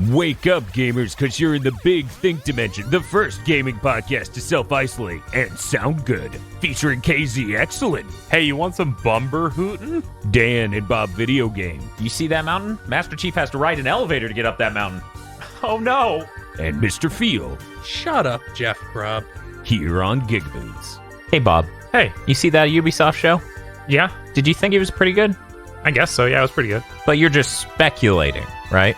Wake up, gamers, because you're in the Big Think Dimension, the first gaming podcast to self-isolate and sound good. Featuring KZ Excellent. Hey, you want some bumper hootin'? Dan and Bob Video Game. You see that mountain? Master Chief has to ride an elevator to get up that mountain. Oh no! And Mr. Feel. Shut up, Jeff Grubb. Here on GigaBoots. Hey, Bob. Hey. You see that Ubisoft show? Yeah? Did you think it was pretty good? I guess so, yeah, it was pretty good. But you're just speculating, right?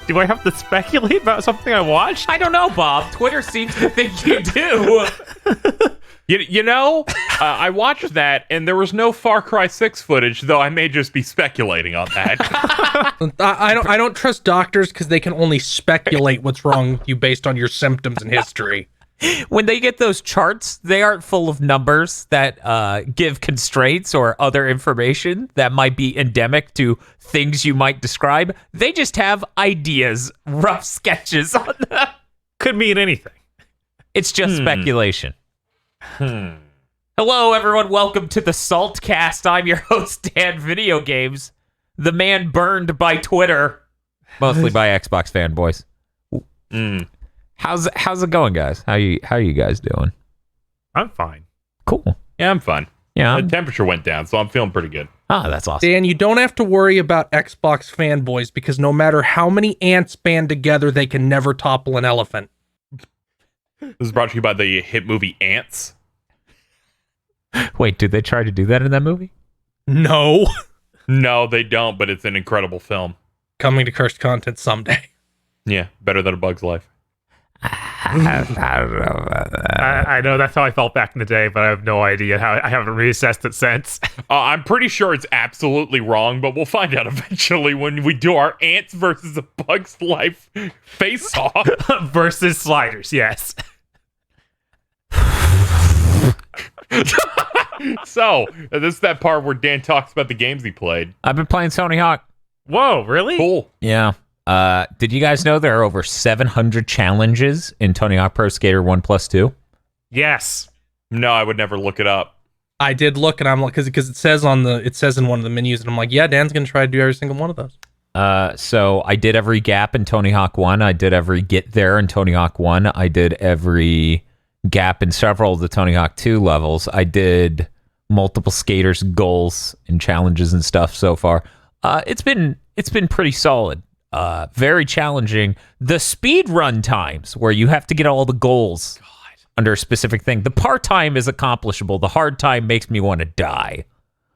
Do I have to speculate about something I watched? I don't know, Bob. Twitter seems to think you do. You know, I watched that, and there was no Far Cry 6 footage, though I may just be speculating on that. I don't trust doctors because they can only speculate what's wrong with you based on your symptoms and history. When they get those charts, they aren't full of numbers that give constraints or other information that might be endemic to things you might describe. They just have ideas, rough sketches on them. Could mean anything. It's just speculation. Hello, everyone. Welcome to the Saltcast. I'm your host, Dan Video Games, the man burned by Twitter, mostly by Xbox fanboys. How's it going, guys? How you guys doing? I'm fine. Cool. Yeah, I'm fine. Yeah. The temperature went down, so I'm feeling pretty good. Oh, that's awesome. Dan, you don't have to worry about Xbox fanboys because no matter how many ants band together, they can never topple an elephant. This is brought to you by the hit movie Ants. Wait, did they try to do that in that movie? No. No, they don't, but it's an incredible film. Coming to cursed content someday. Yeah, better than A Bug's Life. I don't know about that. I know that's how I felt back in the day, but I have no idea how. I haven't reassessed it since. I'm pretty sure it's absolutely wrong, but we'll find out eventually when we do our Ants versus A Bug's Life face-off. Versus Sliders, yes. So, this is that part where Dan talks about the games he played. I've been playing Tony Hawk. Whoa, really? Cool. Yeah. Did you guys know there are over 700 challenges in Tony Hawk Pro Skater 1+2? Yes. No, I would never look it up. I did look, and I'm like, because it says in one of the menus, and I'm like, yeah, Dan's gonna try to do every single one of those. So I did every gap in Tony Hawk 1. I did every get there in Tony Hawk 1. I did every gap in several of the Tony Hawk 2 levels. I did multiple skaters' goals and challenges and stuff so far. It's been pretty solid. Very challenging. The speed run times where you have to get all the goals under a specific thing. The part time is accomplishable. The hard time makes me want to die.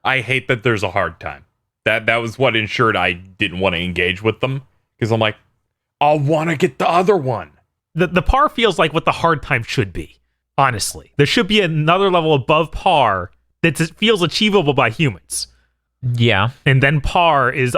I hate that there's a hard time. That was what ensured I didn't want to engage with them, because I'm like, I'll want to get the other one. The par feels like what the hard time should be, honestly. There should be another level above par that feels achievable by humans. Yeah. And then par is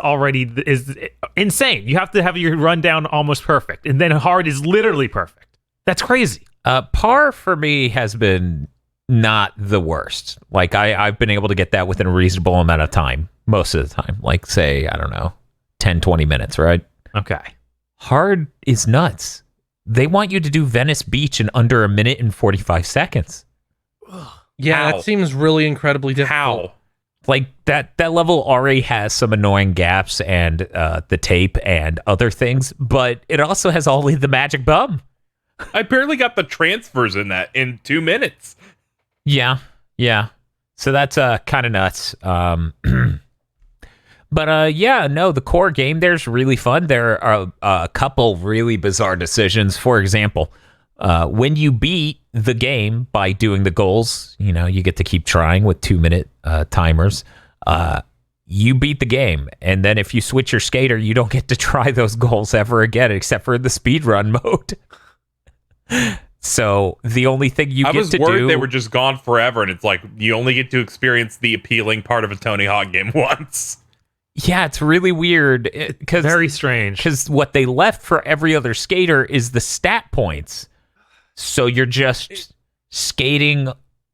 insane. You have to have your rundown almost perfect. And then hard is literally perfect. That's crazy. Par for me has been not the worst. Like I've been able to get that within a reasonable amount of time, most of the time. Like say, I don't know, 10, 20 minutes, right? Okay. Hard is nuts. They want you to do Venice Beach in under a minute and 45 seconds. Yeah, How? that seems really incredibly difficult. How? Like that level already has some annoying gaps and the tape and other things, but it also has all the magic bum. I barely got the transfers in that in 2 minutes. Yeah. So that's kind of nuts. But yeah, no, the core game there's really fun. There are a couple really bizarre decisions. For example, when you beat the game by doing the goals, you get to keep trying with 2-minute timers. You beat the game, and then if you switch your skater, you don't get to try those goals ever again, except for the speedrun mode. So the only thing you get to do... I was worried they were just gone forever, and it's like, you only get to experience the appealing part of a Tony Hawk game once. Yeah, it's really weird. Very strange. Because what they left for every other skater is the stat points. So you're just skating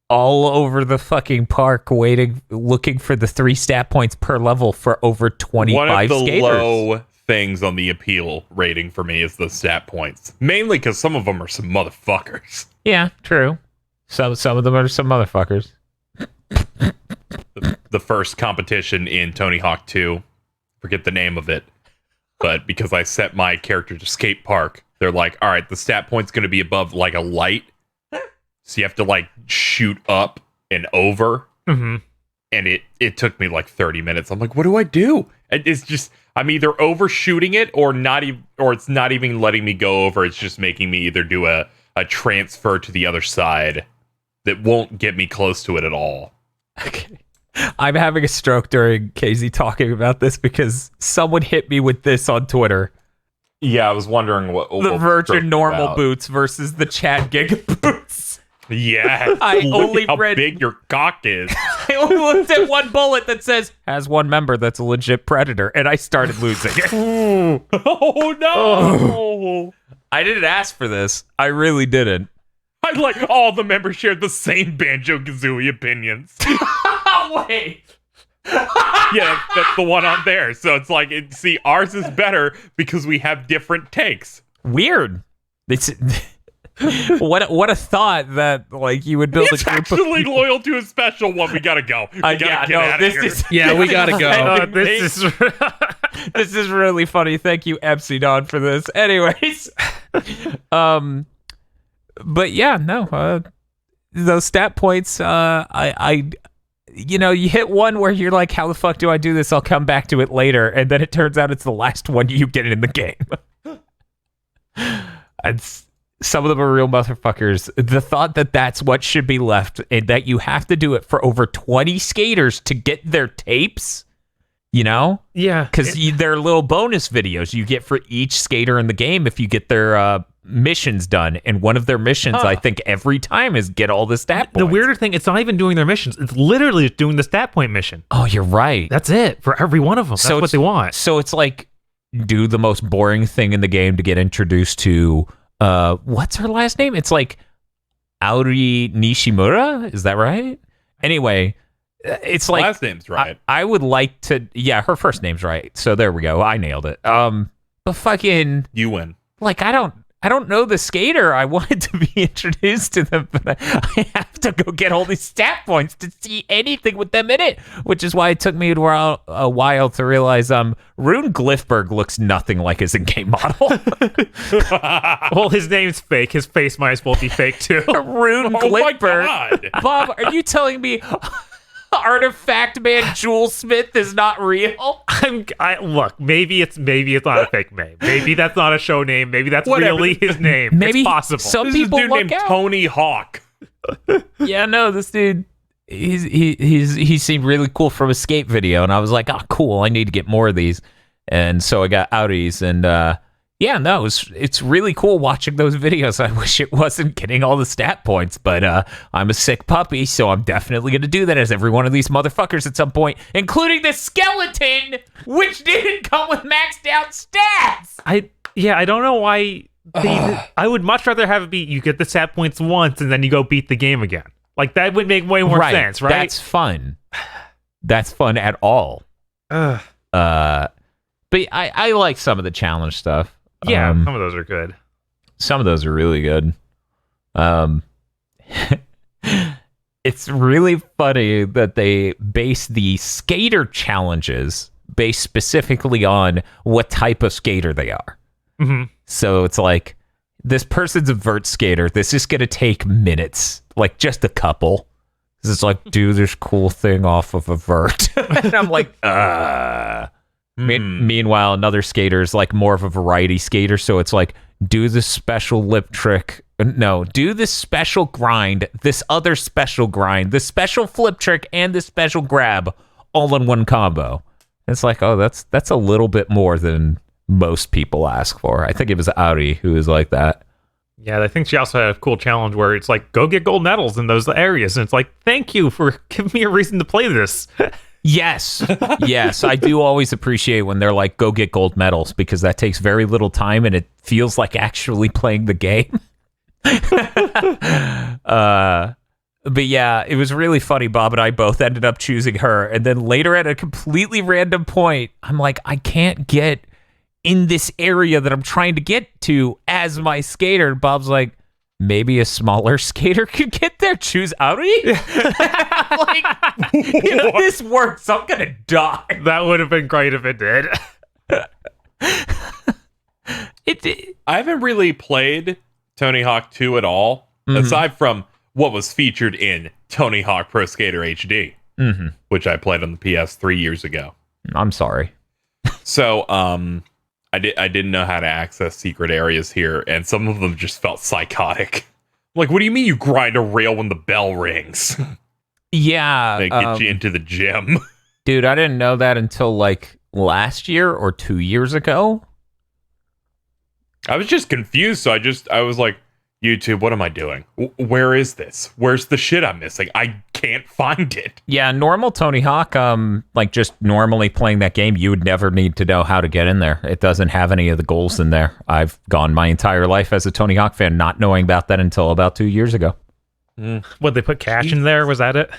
all over the fucking park, looking for the 3 stat points per level for over 25 One of the skaters. low things on the appeal rating for me is the stat points. Mainly because some of them are some motherfuckers. Yeah, true. Some of them are some motherfuckers. The first competition in Tony Hawk 2 forget the name of it, but because I set my character to skate park, they're like, all right, the stat point's going to be above like a light. So you have to like shoot up and over. Mm-hmm. And it took me like 30 minutes. I'm like, what do I do? It's just, I'm either overshooting it or not even, or it's not even letting me go over. It's just making me either do a transfer to the other side that won't get me close to it at all. Okay. I'm having a stroke during Casey talking about this because someone hit me with this on Twitter. Yeah, I was wondering what The Virgin normal boots versus the Chad GigaBoots. Yeah, I look only at how read- big your cock is. I only looked at one bullet that says, has one member that's a legit predator, and I started losing. Oh no! I didn't ask for this. I really didn't. I like all the members shared the same Banjo-Kazooie opinions. Wait. Yeah, that's the one on there. So it's like, see, ours is better because we have different takes. Weird. It's what a thought that like you would build It's a group actually of people. loyal to a special one. We gotta go. We gotta get out of here. Yeah, we gotta go. This is This is really funny. Thank you, Epsilon, for this. Anyways, but yeah, no, those stat points. You know, you hit one where you're like, how the fuck do I do this? I'll come back to it later, and then it turns out it's the last one you get in the game. It's, some of them are real motherfuckers. The thought that that's what should be left, and that you have to do it for over 20 skaters to get their tapes. You know? yeah. Because they're little bonus videos you get for each skater in the game if you get their missions done. And one of their missions, I think, every time is get all the stat points. The weirder thing, it's not even doing their missions. It's literally just doing the stat point mission. Oh, you're right. That's it for every one of them. That's So what it's- they want. So it's like, do the most boring thing in the game to get introduced to, what's her last name? It's like Aori Nishimura? Is that right? Anyway, it's like... Last name's right. I would like to... Yeah, her first name's right. So there we go. I nailed it. But fucking... You win. Like, I don't know the skater. I wanted to be introduced to them, but I have to go get all these stat points to see anything with them in it, which is why it took me a while to realize Rune Glifberg looks nothing like his in-game model. Well, his name's fake. His face might as well be fake too. Rune Oh my Glifberg. god! Bob, are you telling me Artifact Man Jules Smith is not real? Look. Maybe it's not a fake name. Maybe that's not a show name. Maybe that's Whatever. really his name. Maybe it's possible. some This is a people dude luck named out. Tony Hawk. Yeah, no, this dude, he seemed really cool from a skate video, and I was like, oh, cool, I need to get more of these, and so I got outies, and yeah, no, it's really cool watching those videos. I wish it wasn't getting all the stat points, but I'm a sick puppy, so I'm definitely gonna do that as every one of these motherfuckers at some point, including the skeleton, which didn't come with maxed out stats. I don't know why. I would much rather have it be you get the stat points once and then you go beat the game again. Like that would make way more sense, right? That's fun. That's fun at all. Ugh. But I like some of the challenge stuff. Yeah, some of those are good. Some of those are really good. It's really funny that they base the skater challenges based specifically on what type of skater they are. Mm-hmm. So it's like, this person's a vert skater. This is going to take minutes, like just a couple. It's like, do this cool thing off of a vert. And I'm like, Meanwhile, another skater is like more of a variety skater. So it's like, do this special lip trick. No, do this special grind, this other special grind, this special flip trick, and this special grab all in one combo. It's like, oh, that's a little bit more than most people ask for. I think it was Auri who was like that. Yeah, I think she also had a cool challenge where it's like, go get gold medals in those areas. And it's like, thank you for giving me a reason to play this. Yes. Yes. I do always appreciate when they're like, go get gold medals, because that takes very little time and it feels like actually playing the game. But yeah, it was really funny. Bob and I both ended up choosing her. And then later at a completely random point, I'm like, I can't get in this area that I'm trying to get to as my skater. And Bob's like, maybe a smaller skater could get there. Choose Audi. Like, this works. I'm gonna die. That would have been great if it did. I haven't really played Tony Hawk 2 at all, aside from what was featured in Tony Hawk Pro Skater HD, which I played on the PS3 years ago. I'm sorry. So, I didn't know how to access secret areas here, and some of them just felt psychotic. Like, what do you mean you grind a rail when the bell rings? Yeah. They get you into the gym. Dude, I didn't know that until like last year or 2 years ago. I was just confused, so I was like, YouTube, what am I doing? Where is this? Where's the shit I'm missing? I can't find it. Yeah, normal Tony Hawk, like just normally playing that game, you would never need to know how to get in there. It doesn't have any of the goals in there. I've gone my entire life as a Tony Hawk fan not knowing about that until about 2 years ago. What, they put cash in there? Was that it?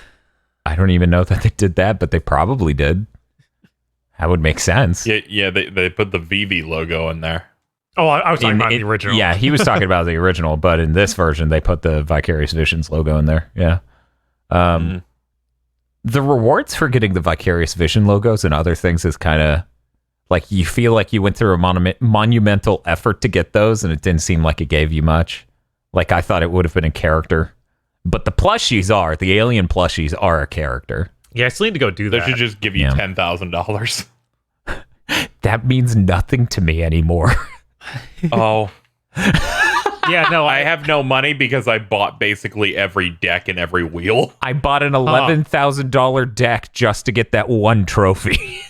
I don't even know that they did that, but they probably did. That would make sense. Yeah, they put the VV logo in there. Oh, I was talking about the original. Yeah, he was talking about the original, but in this version, they put the Vicarious Visions logo in there. Yeah. The rewards for getting the Vicarious Vision logos and other things is kind of like you feel like you went through a monumental effort to get those, and it didn't seem like it gave you much. Like, I thought it would have been a character. But the alien plushies are a character. Yeah, I still need to go do They that. should just give you $10,000. That means nothing to me anymore. Oh. Yeah, no, I have no money because I bought basically every deck and every wheel. I bought an $11,000 deck just to get that one trophy.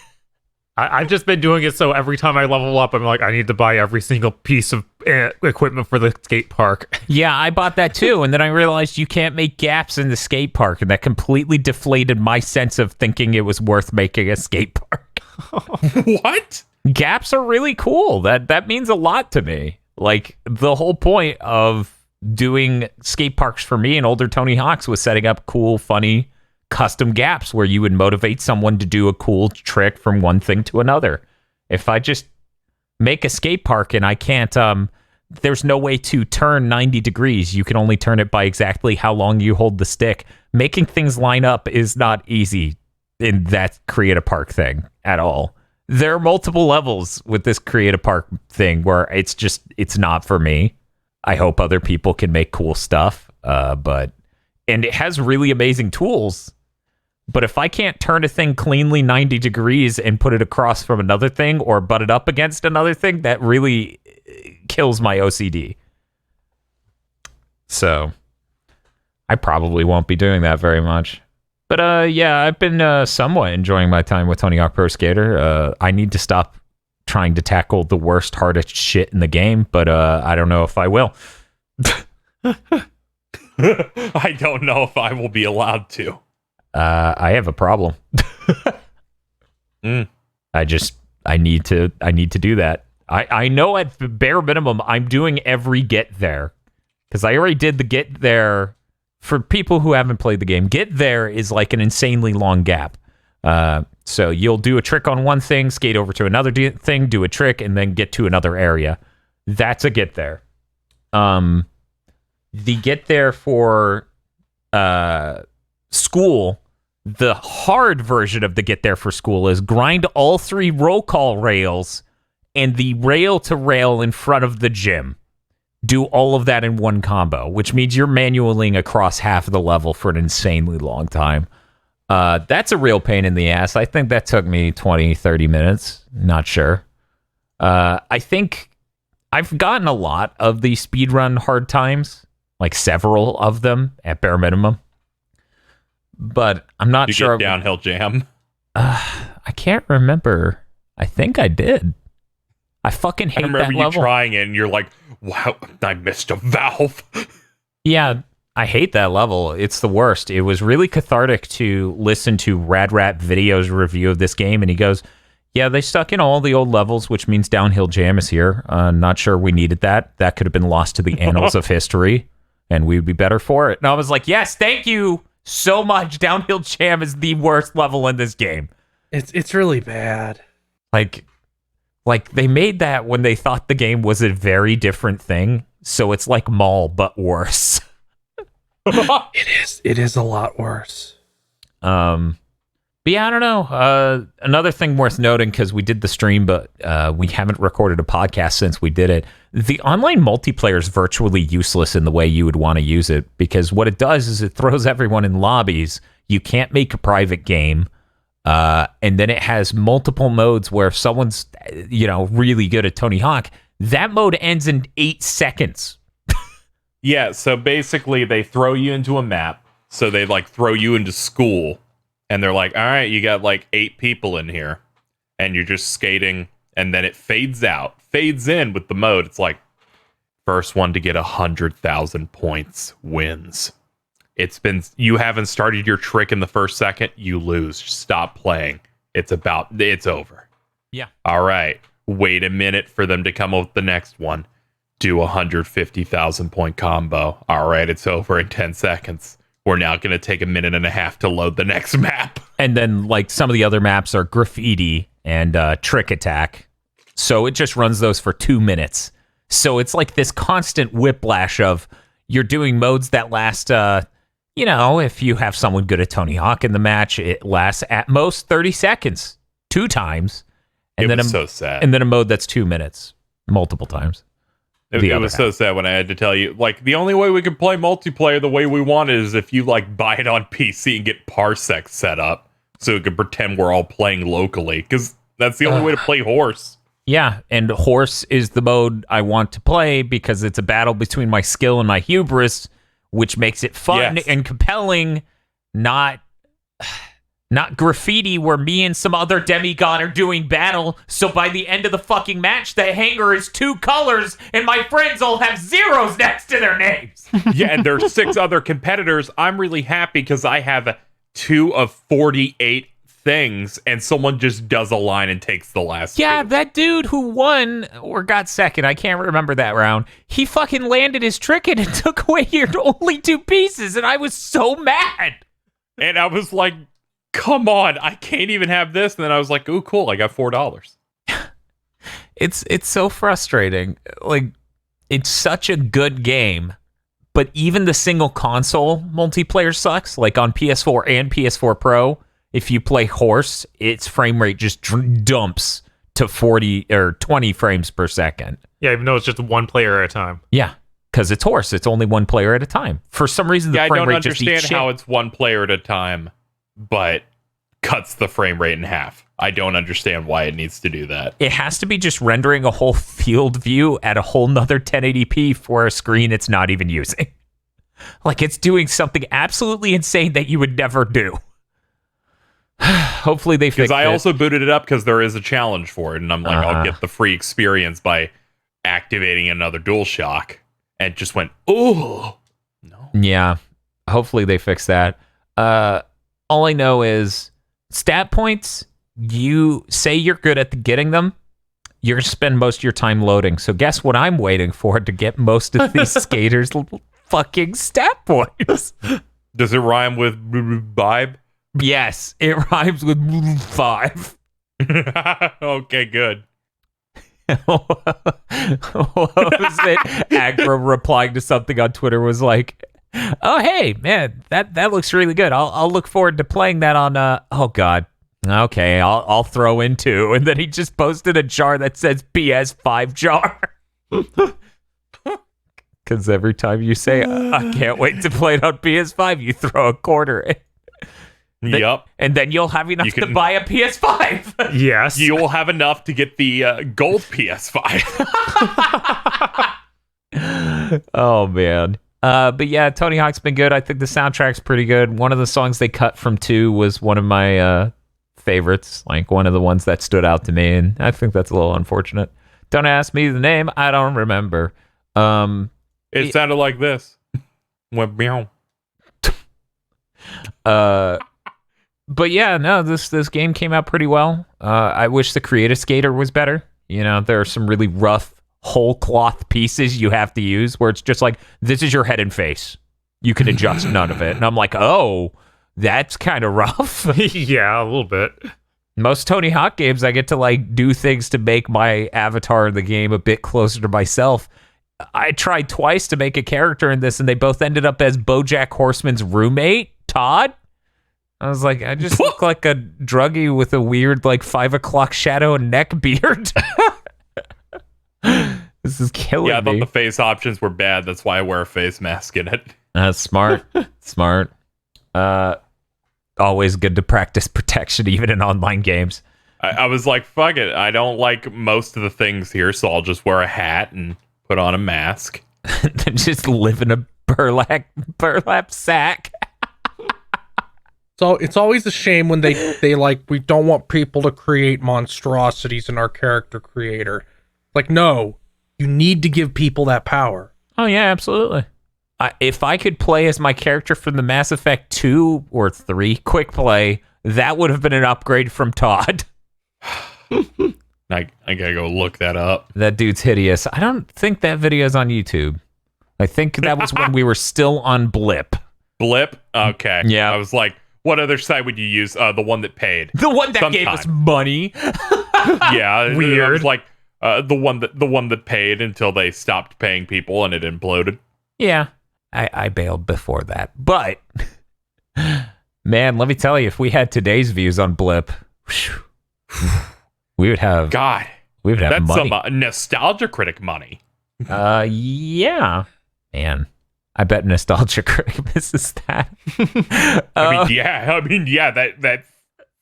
I've just been doing it so every time I level up, I'm like, I need to buy every single piece of equipment for the skate park. Yeah, I bought that too, and then I realized you can't make gaps in the skate park, and that completely deflated my sense of thinking it was worth making a skate park. What? Gaps are really cool. That means a lot to me. Like, the whole point of doing skate parks for me and older Tony Hawks was setting up cool, funny, custom gaps where you would motivate someone to do a cool trick from one thing to another. If I just make a skate park and I can't, there's no way to turn 90 degrees. You can only turn it by exactly how long you hold the stick. Making things line up is not easy in that create a park thing at all. There are multiple levels with this create a park thing where it's not for me. I hope other people can make cool stuff, and it has really amazing tools. But if I can't turn a thing cleanly 90 degrees and put it across from another thing or butt it up against another thing, that really kills my OCD. So I probably won't be doing that very much. But yeah, I've been somewhat enjoying my time with Tony Hawk Pro Skater. I need to stop trying to tackle the worst, hardest shit in the game, but I don't know if I will. I don't know if I will be allowed to. I have a problem. I need to do that. I know at the bare minimum I'm doing every get there, because I already did the get there. For people who haven't played the game, get there is like an insanely long gap. So you'll do a trick on one thing, skate over to another thing, do a trick, and then get to another area. That's a get there. The get there for school, the hard version of the get there for school is grind all 3 roll call rails and the rail to rail in front of the gym. Do all of that in one combo, which means you're manualing across half of the level for an insanely long time. That's a real pain in the ass. I think that took me 20, 30 minutes. Not sure. I think I've gotten a lot of the speedrun hard times, like several of them at bare minimum. But I'm not Did you sure. get downhill jam? I can't remember. I think I did. I fucking hate I remember that you level. trying it and you're like, wow, I missed a valve. Yeah, I hate that level. It's the worst. It was really cathartic to listen to Rad Rat Video's review of this game, and he goes, yeah, they stuck in all the old levels, which means downhill jam is here. Not sure we needed that. That could have been lost to the annals of history, and we would be better for it. And I was like, yes, thank you so much. Downhill jam is the worst level in this game. It's really bad. Like they made that when they thought the game was a very different thing. So it's like Mall, but worse. It is a lot worse. But yeah, I don't know. Another thing worth noting, because we did the stream, but we haven't recorded a podcast since we did it. The online multiplayer is virtually useless in the way you would want to use it, because what it does is it throws everyone in lobbies. You can't make a private game. And then it has multiple modes where if someone's, really good at Tony Hawk, that mode ends in 8 seconds. Yeah, so basically they throw you into a map. So they like throw you into school. And they're like, all right, you got like 8 people in here. And you're just skating. And then it fades out. Fades in with the mode. It's like, first one to get 100,000 points wins. You haven't started your trick in the first second. You lose. Stop playing. It's over. Yeah. All right. Wait a minute for them to come up with the next one. Do 150,000 point combo. All right, it's over in 10 seconds. We're now going to take a minute and a half to load the next map. And then, like, some of the other maps are graffiti and trick attack. So it just runs those for 2 minutes. So it's like this constant whiplash of you're doing modes that last, if you have someone good at Tony Hawk in the match, it lasts at most 30 seconds, 2 times. And It was so sad. And then a mode that's 2 minutes, multiple times. It was so sad when I had to tell you, like, the only way we could play multiplayer the way we want is if you, like, buy it on PC and get Parsec set up so we could pretend we're all playing locally, because that's the only way to play Horse. Yeah, and Horse is the mode I want to play because it's a battle between my skill and my hubris, which makes it fun and compelling, not graffiti where me and some other demigod are doing battle, so by the end of the fucking match, the hanger is 2 colors, and my friends all have zeros next to their names. Yeah, and there's 6 other competitors. I'm really happy because I have 2 of 48 things, and someone just does a line and takes the last 2. That dude who won, or got second, I can't remember that round, he fucking landed his trick and it took away your only 2 pieces, and I was so mad. And I was like, come on, I can't even have this. And then I was like, ooh, cool, I got $4. It's so frustrating. Like, it's such a good game, but even the single console multiplayer sucks. Like on PS4 and PS4 Pro, if you play Horse, its frame rate just dumps to 40 or 20 frames per second. Yeah, even though it's just one player at a time. Yeah, because it's Horse. It's only one player at a time. For some reason, the frame rate just eats shit. I don't understand how it's one player at a time, but cuts the frame rate in half. I don't understand why it needs to do that. It has to be just rendering a whole field view at a whole nother 1080p for a screen it's not even using. Like, it's doing something absolutely insane that you would never do. Hopefully they fix it. Because I also booted it up because there is a challenge for it, and I'm like, I'll get the free experience by activating another DualShock. And it just went, oh, no. Yeah, hopefully they fix that. All I know is stat points, you say you're good at getting them, you're going to spend most of your time loading. So guess what I'm waiting for to get most of these skaters' fucking stat points. Does it rhyme with vibe? Yes, it rhymes with 5. Okay, good. What was it? Aggro replying to something on Twitter was like, oh, hey, man, that looks really good. I'll look forward to playing that on, oh, God. Okay, I'll throw in 2. And then he just posted a jar that says PS5 jar. Because every time you say, I can't wait to play it on PS5, you throw a quarter in. Yep. And then you'll have enough to buy a PS5. Yes. You will have enough to get the gold PS5. Oh, man. But yeah, Tony Hawk's been good. I think the soundtrack's pretty good. One of the songs they cut from 2 was one of my favorites, like one of the ones that stood out to me, and I think that's a little unfortunate. Don't ask me the name. I don't remember. It sounded like this. Went meow. But yeah, no, this game came out pretty well. I wish the Creative Skater was better. There are some really rough whole cloth pieces you have to use where it's just like, this is your head and face. You can adjust none of it. And I'm like, oh, that's kind of rough. Yeah, a little bit. Most Tony Hawk games, I get to like do things to make my avatar in the game a bit closer to myself. I tried twice to make a character in this, and they both ended up as BoJack Horseman's roommate, Todd. I was like, I just look like a druggie with a weird, like, 5 o'clock shadow and neck beard. This is killing me. Yeah, I thought the face options were bad. That's why I wear a face mask in it. That's smart. Smart. Always good to practice protection, even in online games. I was like, fuck it. I don't like most of the things here, so I'll just wear a hat and put on a mask. And just live in a burlap sack. So it's always a shame when they like, we don't want people to create monstrosities in our character creator. Like, no, you need to give people that power. Oh, yeah, absolutely. If I could play as my character from the Mass Effect 2 or 3 quick play, that would have been an upgrade from Todd. I gotta go look that up. That dude's hideous. I don't think that video is on YouTube. I think that was when we were still on Blip. Blip? Okay. Yeah. I was like, what other site would you use? The one that paid. The one that gave us money. Yeah. Weird. It was like the one that paid until they stopped paying people and it imploded. Yeah. I bailed before that. But, man, let me tell you, if we had today's views on Blip, we would have... God. We would have That's money. some Nostalgia Critic money. Yeah. Man, I bet Nostalgia Critic misses that. I mean, yeah, that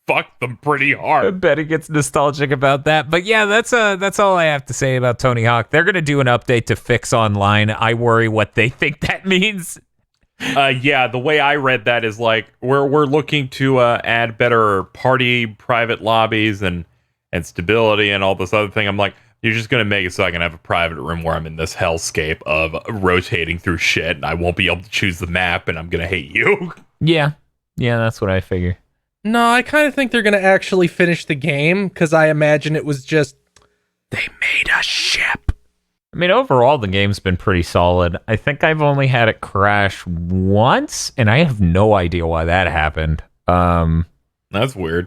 fucked them pretty I hard. bet he gets nostalgic about that. But yeah, that's all I have to say about Tony Hawk. They're going to do an update to fix online. I worry what they think that means. Yeah, the way I read that is like we're looking to add better party private lobbies and stability and all this other thing. I'm like, you're just gonna make it so I can have a private room where I'm in this hellscape of rotating through shit and I won't be able to choose the map and I'm gonna hate you. Yeah, that's what I figure. No, I kind of think they're going to actually finish the game, because I imagine it was just, they made a ship. I mean, overall, the game's been pretty solid. I think I've only had it crash once, and I have no idea why that happened. That's weird.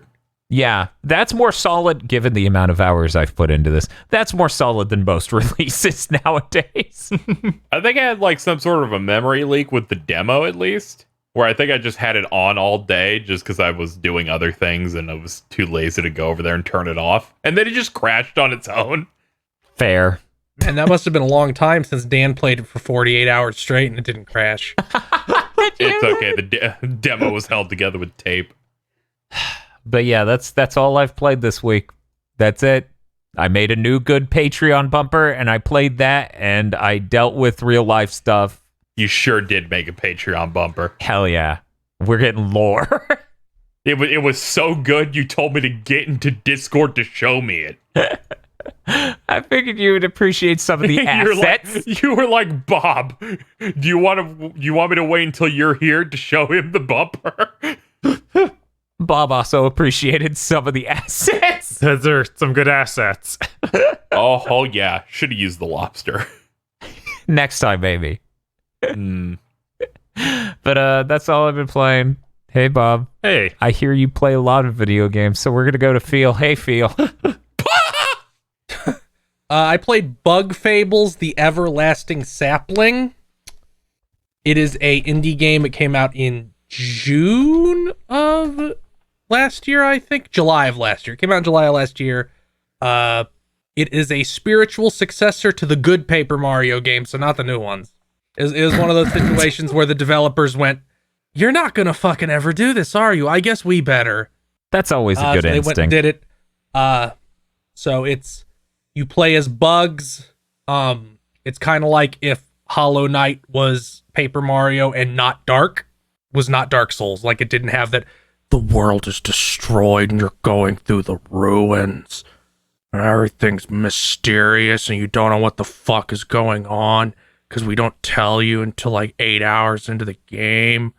Yeah, that's more solid given the amount of hours I've put into this. That's more solid than most releases nowadays. I think I had like some sort of a memory leak with the demo at least, where I think I just had it on all day just because I was doing other things and I was too lazy to go over there and turn it off. And then it just crashed on its own. Fair. And that must have been a long time since Dan played it for 48 hours straight and it didn't crash. It's okay. The demo was held together with tape. But yeah, that's all I've played this week. That's it. I made a new good Patreon bumper and I played that and I dealt with real life stuff. You sure did make a Patreon bumper. Hell yeah. We're getting lore. It was so good you told me to get into Discord to show me it. I figured you would appreciate some of the assets. You were like, Bob, do you want me to wait until you're here to show him the bumper? Bob also appreciated some of the assets. Those are some good assets. Oh yeah. Should have used the lobster. Next time, maybe. Mm. But that's all I've been playing. Hey, Bob. Hey. I hear you play a lot of video games, so we're going to go to Feel. Hey, Feel. I played Bug Fables: The Everlasting Sapling. It is a indie game. It came out in June of last year, I think. July of last year. It came out in July of last year. It is a spiritual successor to the good Paper Mario game, so not the new ones. It was one of those situations where the developers went, "You're not gonna fucking ever do this, are you? I guess we better." That's always a good so they instinct. went and did it. So it's, you play as bugs. It's kind of like if Hollow Knight was Paper Mario and not Dark Souls. Like, it didn't have that, the world is destroyed and you're going through the ruins and everything's mysterious and you don't know what the fuck is going on because we don't tell you until like 8 hours into the game.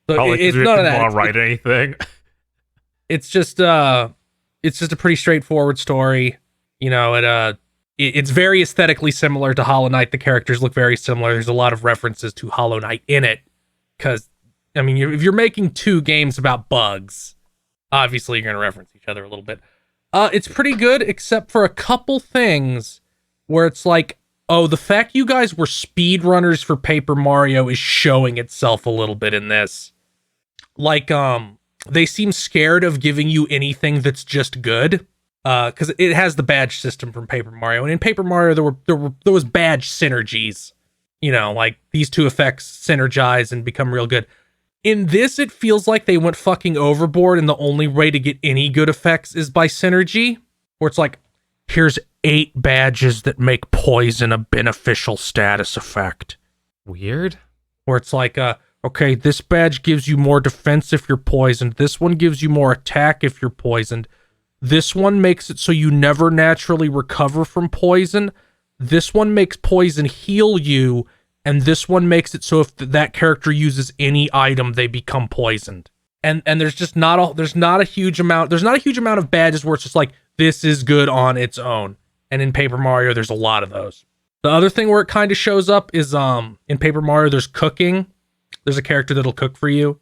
So it's none of that. Want to write anything? It's just a pretty straightforward story. You know, it's very aesthetically similar to Hollow Knight. The characters look very similar. There's a lot of references to Hollow Knight in it. Because, I mean, if you're making two games about bugs, obviously you're going to reference each other a little bit. It's pretty good, except for a couple things where it's like, Oh, the fact you guys were speedrunners for Paper Mario is showing itself a little bit in this. Like, they seem scared of giving you anything that's just good. Because it has the badge system from Paper Mario. And in Paper Mario, there was badge synergies. You know, like these two effects synergize and become real good. In this, it feels like they went fucking overboard, and the only way to get any good effects is by synergy. Where it's like, here's 8 badges that make poison a beneficial status effect. Weird. Where it's like, okay, this badge gives you more defense if you're poisoned. This one gives you more attack if you're poisoned. This one makes it so you never naturally recover from poison. This one makes poison heal you, and this one makes it so if that character uses any item, they become poisoned. And there's just not a huge amount of badges where it's just like, this is good on its own. And in Paper Mario, there's a lot of those. The other thing where it kind of shows up is in Paper Mario, there's cooking. There's a character that'll cook for you,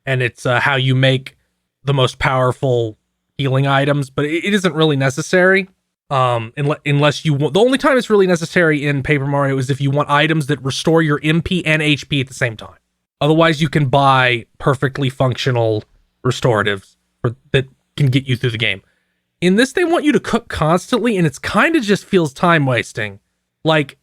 and it's how you make the most powerful healing items, but it isn't really necessary. Unless you want, the only time it's really necessary in Paper Mario is if you want items that restore your MP and HP at the same time. Otherwise, you can buy perfectly functional restoratives that can get you through the game. In this, they want you to cook constantly, and it's kind of just feels time wasting. Like,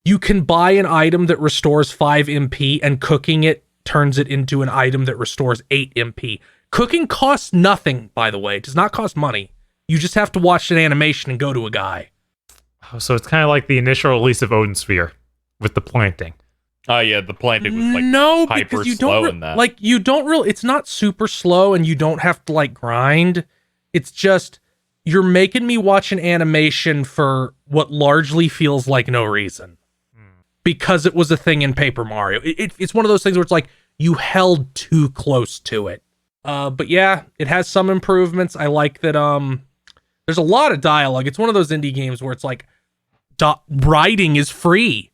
you can buy an item that restores 5 MP, and cooking it turns it into an item that restores 8 MP. Cooking costs nothing, by the way. It does not cost money. You just have to watch an animation and go to a guy. Oh, so it's kind of like the initial release of Odin Sphere with the planting. Oh yeah, the planting was like no, hyper because you slow don't in that. like you don't really. It's not super slow, and you don't have to like grind. It's just you're making me watch an animation for what largely feels like no reason, because it was a thing in Paper Mario. It's one of those things where it's like you held too close to it. But yeah, it has some improvements. I like that. There's a lot of dialogue. It's one of those indie games where it's like writing is free,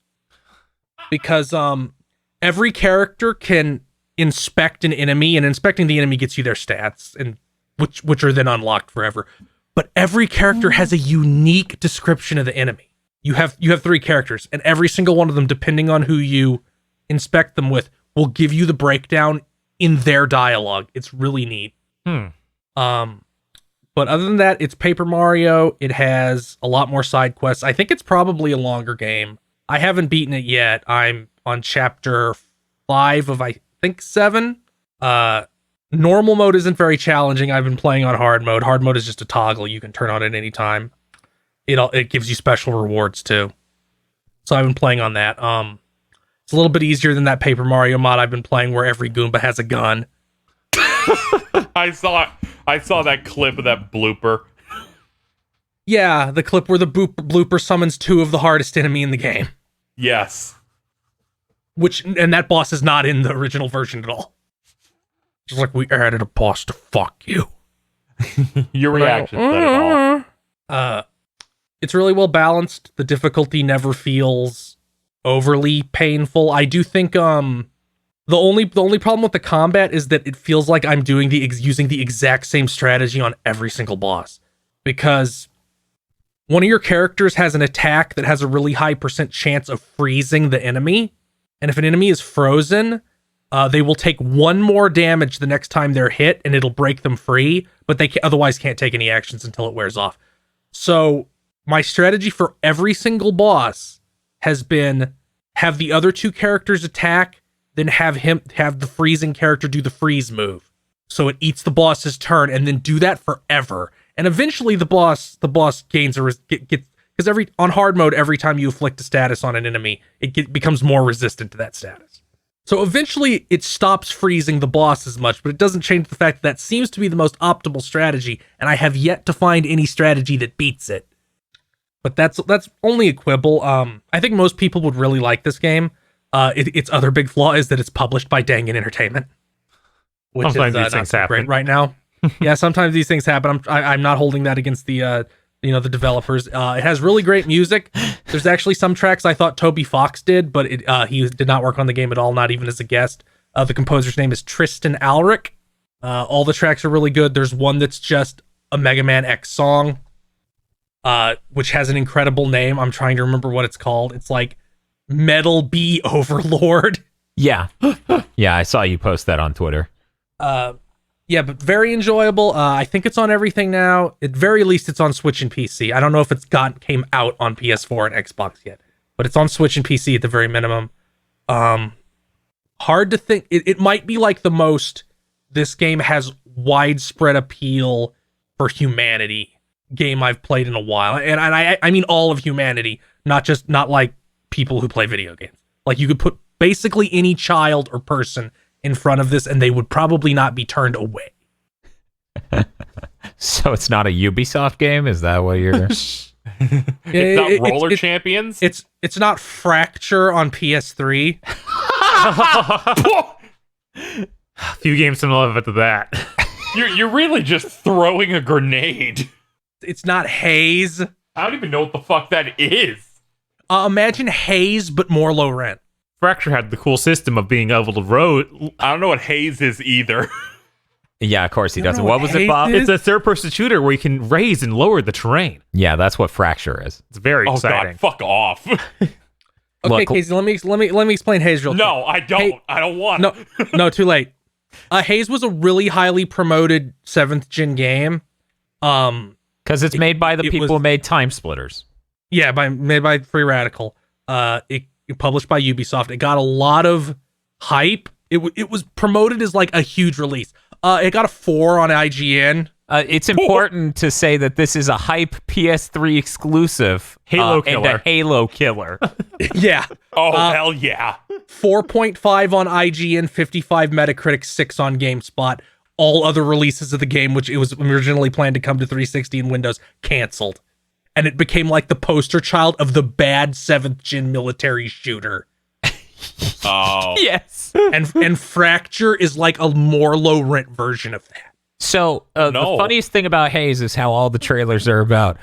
because every character can inspect an enemy, and inspecting the enemy gets you their stats, and which are then unlocked forever. But every character has a unique description of the enemy. You have 3 characters, and every single one of them, depending on who you inspect them with, will give you the breakdown in their dialogue. It's really neat. But other than that, it's Paper Mario. It has a lot more side quests. I think it's probably a longer game. I haven't beaten it yet. I'm on chapter 5 of, I think, 7. Normal mode isn't very challenging. I've been playing on hard mode. Hard mode is just a toggle you can turn on at any time. It gives you special rewards too. So I've been playing on that. It's a little bit easier than that Paper Mario mod I've been playing where every Goomba has a gun. I saw that clip of that blooper. Yeah, the clip where the blooper summons 2 of the hardest enemy in the game. Yes. And that boss is not in the original version at all. Just like, we added a boss to fuck you. Your reaction to that at all. It's really well balanced. The difficulty never feels overly painful. I do think the only problem with the combat is that it feels like I'm using the exact same strategy on every single boss, because one of your characters has an attack that has a really high % chance of freezing the enemy, and if an enemy is frozen, they will take 1 more damage the next time they're hit, and it'll break them free, but they otherwise can't take any actions until it wears off. So my strategy for every single boss has been have the other 2 characters attack, then have the freezing character do the freeze move, so it eats the boss's turn, and then do that forever. And eventually the boss gains because on hard mode, every time you inflict a status on an enemy, it becomes more resistant to that status. So eventually it stops freezing the boss as much, but it doesn't change the fact that seems to be the most optimal strategy, and I have yet to find any strategy that beats it. But that's only a quibble. I think most people would really like this game. Its other big flaw is that it's published by Dangan Entertainment, which sometimes is these things not happen great right now. Yeah, sometimes these things happen. I'm not holding that against the the developers. It has really great music. There's actually some tracks I thought Toby Fox did, but he did not work on the game at all, not even as a guest. The composer's name is Tristan Alric. All the tracks are really good. There's one that's just a Mega Man X song. which has an incredible name. I'm trying to remember what it's called. It's like Metal Bee Overlord. Yeah. Yeah, I saw you post that on Twitter. Yeah, but very enjoyable. I think it's on everything now. At very least, it's on Switch and PC. I don't know if it's came out on PS4 and Xbox yet, but it's on Switch and PC at the very minimum. Hard to think. It might be like the most. This game has widespread appeal for humanity game I've played in a while, and I mean all of humanity, not like people who play video games. Like you could put basically any child or person in front of this and they would probably not be turned away. So it's not a Ubisoft game? Is that what you're... It's not Roller Champions? It's not Fracture on PS3. A few games in love after that. You're really just throwing a grenade. It's not Haze. I don't even know what the fuck that is. Imagine Haze, but more low rent. Fracture had the cool system of being able to road. I don't know what Haze is either. Yeah, of course he doesn't. know What what was it, Haze Bob? is? It's a third-person shooter where you can raise and lower the terrain. Yeah, that's what Fracture is. It's very Oh exciting. god, fuck off. Okay, Look- Casey, let me explain Haze real quick. No, I don't. Hey, I don't want No, to. no, too late. Haze was a really highly promoted 7th gen game. Because it's made by the it people was- who made Time Splitters. Yeah, made by Free Radical. It published by Ubisoft. It got a lot of hype. It was promoted as like a huge release. It got a 4 on IGN. It's important to say that this is a hype PS3 exclusive Halo and killer. a Halo killer. Yeah. Oh, hell yeah. 4.5 on IGN, 55 Metacritic, 6 on GameSpot. All other releases of the game, which it was originally planned to come to 360 and Windows, canceled. And it became like the poster child of the bad 7th gen military shooter. Oh. Yes. And Fracture is like a more low rent version of that. So No. the funniest thing about Haze is how all the trailers are about.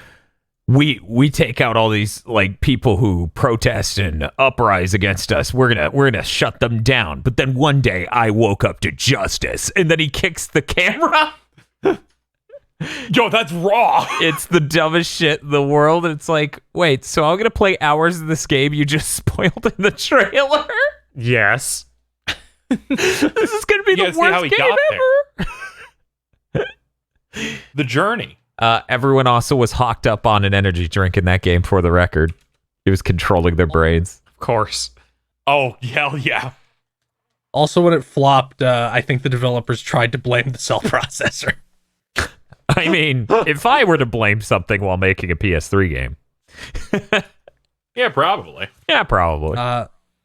We take out all these like people who protest and uprise against us. We're gonna shut them down. But then one day I woke up to justice, and then he kicks the camera. Yo, that's raw. It's the dumbest shit in the world. And it's like, wait, so I'm gonna play hours of this game you just spoiled in the trailer? Yes. This is gonna be You the gotta see how worst he game got ever. The journey. Everyone also was hawked up on an energy drink in that game, for the record. It was controlling their brains. Of course. Oh, hell yeah. Also, when it flopped, I think the developers tried to blame the cell processor. I mean, if I were to blame something while making a PS3 game. Yeah, probably. Yeah, probably.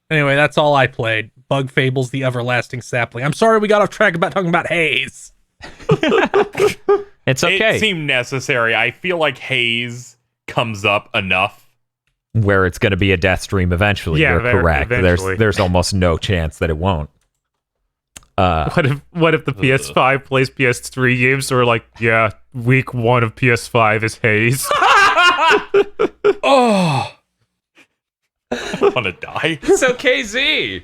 Anyway, that's all I played. Bug Fables: The Everlasting Sapling. I'm sorry we got off track about talking about Haze. It's okay. It seemed necessary. I feel like Haze comes up enough. Where it's going to be a death stream eventually. Yeah, You're correct. eventually. There's almost no chance that it won't. What if the PS5 plays PS3 games? So we're like, yeah, week 1 of PS5 is Haze. Oh, I want to die. So KZ,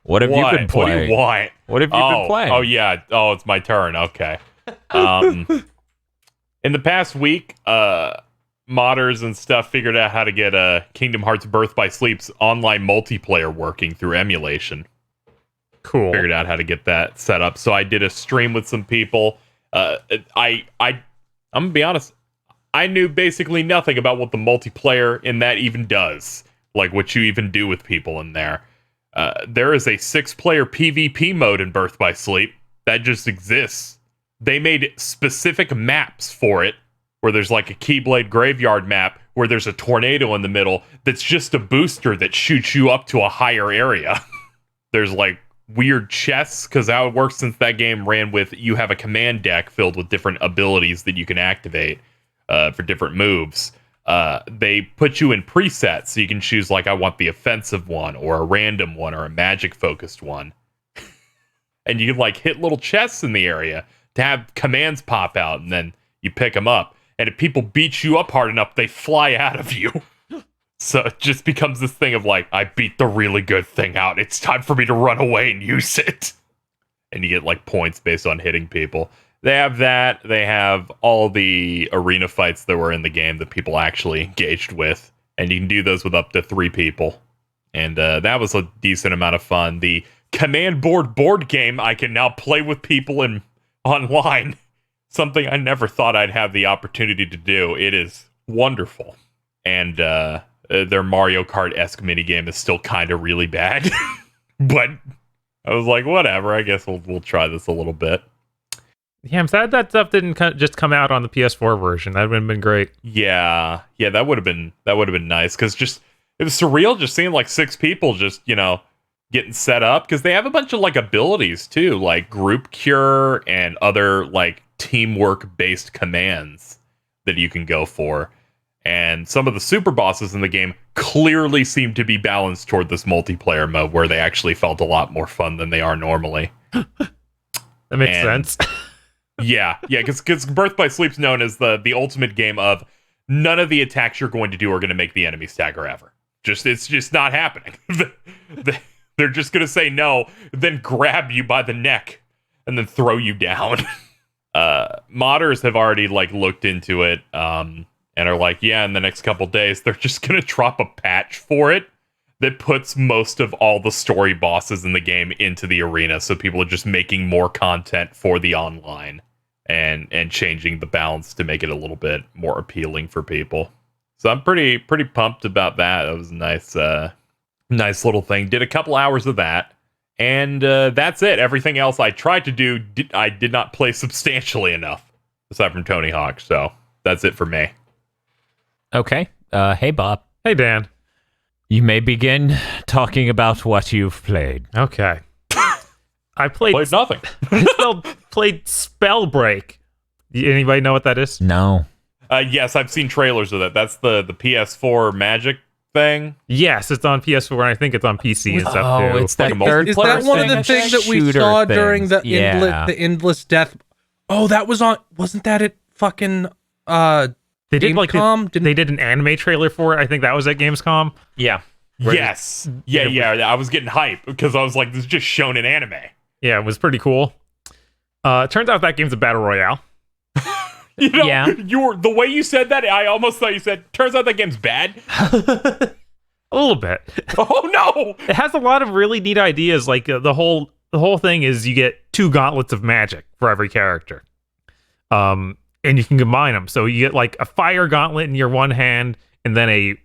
what have you been What do playing? you want? What have you been playing? Oh, yeah. Oh, it's my turn. Okay. In the past week, modders and stuff figured out how to get Kingdom Hearts Birth by Sleep's online multiplayer working through emulation. Cool. Figured out how to get that set up. So I did a stream with some people. I'm gonna be honest. I knew basically nothing about what the multiplayer in that even does. Like what you even do with people in there. There is a 6-player PvP mode in Birth by Sleep that just exists. They made specific maps for it, where there's like a Keyblade Graveyard map where there's a tornado in the middle that's just a booster that shoots you up to a higher area. There's like weird chests, because how it works since that game ran with, you have a command deck filled with different abilities that you can activate for different moves. They put you in presets, so you can choose like, I want the offensive one, or a random one, or a magic focused one. And you can like hit little chests in the area to have commands pop out, and then you pick them up. And if people beat you up hard enough, they fly out of you. So it just becomes this thing of like, I beat the really good thing out. It's time for me to run away and use it. And you get like points based on hitting people. They have that. They have all the arena fights that were in the game that people actually engaged with. And you can do those with up to 3 people. And that was a decent amount of fun. The command board game I can now play with people in online. Something I never thought I'd have the opportunity to do. It is wonderful. And their Mario Kart-esque minigame is still kind of really bad. But I was like, whatever, I guess we'll try this a little bit. Yeah, I'm sad that stuff didn't just come out on the PS4 version. That would have been great. Yeah, that would have been nice, because it was surreal just seeing like 6 people just, getting set up, because they have a bunch of like abilities too, like group cure and other like teamwork based commands that you can go for. And some of the super bosses in the game clearly seem to be balanced toward this multiplayer mode, where they actually felt a lot more fun than they are normally. That makes sense. Yeah, because Birth by Sleep's known as the ultimate game of none of the attacks you're going to do are going to make the enemy stagger ever. It's just not happening. They're just going to say no, then grab you by the neck, and then throw you down. Modders have already like looked into it, and are like, yeah, in the next couple days, they're just going to drop a patch for it that puts most of all the story bosses in the game into the arena, so people are just making more content for the online and changing the balance to make it a little bit more appealing for people. So I'm pretty pumped about that. That was a nice little thing. Did a couple hours of that, and that's it. Everything else I tried to do, I did not play substantially enough, aside from Tony Hawk. So that's it for me. Okay. Hey, Bob. Hey, Dan. You may begin talking about what you've played. Okay. I played nothing. played Spellbreak. Anybody know what that is? No. Yes, I've seen trailers of that. That's the PS4 Magic thing. Yes, it's on PS4, and I think it's on PC and stuff too. It's that Like a third Is that one of the person things that we shooter saw things. during the Yeah. endless death? Oh, that was on. Wasn't that it? Fucking They did Gamescom? they did an anime trailer for it. I think that was at Gamescom. Yeah. Yes. Yeah. I was getting hyped because I was like, this is just shown in anime. Yeah, it was pretty cool. Turns out that game's a battle royale. Yeah. The way you said that, I almost thought you said, turns out that game's bad. A little bit. Oh no! It has a lot of really neat ideas. Like the whole thing is you get 2 gauntlets of magic for every character, and you can combine them. So you get like a fire gauntlet in your one hand, and then a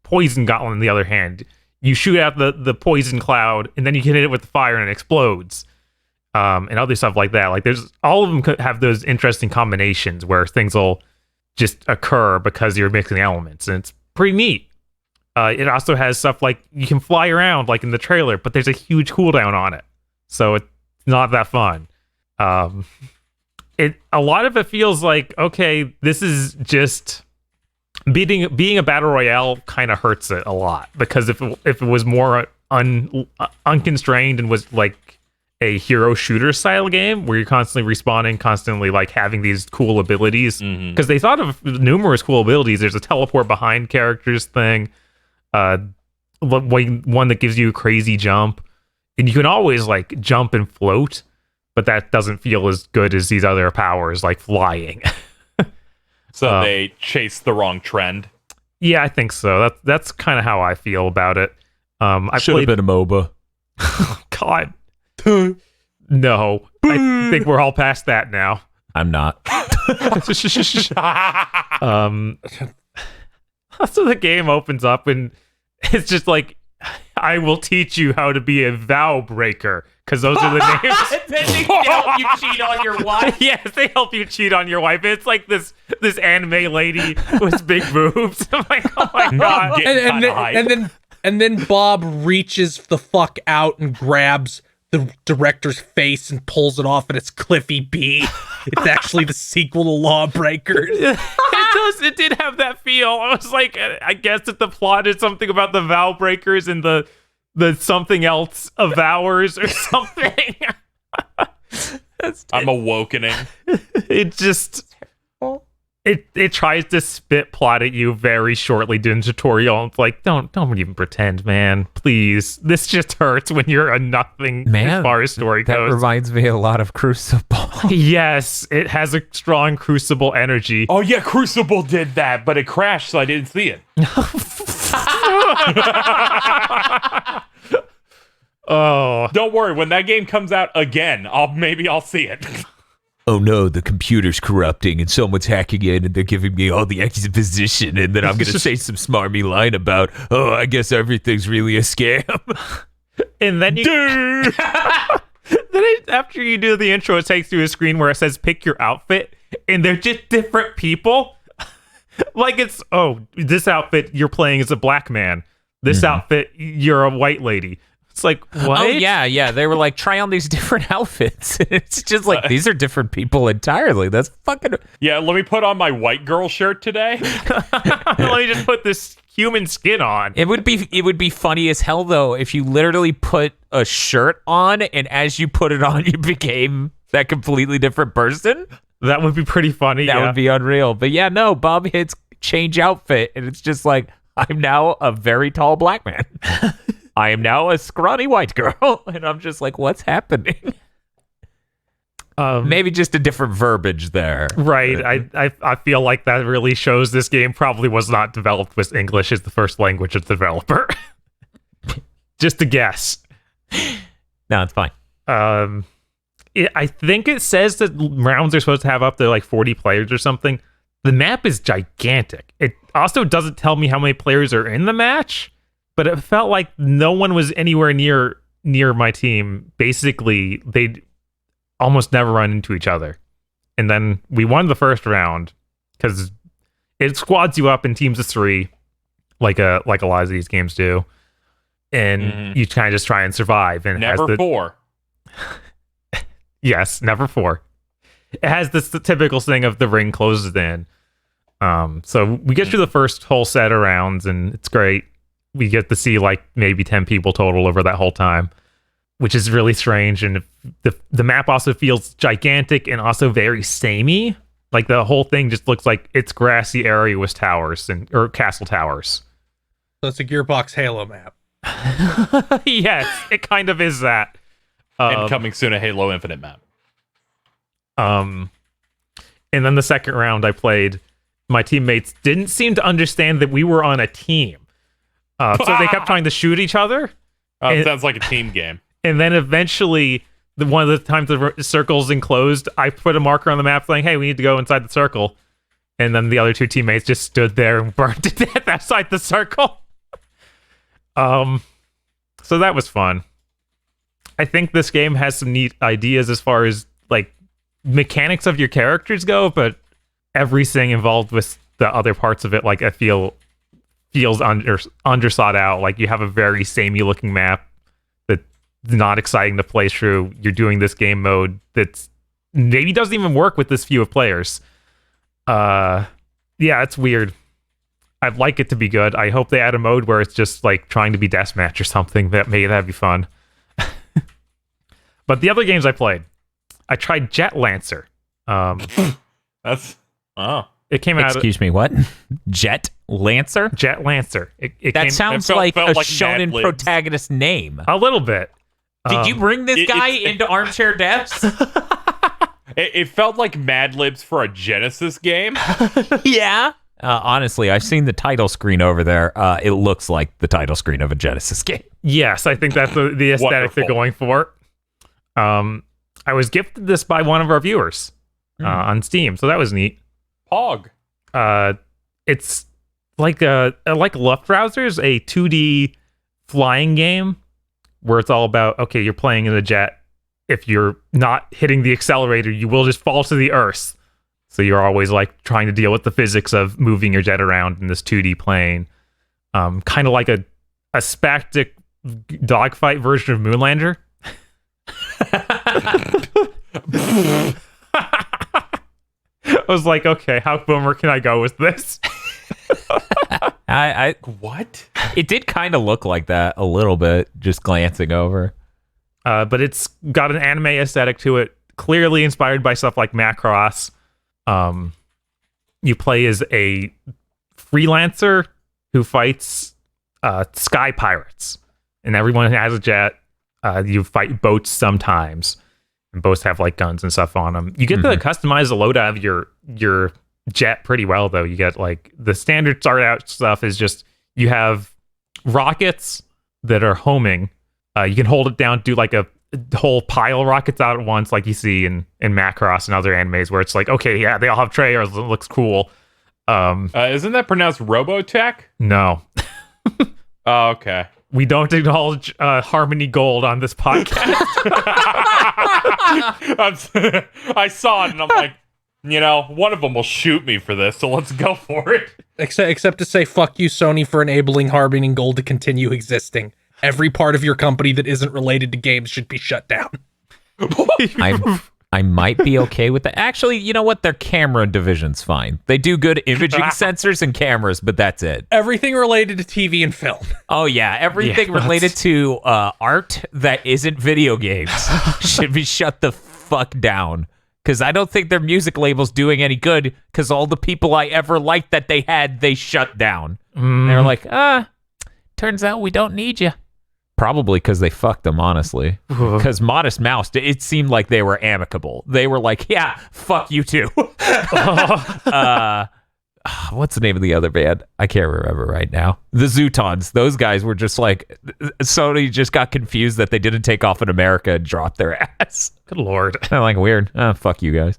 poison gauntlet in the other hand. You shoot out the poison cloud, and then you can hit it with the fire, and it explodes. And other stuff like that. Like there's all of them have those interesting combinations where things will just occur because you're mixing elements, and it's pretty neat. It also has stuff like you can fly around like in the trailer, but there's a huge cooldown on it, so it's not that fun. A lot of it feels like, okay, this is just being a battle royale kind of hurts it a lot, because if it was more unconstrained and was like a hero shooter style game where you're constantly respawning, constantly like having these cool abilities, because they thought of numerous cool abilities. There's a teleport behind characters thing, one that gives you a crazy jump, and you can always like jump and float, but that doesn't feel as good as these other powers like flying. So they chased the wrong trend. Yeah, I think so. That's kind of how I feel about it. I Should have been a MOBA. God. No, I think we're all past that now. I'm not. So the game opens up and it's just like, I will teach you how to be a vow breaker, because those are the names. Then they help you cheat on your wife. Yes, they help you cheat on your wife. It's like this anime lady with big boobs. I'm like, oh my god. And then Bob reaches the fuck out and grabs the director's face and pulls it off, and it's Cliffy B. It's actually the sequel to Lawbreakers. It did have that feel. I was like, I guess that the plot is something about the vow breakers and the something else of ours or something. I'm awakening. It just, it tries to spit plot at you very shortly during the tutorial. It's like, don't even pretend, man. Please. This just hurts when you're a nothing as far as story that goes. reminds me a lot of Crucible. Yes, it has a strong Crucible energy. Oh yeah, Crucible did that, but it crashed, so I didn't see it. Oh, Don't worry, when that game comes out again, I'll see it. Oh no, the computer's corrupting and someone's hacking in and they're giving me all the exposition and then I'm going to say some smarmy line about, oh, I guess everything's really a scam. and then after you do the intro, it takes you to a screen where it says pick your outfit, and they're just different people. Like it's, this outfit you're playing as a black man. This outfit you're a white lady. It's like, what? Oh, yeah. They were like, try on these different outfits. It's just like, these are different people entirely. That's fucking... Yeah, let me put on my white girl shirt today. Let me just put this human skin on. It would be funny as hell, though, if you literally put a shirt on, and as you put it on, you became that completely different person. That would be pretty funny. That would be unreal. But yeah, no, Bob hits change outfit, and it's just like, I'm now a very tall black man. I am now a scrawny white girl, and I'm just like, what's happening? Maybe just a different verbiage there. Right. I feel like that really shows this game probably was not developed with English as the first language of the developer. Just a guess. No, it's fine. I think it says that rounds are supposed to have up to like 40 players or something. The map is gigantic. It also doesn't tell me how many players are in the match, but it felt like no one was anywhere near my team. Basically, they'd almost never run into each other. And then we won the first round because it squads you up in teams of 3, like a lot of these games do. And you kind of just try and survive. And Never 4. Yes, never 4. It has this typical thing of the ring closes in. So we get through the first whole set of rounds, and it's great. We get to see like maybe 10 people total over that whole time, which is really strange. And the map also feels gigantic and also very samey. Like the whole thing just looks like it's grassy area with towers or castle towers. So it's a Gearbox Halo map. Yes, it kind of is that. And coming soon, a Halo Infinite map. And then the second round I played, my teammates didn't seem to understand that we were on a team. So they kept trying to shoot each other. It sounds like a team game. And then eventually, one of the times the circle's enclosed, I put a marker on the map saying, hey, we need to go inside the circle. And then the other 2 teammates just stood there and burned to death outside the circle. So that was fun. I think this game has some neat ideas as far as like mechanics of your characters go, but everything involved with the other parts of it, like I feels undersought out. Like you have a very samey looking map that's not exciting to play through. You're doing this game mode that's maybe doesn't even work with this few of players. Yeah, it's weird. I'd like it to be good. I hope they add a mode where it's just like trying to be deathmatch or something. That'd be fun. But the other games I played, I tried Jet Lancer. That's it came out. Excuse me, what? Jet Lancer? Jet Lancer. That sounds felt like a like shonen Mad Libs. protagonist name. a little bit. Did you bring this guy into Armchair Devs? It felt like Mad Libs for a Genesis game. Yeah. Honestly, I've seen the title screen over there. It looks like the title screen of a Genesis game. Yes, I think that's the aesthetic they're going for. I was gifted this by one of our viewers on Steam, so that was neat. Pog. It's like Luftrausers, a 2D flying game where it's all about, okay, you're playing in a jet. If you're not hitting the accelerator, you will just fall to the earth. So you're always like trying to deal with the physics of moving your jet around in this 2D plane. Kind of like a spastic dogfight version of Moonlander. I was like, okay, how boomer can I go with this? What? It did kind of look like that a little bit, just glancing over. But it's got an anime aesthetic to it, clearly inspired by stuff like Macross. you play as a freelancer who fights sky pirates, and everyone has a jet. You fight boats sometimes, and boats have like guns and stuff on them. You get to customize the loadout of your jet pretty well, though. You get like the standard start out stuff is just you have rockets that are homing. You can hold it down, do like a whole pile of rockets out at once, like you see in Macross and other animes, where it's like, okay, yeah, they all have trailers, it looks cool. Isn't that pronounced Robotech? No. Oh, okay. We don't acknowledge Harmony Gold on this podcast. I saw it and I'm like, one of them will shoot me for this, so let's go for it. Except to say, fuck you, Sony, for enabling Harmony Gold to continue existing. Every part of your company that isn't related to games should be shut down. I might be okay with that. Actually, you know what? Their camera division's fine. They do good imaging sensors and cameras, but that's it. Everything related to TV and film. Oh, yeah. Everything related to art that isn't video games should be shut the fuck down. Because I don't think their music label's doing any good, because all the people I ever liked that they had, they shut down. They're like, turns out we don't need you. Probably because they fucked them, honestly. Because Modest Mouse, it seemed like they were amicable. They were like, yeah, fuck you too. What's the name of the other band? I can't remember right now. The Zootons. Those guys were just like, Sony just got confused that they didn't take off in America and dropped their ass. Good lord. I'm like, weird. Fuck you guys.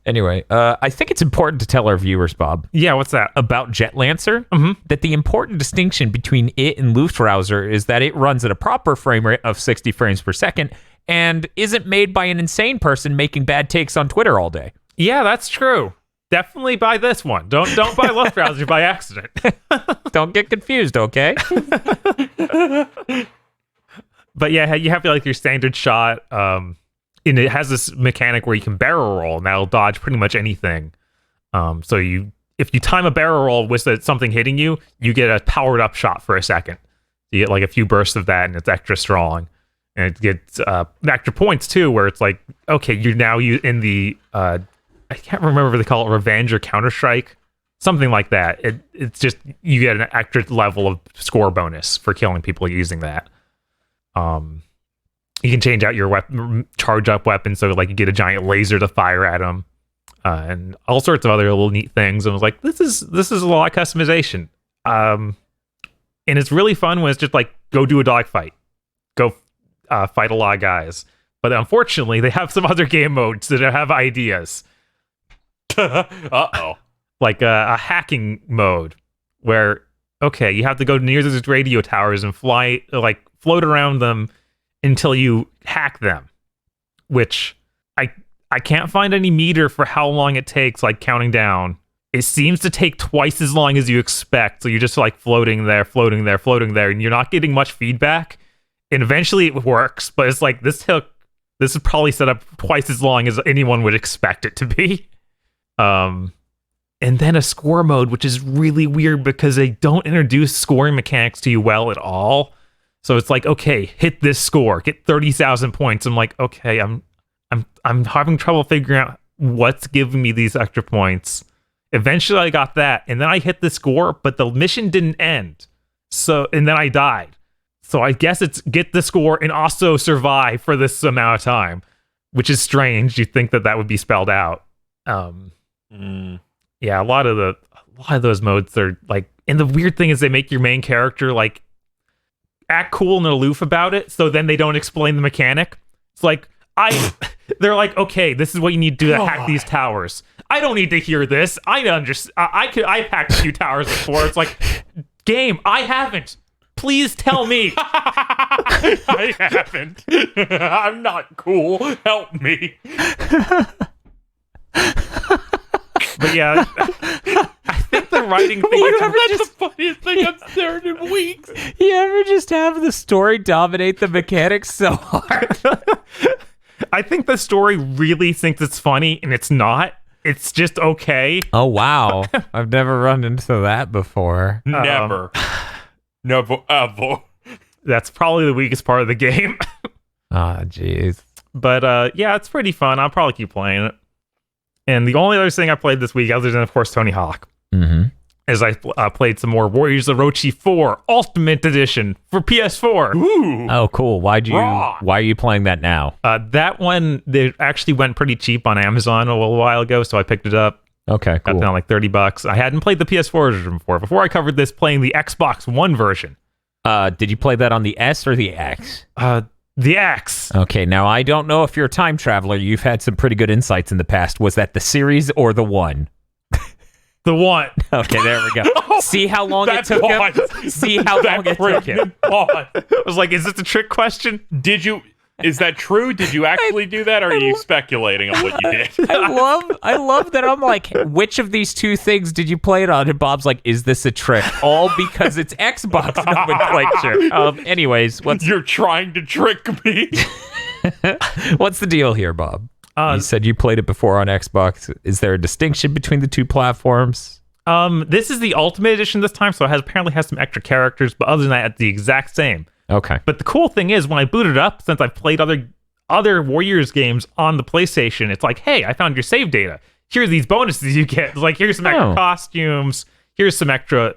Anyway, I think it's important to tell our viewers, Bob. Yeah, what's that? About Jet Lancer, that the important distinction between it and Luftrauser is that it runs at a proper frame rate of 60 frames per second and isn't made by an insane person making bad takes on Twitter all day. Yeah, that's true. Definitely buy this one. Don't buy Luftrauser by accident. Don't get confused, okay? But yeah, you have like your standard shot. And it has this mechanic where you can barrel roll, and that'll dodge pretty much anything. So if you time a barrel roll with something hitting you, you get a powered up shot for a second. You get like a few bursts of that, and it's extra strong. And it gets extra points too, where it's like, okay, you're now in the I can't remember if they call it Revenge or Counter Strike, something like that. It's just you get an extra level of score bonus for killing people using that. You can change out your weapon, charge up weapons, so like you get a giant laser to fire at them, and all sorts of other little neat things. And I was like, this is a lot of customization, and it's really fun when it's just like go do a dogfight, go fight a lot of guys. But unfortunately, they have some other game modes that have ideas. Like a hacking mode where you have to go near these radio towers and float around them until you hack them, which I can't find any meter for how long it takes, like counting down. It seems to take twice as long as you expect, so you're just like floating there, and you're not getting much feedback. And eventually it works, but it's like this is probably set up twice as long as anyone would expect it to be. And then a score mode, which is really weird because they don't introduce scoring mechanics to you well at all. So it's like, okay, hit this score, get 30,000 points. I'm like, okay, I'm having trouble figuring out what's giving me these extra points. Eventually I got that, and then I hit the score, but the mission didn't end. And then I died. So I guess it's get the score and also survive for this amount of time, which is strange. You'd think that would be spelled out. Yeah, a lot of those modes are like, and the weird thing is they make your main character like act cool and aloof about it, so then they don't explain the mechanic. It's like they're like, okay, this is what you need to do to hack these towers. I don't need to hear this. I understand. I've hacked a few towers before. It's like, game, I haven't. Please tell me. I haven't. I'm not cool. Help me. But yeah, I think the writing thing that's the funniest thing I've heard in weeks. You ever just have the story dominate the mechanics so hard? I think the story really thinks it's funny, and it's not. It's just okay. Oh, wow. I've never run into that before. Never. Never, ever. That's probably the weakest part of the game. Ah, jeez. But yeah, it's pretty fun. I'll probably keep playing it. And the only other thing I played this week, other than, of course, Tony Hawk, is I played some more Warriors of Orochi 4 Ultimate Edition for PS4. Ooh. Oh, cool. Why Raw. are you playing that now? That one, they actually went pretty cheap on Amazon a little while ago, so I picked it up. Okay, Got cool. down like $30. I hadn't played the PS4 version before. Before I covered this, playing the Xbox One version. Did you play that on the S or the X? The X. Okay, now I don't know if you're a time traveler. You've had some pretty good insights in the past. Was that the series or the one? The one. Okay, there we go. See how long it took him? See how long it took him? I was like, is this a trick question? Is that true? Did you actually do that, or are you speculating on what you did? I love that I'm like, which of these two things did you play it on? And Bob's like, is this a trick? All because it's Xbox nomenclature. Anyways, You're trying to trick me. what's the deal here, Bob? You said you played it before on Xbox. Is there a distinction between the two platforms? This is the Ultimate Edition this time, so it apparently has some extra characters, but other than that, it's the exact same. Okay. But the cool thing is, when I boot it up, since I've played other Warriors games on the PlayStation, it's like, hey, I found your save data. Here are these bonuses you get. It's like, here's some extra costumes. Here's some extra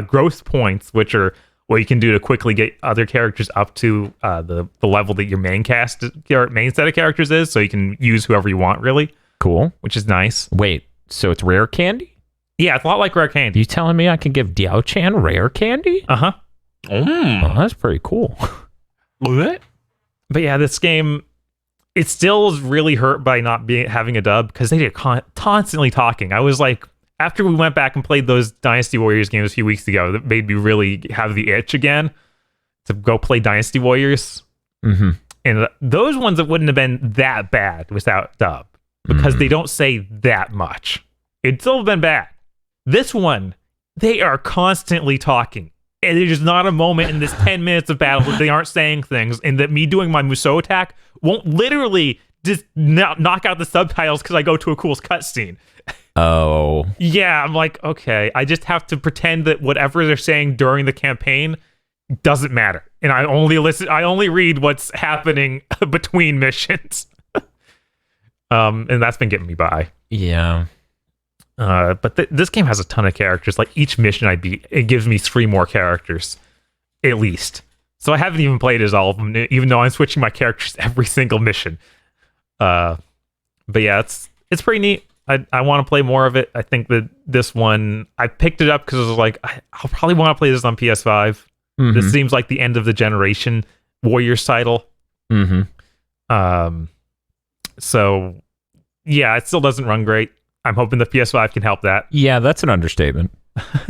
growth points, which are what you can do to quickly get other characters up to the level that your main set of characters is, so you can use whoever you want, really. Cool. Which is nice. Wait, so it's rare candy? Yeah, it's a lot like rare candy. You telling me I can give Diao-chan rare candy? Uh-huh. Oh, that's pretty cool. What? But yeah, this game, it still is really hurt by not having a dub, because they did constantly talking. I was like, after we went back and played those Dynasty Warriors games a few weeks ago, that made me really have the itch again to go play Dynasty Warriors. Mm-hmm. And those ones, it wouldn't have been that bad without dub, because they don't say that much. It'd still have been bad. This one, they are constantly talking. And there's not a moment in this 10 minutes of battle that they aren't saying things, and that me doing my Musou attack won't literally just knock out the subtitles because I go to a cool cutscene. Oh. Yeah, I'm like, okay, I just have to pretend that whatever they're saying during the campaign doesn't matter. And I only read what's happening between missions. And that's been getting me by. Yeah. But this game has a ton of characters. Like, each mission I beat, it gives me 3 more characters, at least. So I haven't even played as all of them, even though I'm switching my characters every single mission. But yeah, it's pretty neat. I want to play more of it. I think that this one, I picked it up because I was like, I'll probably want to play this on PS5. Mm-hmm. This seems like the end of the generation Warriors title. Mm-hmm. So yeah, it still doesn't run great. I'm hoping the PS5 can help that. Yeah, that's an understatement.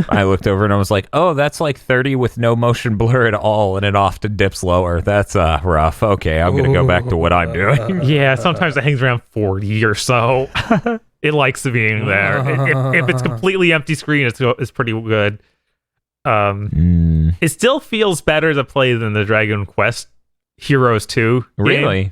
I looked over and I was like, oh, that's like 30 with no motion blur at all, and it often dips lower. That's rough. Okay, I'm going to go back to what I'm doing. Yeah, sometimes it hangs around 40 or so. It likes being there. If it's completely empty screen, it's pretty good. It still feels better to play than the Dragon Quest Heroes 2 game. Really?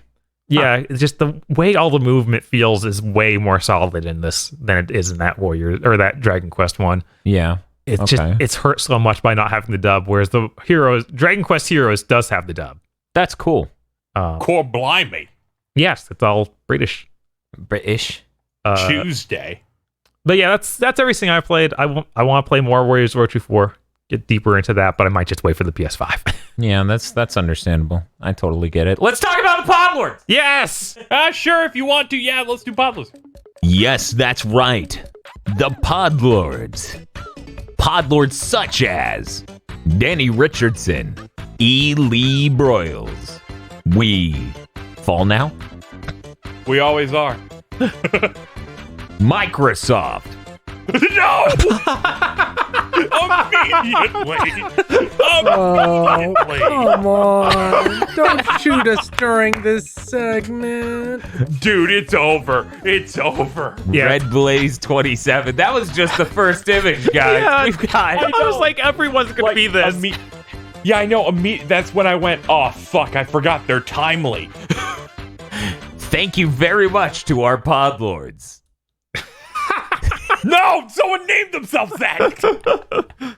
Yeah, it's just the way all the movement feels is way more solid in this than it is in that Warrior or that Dragon Quest one. Yeah. It's just it's hurt so much by not having the dub, whereas the Dragon Quest Heroes does have the dub. That's cool. Core blimey. Yes, it's all British. Tuesday. But yeah, that's everything I played. I want to play more Warriors of Orochi 4. Get deeper into that, but I might just wait for the PS5. Yeah, that's understandable. I totally get it. Let's talk about the Podlords. Yes! Sure, if you want to. Yeah, let's do Podlords. Yes, that's right. The Podlords. Podlords such as Danny Richardson, E. Lee Broyles. We fall now? We always are. Microsoft. No! Immediately. Come on. Don't shoot us during this segment. Dude, it's over. It's over. Yeah. Red Blaze 27. That was just the first image, guys. Yeah, We've got I was like, everyone's gonna be this. Yeah, I know. That's when I went, oh, fuck, I forgot they're timely. Thank you very much to our Podlords. No! Someone named themselves that!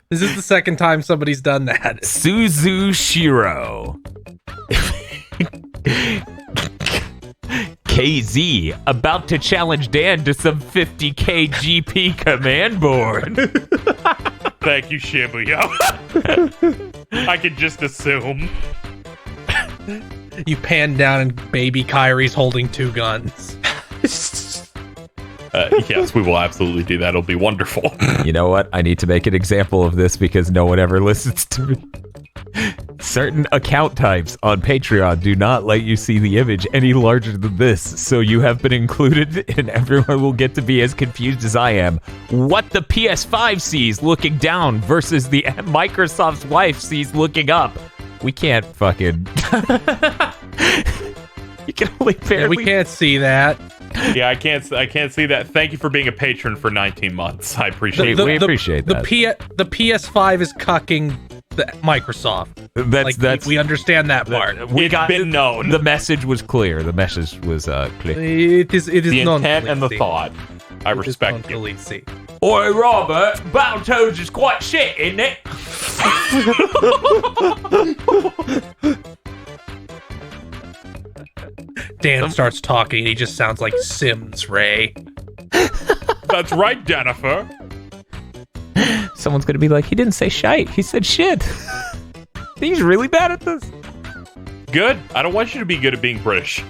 This is the second time somebody's done that. KZ about to challenge Dan to some 50k GP command board. Thank you, Shibuya. I could just assume. You pan down and baby Kyrie's holding 2 guns. Yes, we will absolutely do that. It'll be wonderful. You know what? I need to make an example of this because no one ever listens to me. Certain account types on Patreon do not let you see the image any larger than this, so you have been included and everyone will get to be as confused as I am. What the PS5 sees looking down versus the Microsoft's wife sees looking up. We can't fucking... You can only barely... We can't see that. Yeah, I can't see that. Thank you for being a patron for 19 months. I appreciate it. We appreciate that. The PS5 is cucking the Microsoft. We understand that part. It's been known. The message was clear. The message was clear. It is The intent and the non-Khaleesi. thought. I respect you. Non-Khaleesi. Oi, Robert, Battletoads is quite shit, isn't it? Dan starts talking and he just sounds like Sims Ray. That's right, Jennifer. Someone's gonna be like, he didn't say shite. He said shit. He's really bad at this. Good. I don't want you to be good at being British.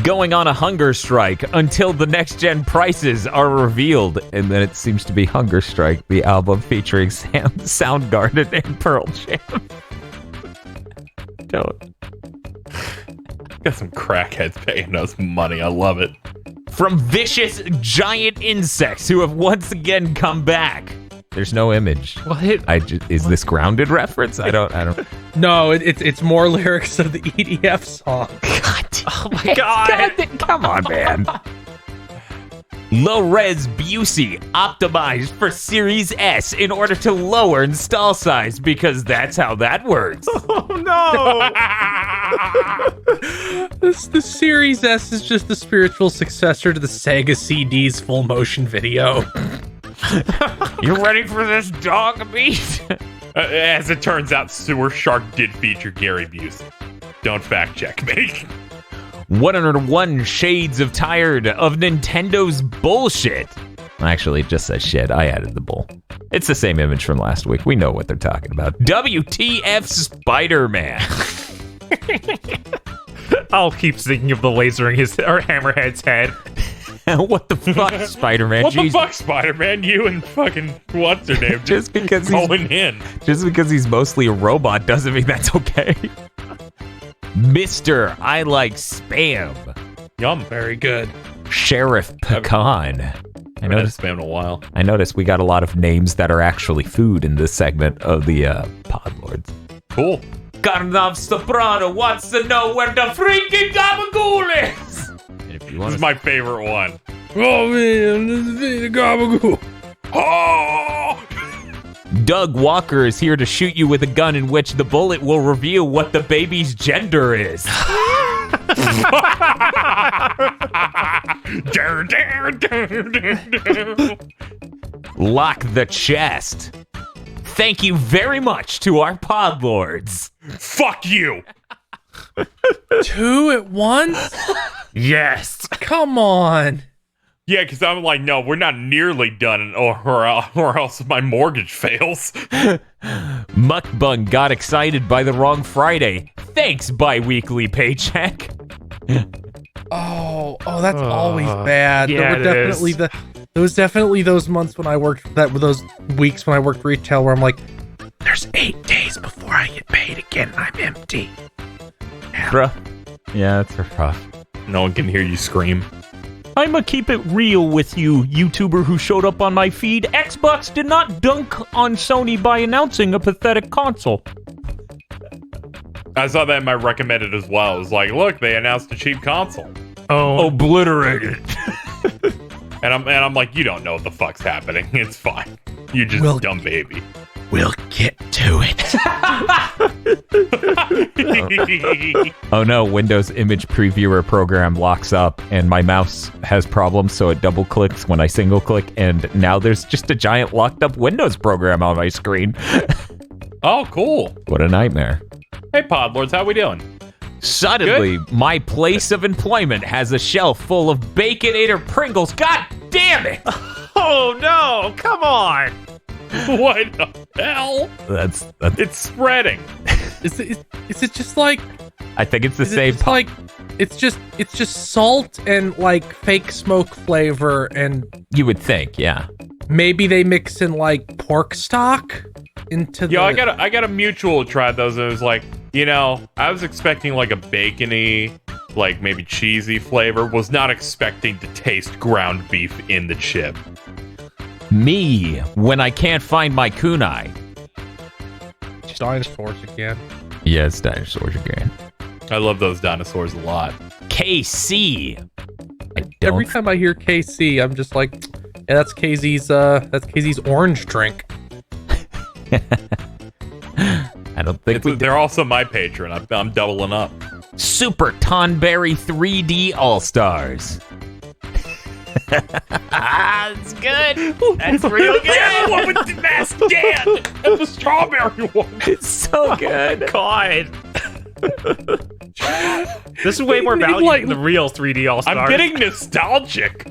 Going on a hunger strike until the next gen prices are revealed, and then it seems to be Hunger Strike, the album featuring Soundgarden and Pearl Jam. Don't. Got some crackheads paying us money. I love it. From vicious giant insects who have once again come back. There's no image. What? Is this grounded reference? I don't. No, it's more lyrics of the EDF song. God. Oh my god. Come on, man. Low-res Busey optimized for Series S in order to lower install size because that's how that works. Oh no. The Series S is just the spiritual successor to the Sega CD's full motion video. You ready for this dog meat? As it turns out, Sewer Shark did feature Gary Busey. Don't fact check me. 101 Shades of Tired of Nintendo's bullshit. Actually, it just says shit. I added the bull. It's the same image from last week. We know what they're talking about. WTF Spider-Man. I'll keep thinking of the lasering Hammerhead's head. What the fuck, Spider-Man? What the fuck, Spider-Man? You and fucking what's her name? Just because going in. Just because he's mostly a robot doesn't mean that's okay. Mr. I Like Spam. Yum. Very good. Sheriff Pecan. I haven't had spam in a while. I noticed we got a lot of names that are actually food in this segment of the Podlords. Cool. Carnav Soprano wants to know where the freaking gabagool is. If you This want is my favorite one. Oh man, this is the gabagool. Oh! Doug Walker is here to shoot you with a gun in which the bullet will reveal what the baby's gender is. Lock the chest. Thank you very much to our podlords. Fuck you! 2 at once? Yes! Come on. Yeah, because I'm like, no, we're not nearly done, or else my mortgage fails. Mukbang got excited by the wrong Friday. Thanks, bi-weekly paycheck. Oh, that's always bad. yeah, There was definitely those months when I worked those weeks when I worked retail where I'm like, there's 8 days before I get paid again and I'm empty. Rough. Yeah, that's rough. No one can hear you scream. I'ma keep it real with you, YouTuber who showed up on my feed. Xbox did not dunk on Sony by announcing a pathetic console. I saw that in my recommended as well. It was like, look, they announced a cheap console. Oh, Obliterated. And I'm like, you don't know what the fuck's happening. It's fine. You just dumb baby. We'll get to it. Oh no, Windows Image Previewer program locks up and my mouse has problems, so it double clicks when I single click, and now there's just a giant locked up Windows program on my screen. Oh, cool. What a nightmare. Hey, Podlords, how we doing? Suddenly, my place of employment has a shelf full of Baconator Pringles. God damn it! Oh no! Come on! What the hell? That's It's spreading. Is it just like I think it's the is it same. just like it's just salt and like fake smoke flavor, and You would think, yeah. maybe they mix in like pork stock into the. Yo, I got a mutual try those, and it was like, I was expecting like a bacony, like maybe cheesy flavor. Was not expecting to taste ground beef in the chip. Me, when I can't find my kunai. Dinosaurs again. Yes, dinosaurs again. I love those dinosaurs a lot. KC. Every time I hear KC, I'm just like, yeah, that's KZ's orange drink. I don't think They're also my patron. I'm doubling up. Super Tonberry 3D All-Stars. That's good. That's real good. Yeah, the one with the masked Dan and the strawberry one. It's so good. God. This is way more valuable than the real 3D All-Stars. I'm getting nostalgic.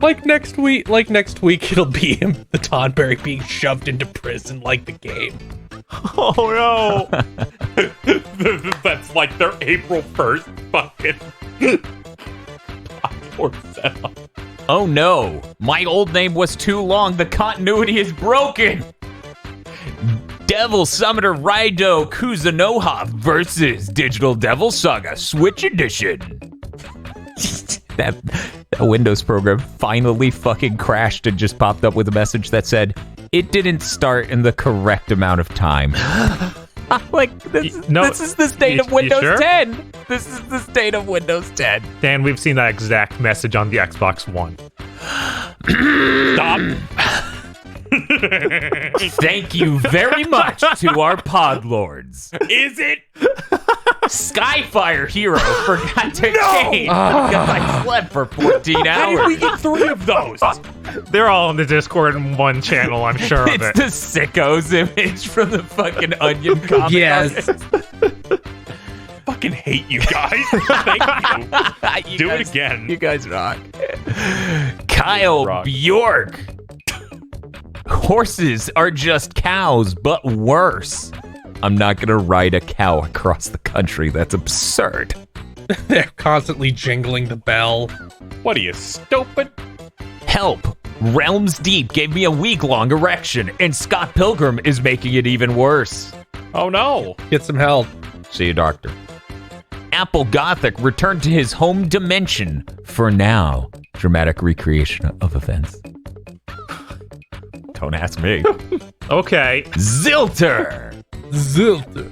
Like next week, it'll be him, the Tonberry being shoved into prison like the game. Oh no. That's like their April 1st fucking setup. Oh no, my old name was too long. The continuity is broken. Devil Summoner Raido Kuzunoha versus Digital Devil Saga Switch Edition. that Windows program finally fucking crashed and just popped up with a message that said, it didn't start in the correct amount of time. Like, this is the state of Windows sure? 10. This is the state of Windows 10. Dan, we've seen that exact message on the Xbox One. Stop. Thank you very much to our pod lords. Is it? Skyfire Hero forgot to change because I slept for 14 How did we hours. get 3 of those? They're all in the Discord in one channel, I'm sure of It's it. the sickos image from the fucking Onion comic. Yes. artist. Fucking hate you guys. Thank you. You Do it guys- again. You guys rock. Kyle Rock. Bjork. Horses are just cows, but worse. I'm not gonna ride a cow across the country. That's absurd. They're constantly jingling the bell. What are you, stupid? Help! Realms Deep gave me a week-long erection, and Scott Pilgrim is making it even worse. Oh no. Get some help. See you, doctor. Apple Gothic returned to his home dimension for now. Dramatic recreation of events. Don't ask me. Okay. Zilter! Zilt.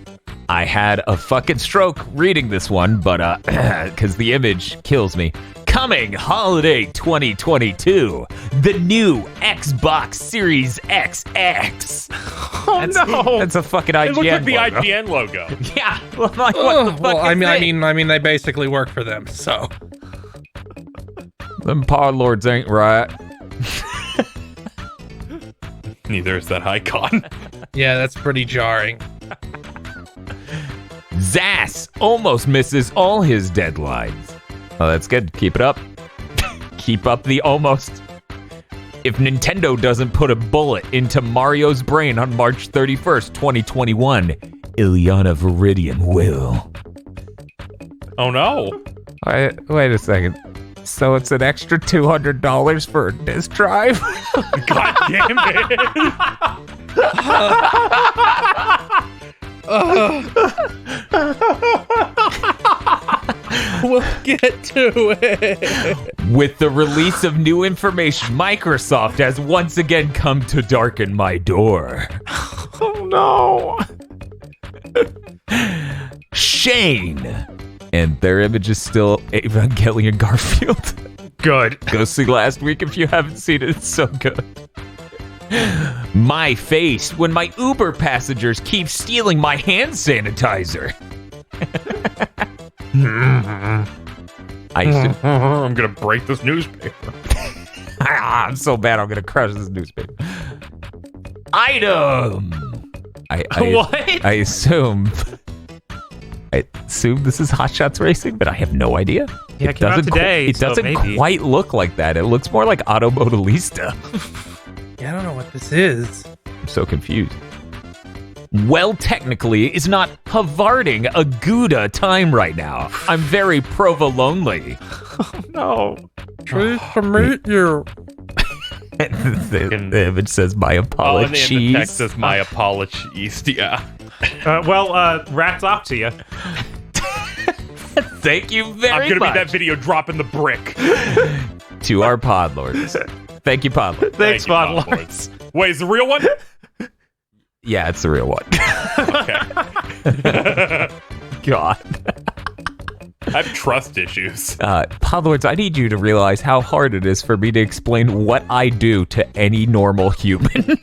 I had a fucking stroke reading this one, but because the image kills me. Coming holiday 2022, the new Xbox Series XX. Oh no. That's a fucking IGN It looks like the logo. IGN logo. Yeah, I'm like, what the fuck Well, is this? I mean, they basically work for them, so. Them pod lords ain't right. Neither is that icon. Yeah, that's pretty jarring. Zass almost misses all his deadlines. Oh, that's good. Keep it up. Keep up the almost. If Nintendo doesn't put a bullet into Mario's brain on March 31st, 2021, Ilyana Viridian will. Oh no. Wait a second. So it's an extra $200 for a disk drive? God damn it. We'll get to it. With the release of new information, Microsoft has once again come to darken my door. Oh no. Shane! And their image is still Evangelion Garfield. Good. Go see last week if you haven't seen it. It's so good. My face when my Uber passengers keep stealing my hand sanitizer. I'm gonna break this newspaper. I'm so bad I'm gonna crush this newspaper. Item! What? I assume I assume this is Hot Shots Racing, but I have no idea. Yeah, it came out today. It so doesn't maybe. quite look like that. It looks more like Auto Modalista. Yeah, I don't know what this is. I'm so confused. Well, technically, is not Havarding a Gouda time right now. I'm very provolonely. No. Pleased to meet you. the image says, my Oh, and apologies. the text says, my apologies. Yeah. Rats off to you. Thank you very I'm going to much be that video dropping the brick. to our podlords. Thank you, podlords. Thanks, Thank you, Podlords. Wait, is the real one? Yeah, it's the real one. Okay. God. I have trust issues. Podlords, I need you to realize how hard it is for me to explain what I do to any normal human.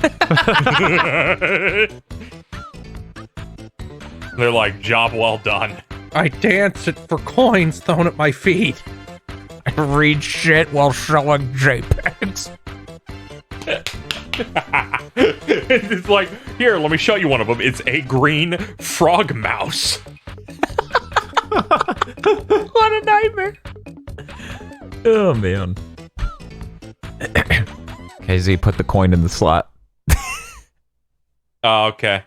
They're like, job well done. I dance it for coins thrown at my feet. I read shit while showing JPEGs. It's like, here, let me show you one of them. It's a green frog mouse. What a nightmare. Oh, man. KZ, put the coin in the slot. Oh, okay.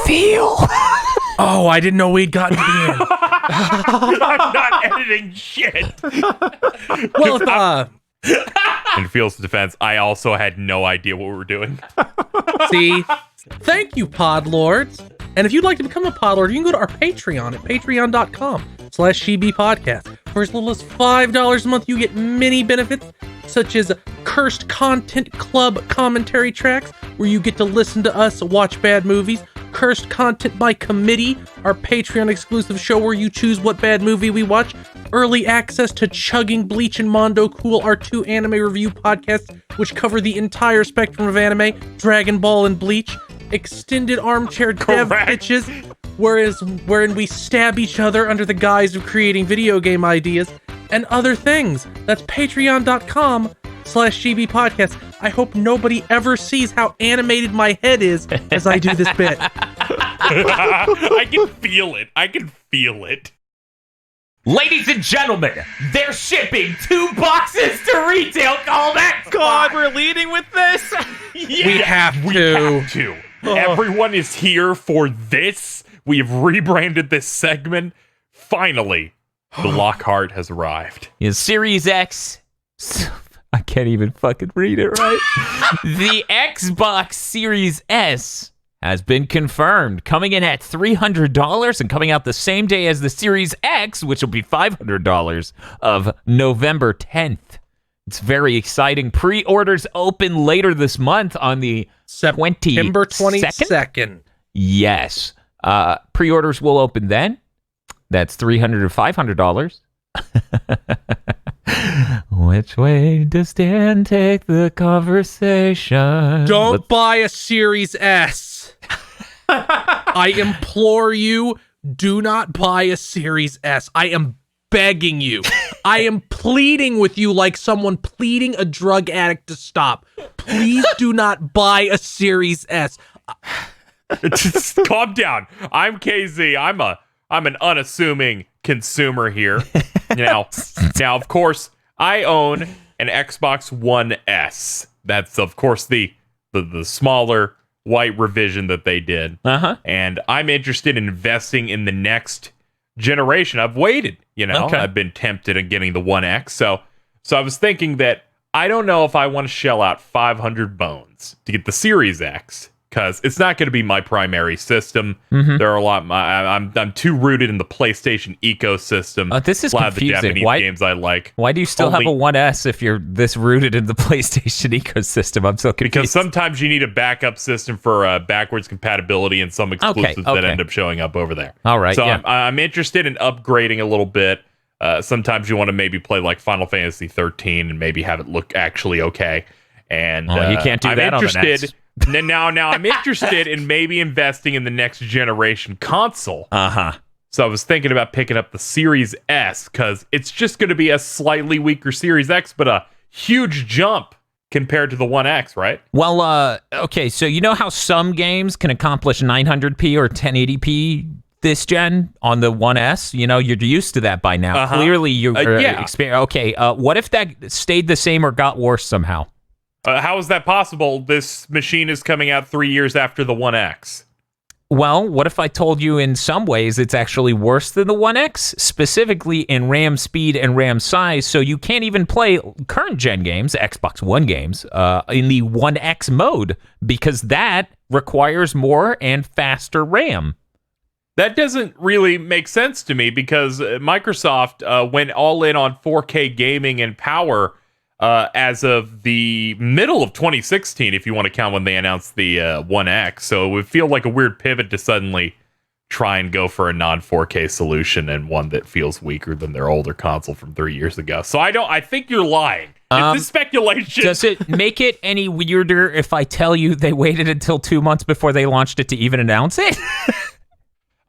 Feel. Oh, I didn't know we'd gotten to the end. I'm not editing shit. Well, In Field's defense, I also had no idea what we were doing. see, thank you, Podlords. And if you'd like to become a Podlord, you can go to our Patreon at patreon.com/SheBePodcast. For as little as $5 a month, you get many benefits, such as Cursed Content Club commentary tracks, where you get to listen to us watch bad movies. Cursed Content by Committee, our Patreon exclusive show where you choose what bad movie we watch. Early access to Chugging Bleach and Mondo Cool, our 2 anime review podcasts, which cover the entire spectrum of anime, Dragon Ball and Bleach. Extended Armchair Dev Bitches, wherein we stab each other under the guise of creating video game ideas, and other things. That's patreon.com/GB Podcast. I hope nobody ever sees how animated my head is as I do this bit. I can feel it. I can feel it. Ladies and gentlemen, they're shipping 2 boxes to retail called Xbox. God, we're leading with this. We have We to. have to. Everyone is here for this. We have rebranded this segment. Finally, the Lockhart has arrived. Yeah, Series X. I can't even fucking read it right. The Xbox Series S has been confirmed, coming in at $300 and coming out the same day as the Series X, which will be $500 of November 10th. It's very exciting. Pre-orders open later this month on the September 22nd. Yes. Pre-orders will open then. That's $300 to $500. Which way does Dan take the conversation? Don't buy a Series S. I implore you, do not buy a Series S. I am begging you. I am pleading with you like someone pleading a drug addict to stop. Please do not buy a Series S. Just calm down. I'm KZ. I'm an unassuming consumer here. Now, of course, I own an Xbox One S. That's, of course, the smaller white revision that they did. Uh-huh. And I'm interested in investing in the next generation. I've waited, Okay. I've been tempted in getting the One X. So I was thinking that I don't know if I want to shell out 500 bones to get the Series X, because it's not going to be my primary system. Mm-hmm. There are a lot. I'm too rooted in the PlayStation ecosystem. This is a lot of the confusing. Japanese Why- games I like. Why do you still have a 1S if you're this rooted in the PlayStation ecosystem? I'm so confused. Because sometimes you need a backup system for backwards compatibility and some exclusives that end up showing up over there. All right, So yeah. I'm interested in upgrading a little bit. Sometimes you want to maybe play like Final Fantasy 13 and maybe have it look actually okay. And you can't do I'm that on the interested. NES. Now I'm interested in maybe investing in the next generation console. Uh-huh. So I was thinking about picking up the Series S because it's just going to be a slightly weaker Series X, but a huge jump compared to the One X, right? Well, okay, so you know how some games can accomplish 900p or 1080p this gen on the 1S? You know, you're used to that by now. Clearly, you're Okay, what if that stayed the same or got worse somehow? How is that possible? This machine is coming out 3 years after the One X. Well, what if I told you in some ways it's actually worse than the 1X, specifically in RAM speed and RAM size, so you can't even play current gen games, Xbox One games, in the 1X mode, because that requires more and faster RAM. That doesn't really make sense to me because Microsoft went all in on 4K gaming and power as of the middle of 2016, if you want to count when they announced the One X. So it would feel like a weird pivot to suddenly try and go for a non-4K solution and one that feels weaker than their older console from 3 years ago. So I think you're lying. Is this speculation? Does it make it any weirder if I tell you they waited until 2 months before they launched it to even announce it?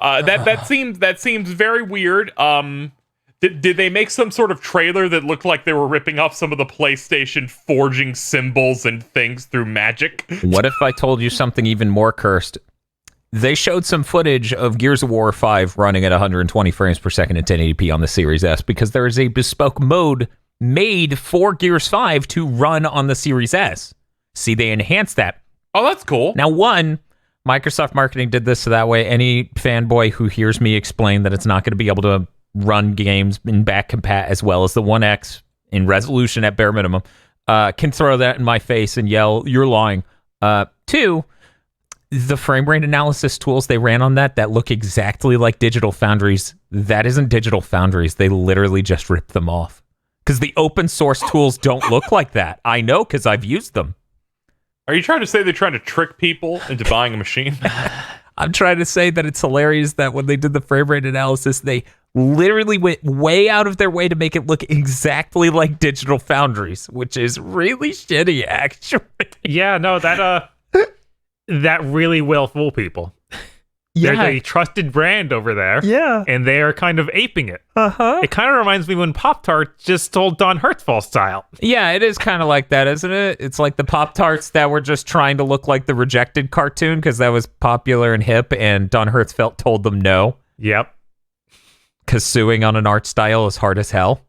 That seems very weird. Did they make some sort of trailer that looked like they were ripping off some of the PlayStation forging symbols and things through magic? What if I told you something even more cursed? They showed some footage of Gears of War 5 running at 120 frames per second at 1080p on the Series S because there is a bespoke mode made for Gears 5 to run on the Series S. See, they enhanced that. Oh, that's cool. Now, Microsoft marketing did this so that way any fanboy who hears me explain that it's not going to be able to run games in back compat as well as the One X in resolution at bare minimum can throw that in my face and yell, "You're lying." 2, the frame rate analysis tools they ran on that look exactly like Digital Foundry's. That isn't Digital Foundry's. They literally just ripped them off because the open source tools don't look like that. I know because I've used them. Are you trying to say they're trying to trick people into buying a machine? I'm trying to say that it's hilarious that when they did the frame rate analysis, they literally went way out of their way to make it look exactly like Digital Foundry's, which is really shitty, actually. Yeah, no, that really will fool people. Yeah. There's a trusted brand over there. Yeah. And they are kind of aping it. Uh-huh. It kind of reminds me when Pop-Tarts just stole Don Hertzfall style. Yeah, it is kind of like that, isn't it? It's like the Pop-Tarts that were just trying to look like the Rejected cartoon because that was popular and hip, and Don Hertzfeld told them no. Yep. Because suing on an art style is hard as hell.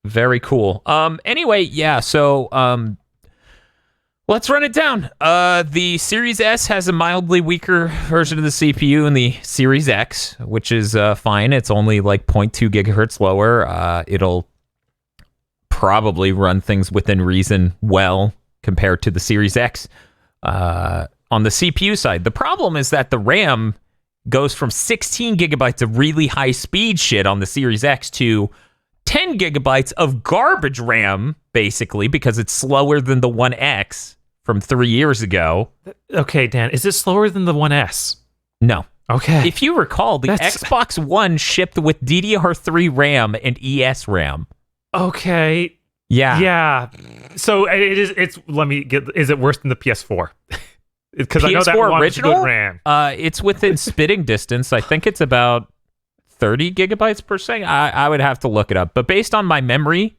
Very cool. Anyway, yeah, so let's run it down. The Series S has a mildly weaker version of the CPU than the Series X, which is fine. It's only like 0.2 gigahertz lower. It'll probably run things within reason well compared to the Series X. On the CPU side, the problem is that the RAM goes from 16 gigabytes of really high speed shit on the Series X to 10 gigabytes of garbage RAM, basically, because it's slower than the One X from 3 years ago. Okay, Dan, is it slower than the One S? No. Okay. If you recall, the Xbox One shipped with DDR3 RAM and ES RAM. Okay. Yeah. Yeah. So is it worse than the PS4? Because I know that PS4 one's original? good RAM. It's within spitting distance. I think it's about 30 gigabytes per second. I would have to look it up. But based on my memory,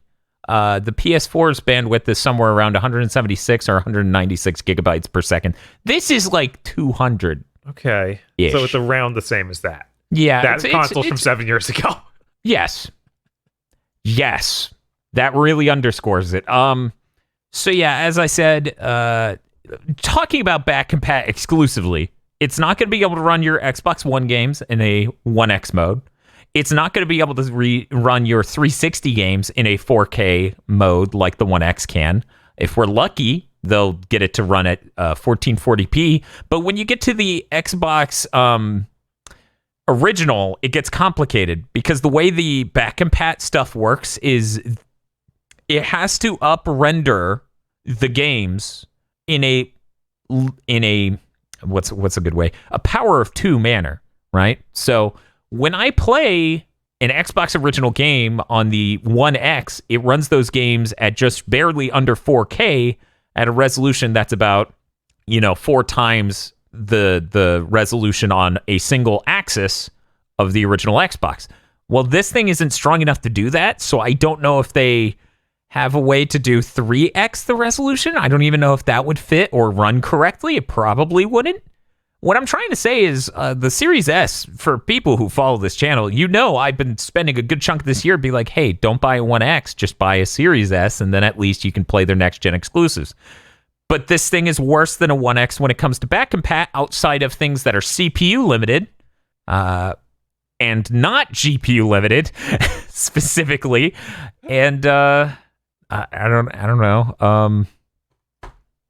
the PS4's bandwidth is somewhere around 176 or 196 gigabytes per second. This is like 200. Okay. Ish. So it's around the same as that. Yeah. That console's from 7 years ago. Yes. Yes. That really underscores it. So yeah, as I said, talking about back compat exclusively, it's not going to be able to run your Xbox One games in a 1X mode. It's not going to be able to run your 360 games in a 4K mode like the One X can. If we're lucky, they'll get it to run at 1440p. But when you get to the Xbox original, it gets complicated because the way the back compat stuff works is it has to up-render the games in a what's a good way? A power of 2 manner, right? So when I play an Xbox original game on the One X, it runs those games at just barely under 4K at a resolution that's about, 4 times the resolution on a single axis of the original Xbox. Well, this thing isn't strong enough to do that, so I don't know if they have a way to do 3x the resolution. I don't even know if that would fit or run correctly. It probably wouldn't. What I'm trying to say is the Series S, for people who follow this channel, I've been spending a good chunk of this year be like, hey, don't buy a 1X, just buy a Series S, and then at least you can play their next-gen exclusives. But this thing is worse than a 1X when it comes to back compat outside of things that are CPU limited and not GPU limited specifically. And I don't know.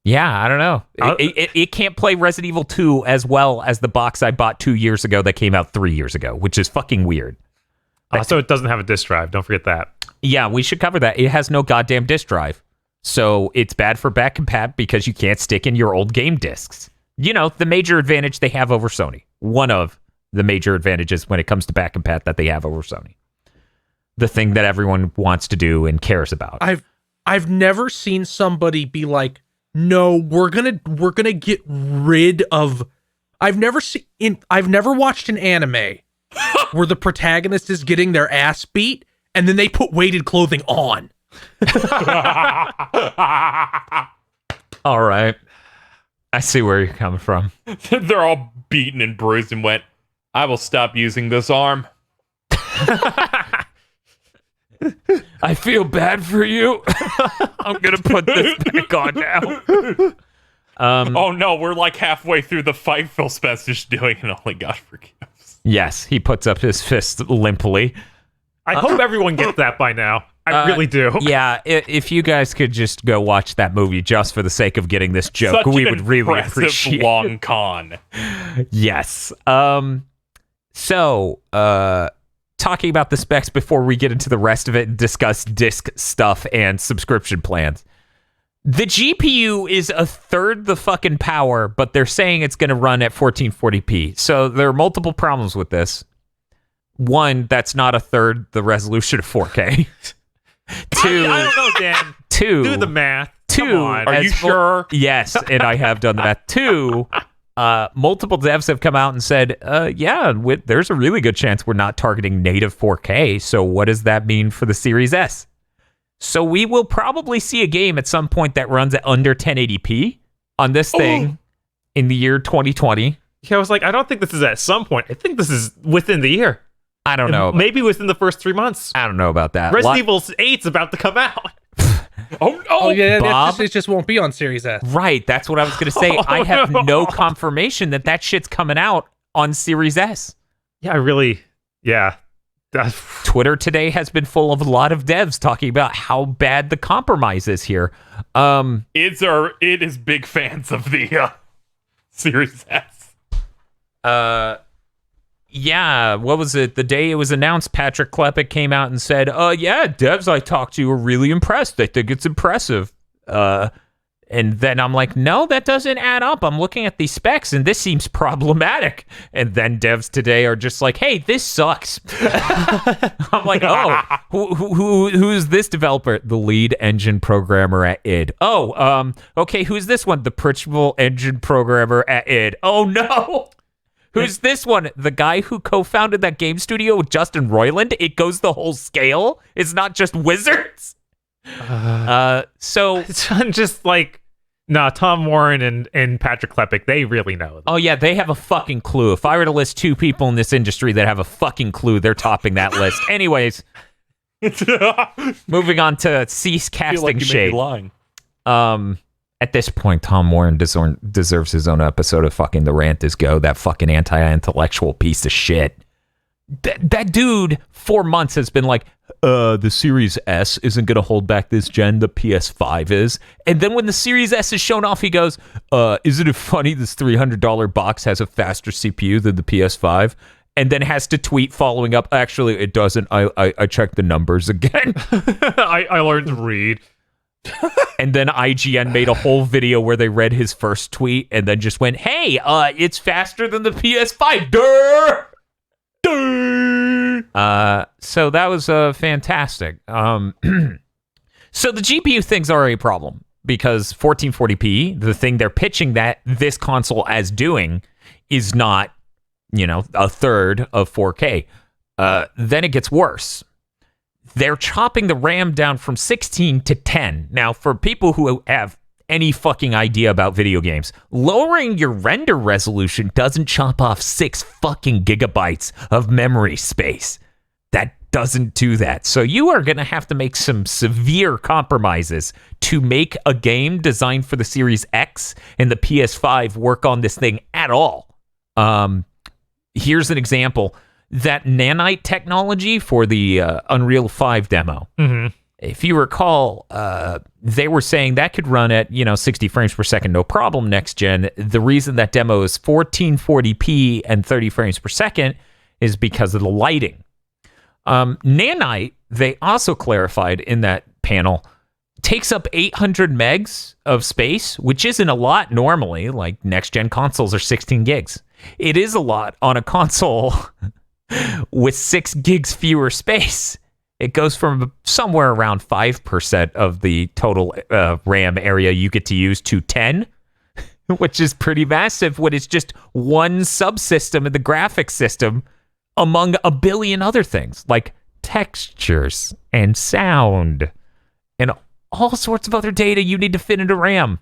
Yeah, I don't know. It can't play Resident Evil 2 as well as the box I bought 2 years ago that came out 3 years ago, which is fucking weird. So it doesn't have a disk drive. Don't forget that. Yeah, we should cover that. It has no goddamn disk drive. So it's bad for back compat because you can't stick in your old game discs. The major advantage they have over Sony. One of the major advantages when it comes to back compat that they have over Sony. The thing that everyone wants to do and cares about. I've never seen somebody be like, no, we're gonna get rid of. I've never watched an anime where the protagonist is getting their ass beat and then they put weighted clothing on. All right, I see where you're coming from. They're all beaten and bruised and went, I will stop using this arm. I feel bad for you. I'm gonna put this back on now. Oh no, we're like halfway through the fight Phil Spencer's doing, and only God forgives. Yes, he puts up his fist limply. I hope everyone gets that by now. I really do. Yeah, if you guys could just go watch that movie just for the sake of getting this joke, Such we an would really impressive appreciate long con. Yes. So, talking about the specs before we get into the rest of it and discuss disc stuff and subscription plans. The GPU is a third the fucking power, but they're saying it's going to run at 1440p. So there are multiple problems with this. One, that's not a third the resolution of 4K. Two, I don't know, Dan. Two, Do the math. Two, Come on. Are you sure? Yes, and I have done the math. Two, multiple devs have come out and said, there's a really good chance we're not targeting native 4K. So what does that mean for the Series S? So we will probably see a game at some point that runs at under 1080p on this thing in the year 2020. Yeah, I was like, I don't think this is at some point. I think this is within the year. I don't know. Maybe within the first 3 months. I don't know about that. Resident Evil 8's about to come out. Oh yeah, Bob? it just won't be on Series S. Right, that's what I was going to say. I have no confirmation that shit's coming out on Series S. Yeah, yeah. Twitter today has been full of a lot of devs talking about how bad the compromise is here. It is big fans of the Series S. Yeah, what was it? The day it was announced, Patrick Klepek came out and said, devs I talked to are really impressed. They think it's impressive. And then I'm like, no, that doesn't add up. I'm looking at these specs and this seems problematic. And then devs today are just like, hey, this sucks. I'm like, who's this developer? The lead engine programmer at id. Okay, who's this one? The principal engine programmer at id. Oh no. Who's this one? The guy who co-founded that game studio with Justin Roiland? It goes the whole scale. It's not just wizards. So it's just like, Tom Warren and Patrick Klepek, they really know. Oh yeah, they have a fucking clue. If I were to list two people in this industry that have a fucking clue, they're topping that list. Anyways, moving on to cease casting shade. At this point, Tom Warren deserves his own episode of fucking The Rant Is Go, that fucking anti-intellectual piece of shit. That dude, 4 months, has been like, the Series S isn't going to hold back this gen, the PS5 is. And then when the Series S is shown off, he goes, isn't it funny this $300 box has a faster CPU than the PS5? And then has to tweet following up, actually, it doesn't. I checked the numbers again. I learned to read. And then IGN made a whole video where they read his first tweet and then just went, hey, it's faster than the PS5. Durr! So that was fantastic. So the GPU thing's already a problem because 1440p, the thing they're pitching that this console as doing, is not a third of 4K. Then it gets worse. They're chopping the RAM down from 16 to 10. Now, for people who have any fucking idea about video games, lowering your render resolution doesn't chop off 6 fucking gigabytes of memory space. That doesn't do that. So you are going to have to make some severe compromises to make a game designed for the Series X and the PS5 work on this thing at all. Here's an example. That nanite technology for the Unreal 5 demo. Mm-hmm. If you recall, they were saying that could run at 60 frames per second, no problem next gen. The reason that demo is 1440p and 30 frames per second is because of the lighting. Nanite, they also clarified in that panel, takes up 800 megs of space, which isn't a lot normally. Like next gen consoles are 16 gigs. It is a lot on a console with 6 gigs fewer space. It goes from somewhere around 5% of the total RAM area you get to use to 10, which is pretty massive when it's just one subsystem in the graphics system among a billion other things like textures and sound and all sorts of other data you need to fit into RAM.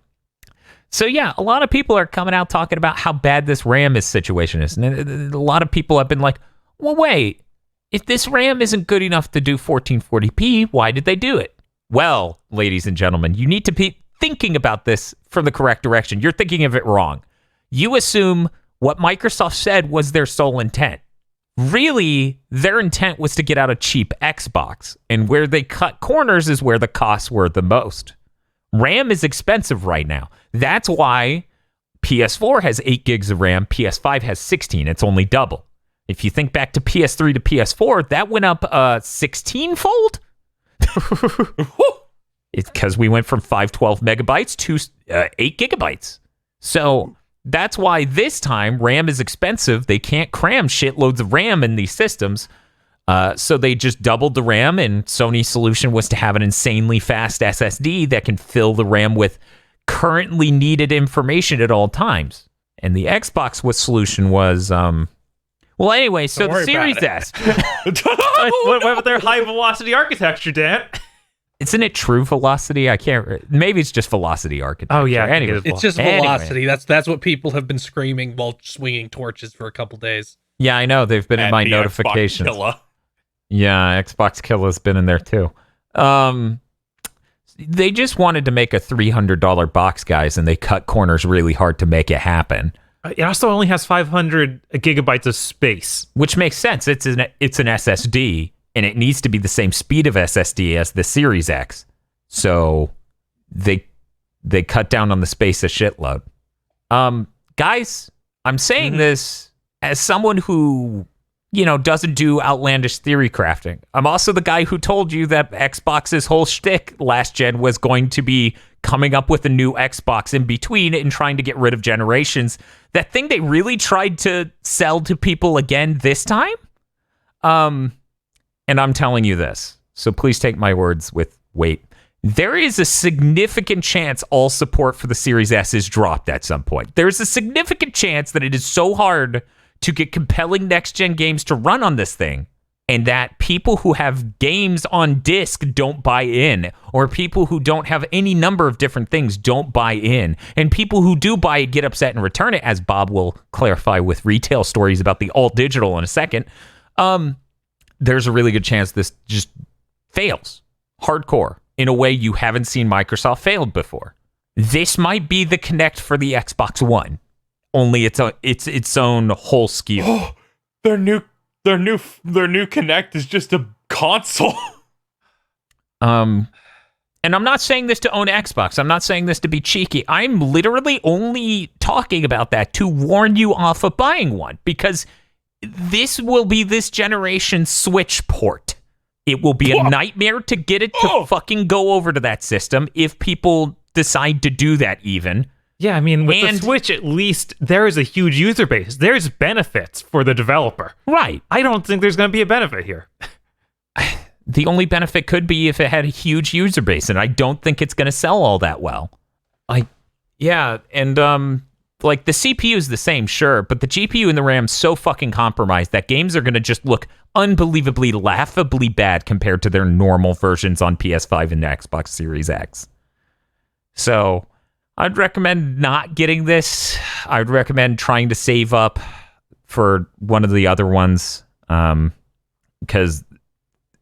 So yeah, a lot of people are coming out talking about how bad this RAM situation is. And a lot of people have been like, well, wait, if this RAM isn't good enough to do 1440p, why did they do it? Well, ladies and gentlemen, you need to be thinking about this from the correct direction. You're thinking of it wrong. You assume what Microsoft said was their sole intent. Really, their intent was to get out a cheap Xbox, and where they cut corners is where the costs were the most. RAM is expensive right now. That's why PS4 has 8 gigs of RAM, PS5 has 16. It's only double. If you think back to PS3 to PS4, that went up 16-fold. It's because we went from 512 megabytes to 8 gigabytes. So that's why this time RAM is expensive. They can't cram shitloads of RAM in these systems. So they just doubled the RAM, and Sony's solution was to have an insanely fast SSD that can fill the RAM with currently needed information at all times. And the Xbox solution was... Well, anyway, so the Series S. What about their high velocity architecture, Dan? Isn't it true velocity? I can't. Maybe it's just velocity architecture. Oh yeah, anyway, it's just velocity. That's what people have been screaming while swinging torches for a couple days. Yeah, I know. They've been in my notifications. Yeah, Xbox Killa's been in there too. They just wanted to make a $300 box, guys, and they cut corners really hard to make it happen. It also only has 500 gigabytes of space, which makes sense. It's an SSD, and it needs to be the same speed of SSD as the Series X. So they cut down on the space a shitload. Guys, I'm saying this as someone who, doesn't do outlandish theory crafting. I'm also the guy who told you that Xbox's whole shtick last gen was going to be coming up with a new Xbox in between and trying to get rid of generations. That thing they really tried to sell to people again this time. And I'm telling you this, so please take my words with weight. There is a significant chance all support for the Series S is dropped at some point. There's a significant chance that it is so hard to get compelling next-gen games to run on this thing, and that people who have games on disc don't buy in, or people who don't have any number of different things don't buy in, and people who do buy it get upset and return it, as Bob will clarify with retail stories about the alt-digital in a second. There's a really good chance this just fails hardcore in a way you haven't seen Microsoft failed before. This might be the Kinect for the Xbox One, only it's its own whole SKU. Oh, their new Kinect is just a console. And I'm not saying this to own Xbox. I'm not saying this to be cheeky. I'm literally only talking about that to warn you off of buying one, because this will be this generation's Switch port. It will be a nightmare to get it to fucking go over to that system if people decide to do that even. Yeah, I mean, with the Switch, at least, there is a huge user base. There's benefits for the developer. Right. I don't think there's going to be a benefit here. The only benefit could be if it had a huge user base, and I don't think it's going to sell all that well. Like, the CPU is the same, sure, but the GPU and the RAM's so fucking compromised that games are going to just look unbelievably, laughably bad compared to their normal versions on PS5 and the Xbox Series X. So, I'd recommend not getting this. I'd recommend trying to save up for one of the other ones, because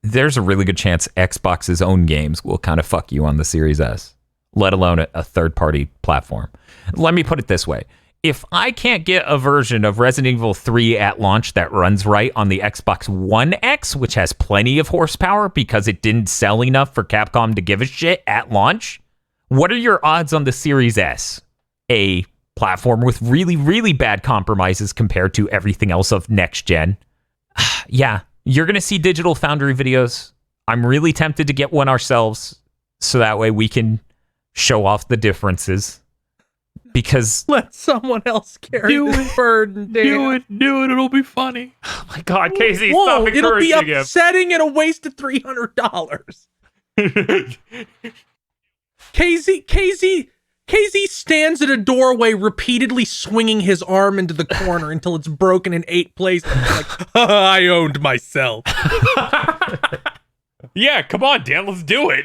there's a really good chance Xbox's own games will kind of fuck you on the Series S, let alone a third-party platform. Let me put it this way. If I can't get a version of Resident Evil 3 at launch that runs right on the Xbox One X, which has plenty of horsepower because it didn't sell enough for Capcom to give a shit at launch, what are your odds on the Series S? A platform with really, really bad compromises compared to everything else of next gen. Yeah, you're going to see Digital Foundry videos. I'm really tempted to get one ourselves so that way we can show off the differences. Because let someone else carry this burden, Dan. Do it. It'll be funny. Oh my God, Casey, Whoa, stop it'll encouraging be him. upsetting and a waste of $300. Casey stands at a doorway repeatedly swinging his arm into the corner until it's broken in 8 places. Like, I owned myself. Yeah, come on, Dan, let's do it.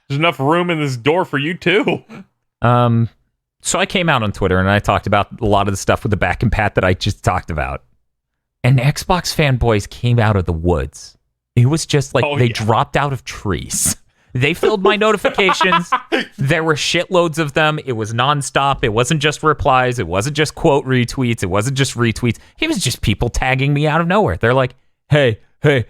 There's enough room in this door for you too. So I came out on Twitter and I talked about a lot of the stuff with the back and pat that I just talked about. And Xbox fanboys came out of the woods. It was just like they dropped out of trees. They filled my notifications. There were shitloads of them. It was nonstop. It wasn't just replies. It wasn't just quote retweets. It wasn't just retweets. It was just people tagging me out of nowhere. They're like, hey, if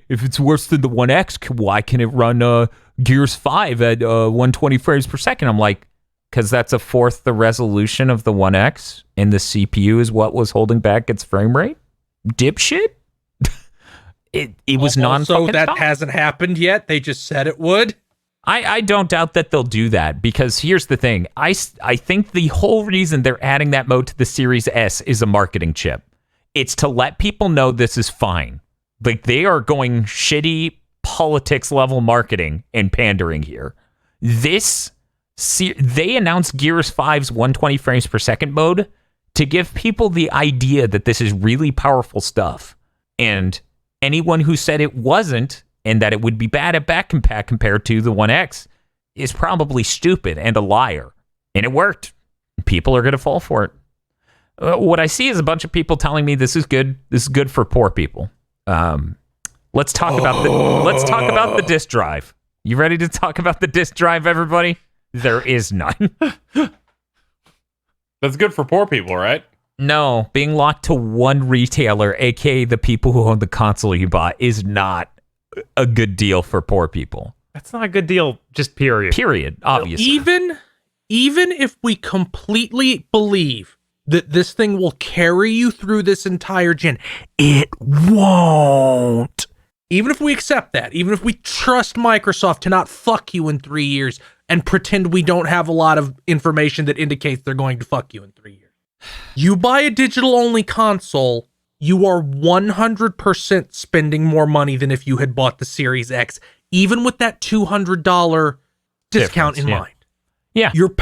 it's worse than the One X, why can it run Gears 5 at 120 frames per second? I'm like, because that's a fourth the resolution of the One X, and the CPU is what was holding back its frame rate? Dipshit? It was non-fucking So that stop. hasn't happened yet. They just said it would. I don't doubt that they'll do that, because here's the thing. I think the whole reason they're adding that mode to the Series S is a marketing chip. It's to let people know this is fine. Like, they are going shitty politics level marketing and pandering here. They announced Gears 5's 120 frames per second mode to give people the idea that this is really powerful stuff. And anyone who said it wasn't, and that it would be bad at back compat compared to the One X, is probably stupid and a liar. And it worked. People are going to fall for it. What I see is a bunch of people telling me this is good. This is good for poor people. Let's talk about the disk drive. You ready to talk about the disk drive, everybody? There is none. That's good for poor people, right? No, being locked to one retailer, aka the people who own the console you bought, is not a good deal for poor people. That's not a good deal, just period. Period, obviously. Even if we completely believe that this thing will carry you through this entire gen, it won't. Even if we accept that, even if we trust Microsoft to not fuck you in 3 years and pretend we don't have a lot of information that indicates they're going to fuck you in 3 years. You buy a digital-only console, you are 100% spending more money than if you had bought the Series X, even with that $200 discount in mind. Yeah. You're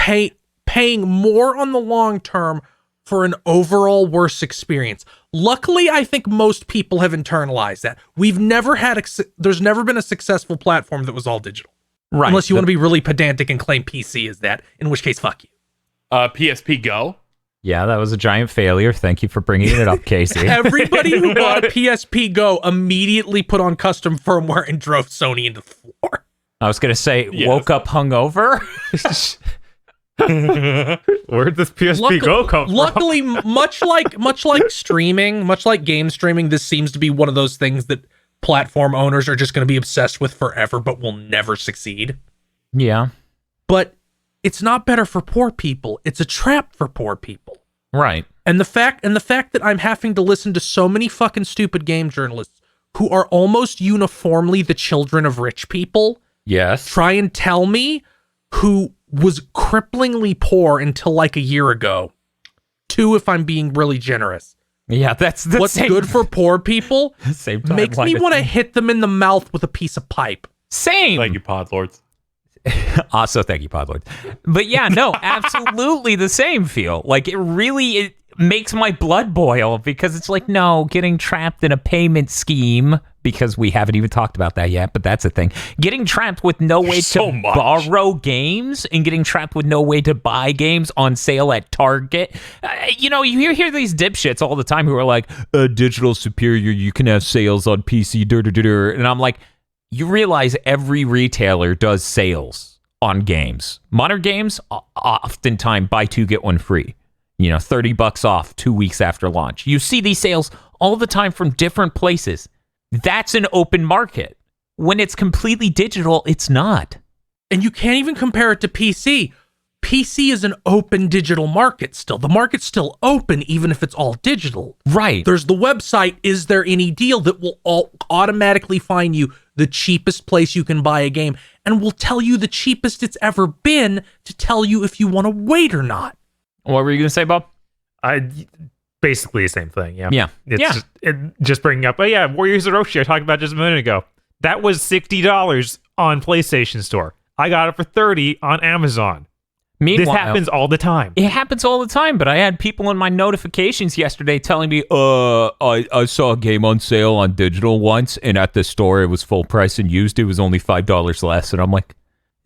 paying more on the long term for an overall worse experience. Luckily, I think most people have internalized that. There's never been a successful platform that was all digital. Right. Unless you want to be really pedantic and claim PC is that, in which case, fuck you. PSP Go. Yeah, that was a giant failure. Thank you for bringing it up, Casey. Everybody who bought a PSP Go immediately put on custom firmware and drove Sony into the floor. I was going to say, woke up hungover. Where'd this PSP Go come from? Luckily, much like streaming, much like game streaming, this seems to be one of those things that platform owners are just going to be obsessed with forever, but will never succeed. Yeah. But it's not better for poor people. It's a trap for poor people. Right. And the fact that I'm having to listen to so many fucking stupid game journalists who are almost uniformly the children of rich people Yes. try and tell me who was cripplingly poor until like a year ago. 2, if I'm being really generous. Yeah, that's the What's same. good for poor people Same time makes me want to hit them in the mouth with a piece of pipe. Same. Thank you, Podlords. Also, thank you, Podlord. But yeah, no, absolutely the same feel. Like it makes my blood boil because it's like, no, getting trapped in a payment scheme, because we haven't even talked about that yet, but that's a thing. Getting trapped with no way to borrow games and getting trapped with no way to buy games on sale at Target. You hear these dipshits all the time who are like, digital superior, you can have sales on PC, and I'm like, you realize every retailer does sales on games. Modern games, oftentimes buy two, get one free. $30 off 2 weeks after launch. You see these sales all the time from different places. That's an open market. When it's completely digital, it's not. And you can't even compare it to PC. PC is an open digital market still. The market's still open even if it's all digital. Right. There's the website, Is There Any Deal, that will automatically find you the cheapest place you can buy a game and will tell you the cheapest it's ever been to tell you if you want to wait or not. What were you going to say, Bob? Basically the same thing. Yeah. Yeah. It's just bringing up, Warriors of Roshi I talked about just a minute ago. That was $60 on PlayStation Store. I got it for $30 on Amazon. Meanwhile, this happens all the time. It happens all the time, but I had people in my notifications yesterday telling me, I saw a game on sale on digital once, and at the store it was full price and used. It was only $5 less. And I'm like,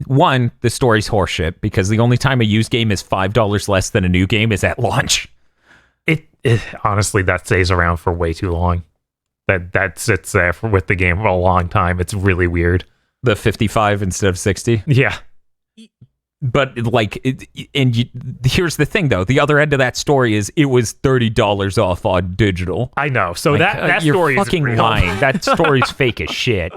one, the story's horseshit, because the only time a used game is $5 less than a new game is at launch. It honestly, that stays around for way too long. That sits there with the game for a long time. It's really weird. The 55 instead of 60? Yeah. But here's the thing, though. The other end of that story is it was $30 off on digital. I know. So like, that you're story is fucking real. lying. That story's fake as shit.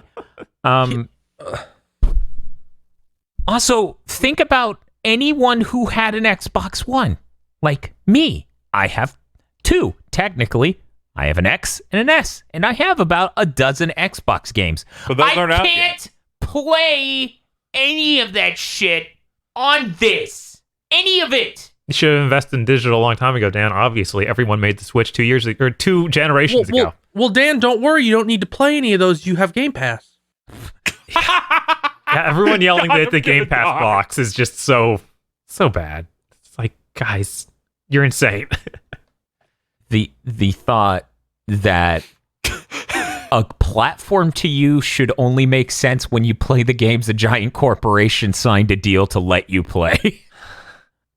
Also, think about anyone who had an Xbox One. Like me. I have two, technically. I have an X and an S, and I have about a dozen Xbox games. But those aren't out I yet. can't play any of that shit on this. Any of it. You should have invested in digital a long time ago, Dan. Obviously, everyone made the switch 2 years ago, or 2 generations ago. Well, Dan, don't worry. You don't need to play any of those. You have Game Pass. Yeah, everyone yelling at the Game Pass box is just so bad. It's like, guys, you're insane. The thought that a platform to you should only make sense when you play the games a giant corporation signed a deal to let you play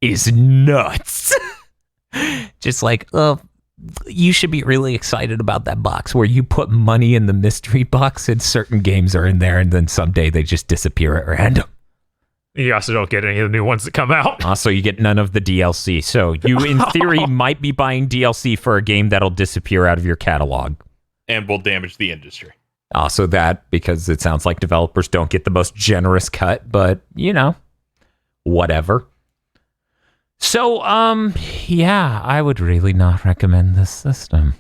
is nuts. Just like, you should be really excited about that box where you put money in the mystery box and certain games are in there and then someday they just disappear at random. You also don't get any of the new ones that come out. Also, you get none of the DLC. So you, in theory, might be buying DLC for a game that'll disappear out of your catalog. And will damage the industry. Also that, because it sounds like developers don't get the most generous cut, but, whatever. So, yeah, I would really not recommend this system.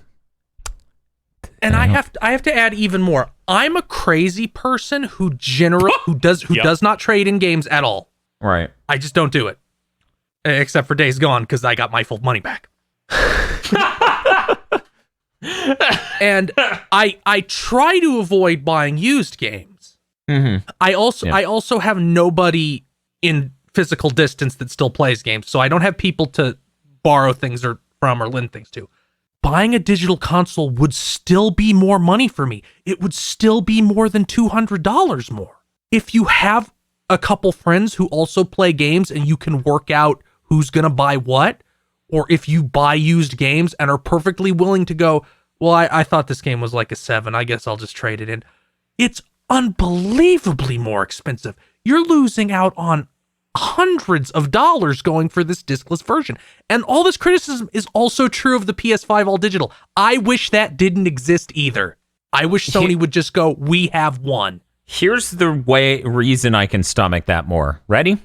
And I have to add even more. I'm a crazy person who does not trade in games at all. Right. I just don't do it. Except for Days Gone, because I got my full money back. And I try to avoid buying used games. Mm-hmm. I also have nobody in physical distance that still plays games, so I don't have people to borrow things from or lend things to. Buying a digital console would still be more money for me. It would still be more than $200 more. If you have a couple friends who also play games and you can work out who's going to buy what, or if you buy used games and are perfectly willing to go, well, I thought this game was like a 7. I guess I'll just trade it in. It's unbelievably more expensive. You're losing out on hundreds of dollars going for this discless version. And all this criticism is also true of the PS5 all digital. I wish that didn't exist either. I wish Sony would just go, we have one. Here's the reason I can stomach that more. Ready?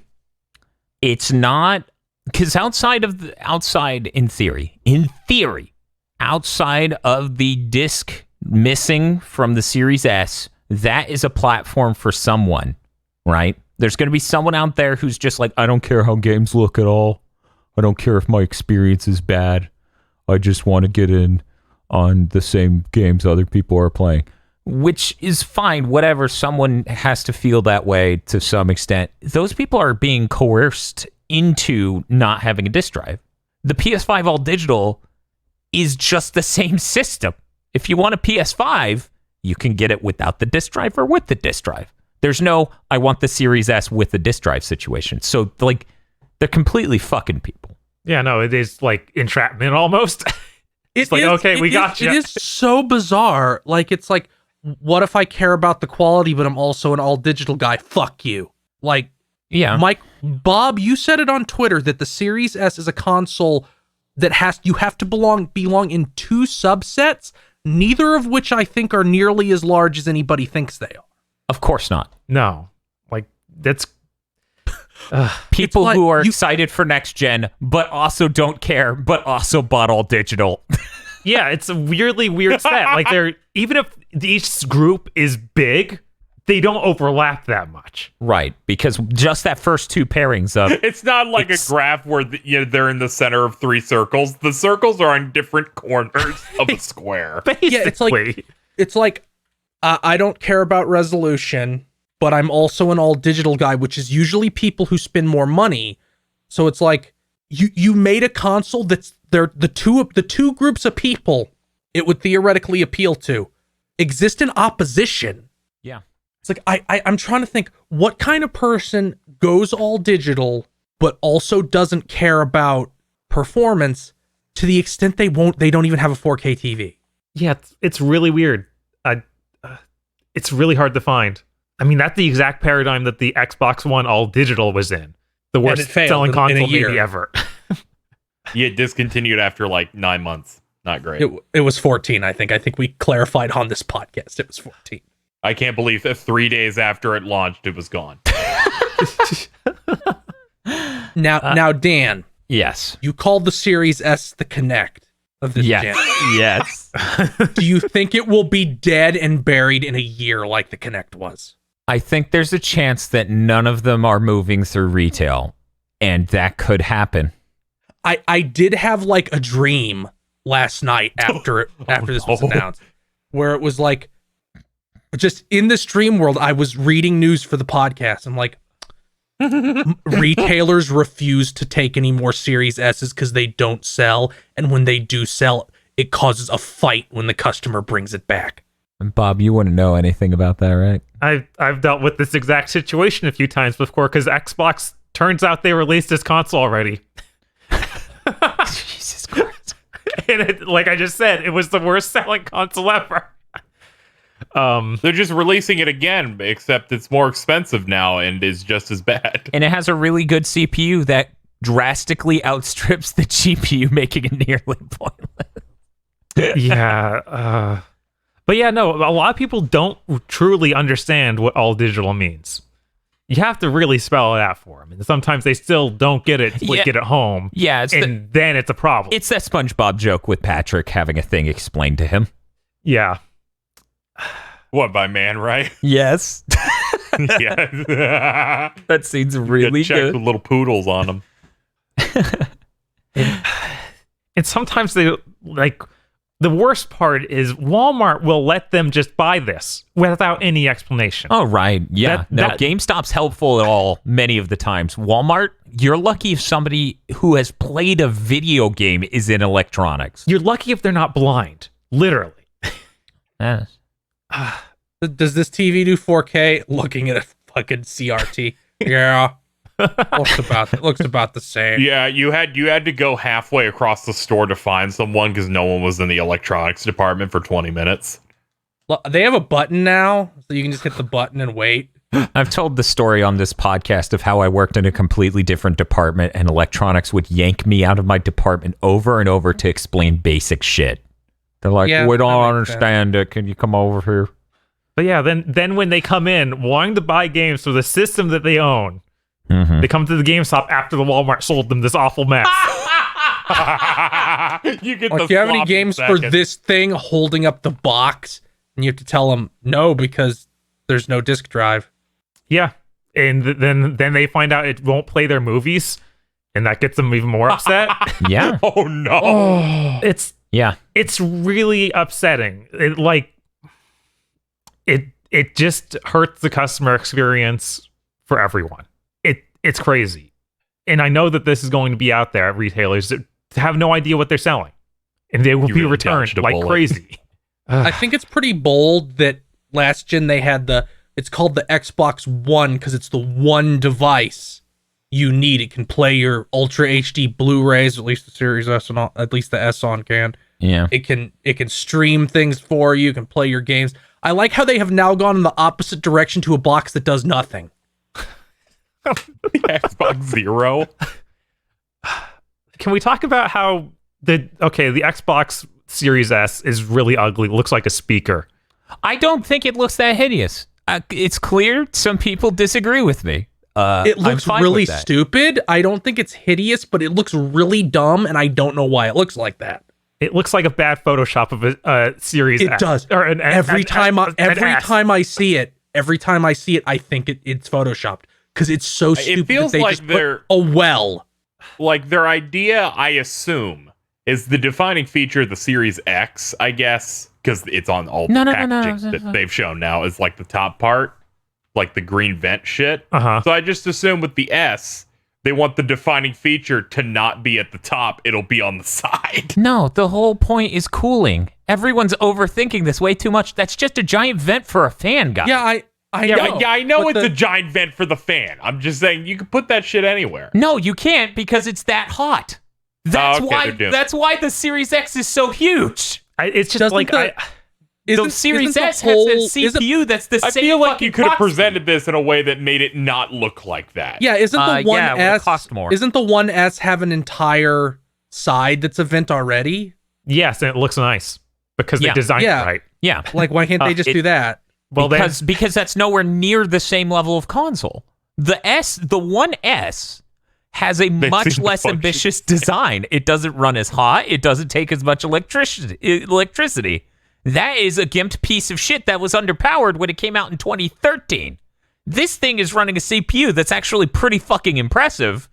It's not, because outside in theory, outside of the disc missing from the Series S, that is a platform for someone, right? There's going to be someone out there who's just like, I don't care how games look at all. I don't care if my experience is bad. I just want to get in on the same games other people are playing. which is fine, whatever. Someone has to feel that way to some extent. Those people are being coerced into not having a disk drive. The PS5 all digital is just the same system. If you want a PS5, you can get it without the disk drive or with the disk drive. There's no, I want the Series S with the disk drive situation. So, like, they're completely fucking people. Yeah, no, it is like entrapment almost. It's like, okay, we got you. It is so bizarre. Like, it's like, what if I care about the quality, but I'm also an all digital guy? Fuck you. Like, Yeah. Bob, you said it on Twitter that the Series S is a console that you have to belong in two subsets, neither of which I think are nearly as large as anybody thinks they are. Of course not. No, like that's People like who are excited for next gen, but also don't care, but also bought all digital. yeah, it's a weirdly weird stat. Like even if each group is big, they don't overlap that much. Right, because just that first two pairings of It's not like a graph where they're in the center of three circles. The circles are on different corners of a square. Basically. Yeah, it's like I don't care about resolution, but I'm also an all digital guy, which is usually people who spend more money. So it's like you made a console that's the two groups of people it would theoretically appeal to exist in opposition. yeah. It's like I'm trying to think what kind of person goes all digital but also doesn't care about performance to the extent they don't even have a 4K TV. Yeah, it's really weird. It's really hard to find. I mean, that's the exact paradigm that the Xbox One all digital was in. The worst it failed selling in a console year. maybe ever. Yeah, discontinued after like 9 months. Not great. It was 14, I think. I think we clarified on this podcast it was 14. I can't believe that 3 days after it launched, it was gone. Now, Dan, Yes. you called the Series S the Kinect of this Yes. channel. Yes. Do you think it will be dead and buried in a year like the Kinect was? I think there's a chance that none of them are moving through retail, and that could happen. I did have like a dream last night after this was announced, where it was like, just in this dream world, I was reading news for the podcast. I'm like, retailers refuse to take any more Series S's because they don't sell, and when they do sell, it causes a fight when the customer brings it back. And Bob, you wouldn't know anything about that, right? I've dealt with this exact situation a few times before because Xbox turns out they released this console already. Jesus Christ. And like I just said, it was the worst selling console ever. They're just releasing it again, except it's more expensive now and is just as bad. And it has a really good CPU that drastically outstrips the GPU, making it nearly pointless. Yeah. But yeah, no, a lot of people don't truly understand what all digital means. You have to really spell it out for them. And sometimes they still don't get it, get it home. Yeah, then it's a problem. it's that SpongeBob joke with Patrick having a thing explained to him. Yeah. What, by Man, right? Yes. Yeah. That scene's really Check good. with little poodles on them. And sometimes they, like, the worst part is Walmart will let them just buy this without any explanation. Oh, right. Yeah. That- GameStop's helpful at all many of the times. Walmart, you're lucky if somebody who has played a video game is in electronics. You're lucky if they're not blind. Literally. Yes. Does this TV do 4K? Looking at a fucking CRT. Yeah. looks about the same. Yeah, you had to go halfway across the store to find someone because no one was in the electronics department for 20 minutes. They have a button now, so you can just hit the button and wait. I've told the story on this podcast of how I worked in a completely different department and electronics would yank me out of my department over and over to explain basic shit. They're like, Yeah, we don't that makes understand it. Can you come over here? But yeah, then when they come in wanting to buy games for the system that they own, Mm-hmm. they come to the GameStop after the Walmart sold them this awful mess. You get Like, the do you have any floppy games for second. this thing? Holding up the box, and you have to tell them no because there's no disk drive. Yeah. And then they find out it won't play their movies, and that gets them even more upset. Yeah. Oh no! It's Yeah. really upsetting. it just hurts the customer experience for everyone. It's crazy. And I know that this is going to be out there at retailers that have no idea what they're selling. And they will be really returned dodged a like bullet. crazy. I think it's pretty bold that last gen they had it's called the Xbox One because it's the one device you need. It can play your Ultra HD Blu-rays, at least the Series S and at least the S on can. Yeah. It can stream things for you, can play your games. I like how they have now gone in the opposite direction to a box that does nothing. Xbox Zero. Can we talk about how the Xbox Series S is really ugly, looks like a speaker. I don't think it looks that hideous. It's clear some people disagree with me. It looks really stupid. I don't think it's hideous, but it looks really dumb, and I don't know why it looks like that. It looks like a bad Photoshop of a Series S. It does. Or every time I see it, I think it's photoshopped because it's so stupid. It feels that they like just put like their idea, I assume, is the defining feature of the Series X, I guess, because it's on all packaging that they've shown now, is like the top part, like the green vent shit. So I just assume with the S, they want the defining feature to not be at the top, it'll be on the side. No, the whole point is cooling. Everyone's overthinking this way too much. That's just a giant vent for a fan, guy. Yeah, I know it's a giant vent for the fan. I'm just saying you can put that shit anywhere. No, you can't because it's that hot. That's why the Series X is so huge. It's just the Series S has a CPU that's the same. I feel like you could have proxy. presented this in a way that made it not look like that. Yeah, isn't the One S cost more? Isn't the One S have an entire side that's a vent already? Yes, and it looks nice because they designed it right. Yeah, like why can't they just do that? Well, because that's nowhere near the same level of console. The One S has a much less ambitious design. It doesn't run as hot. It doesn't take as much electricity. That is a gimped piece of shit that was underpowered when it came out in 2013. This thing is running a CPU that's actually pretty fucking impressive.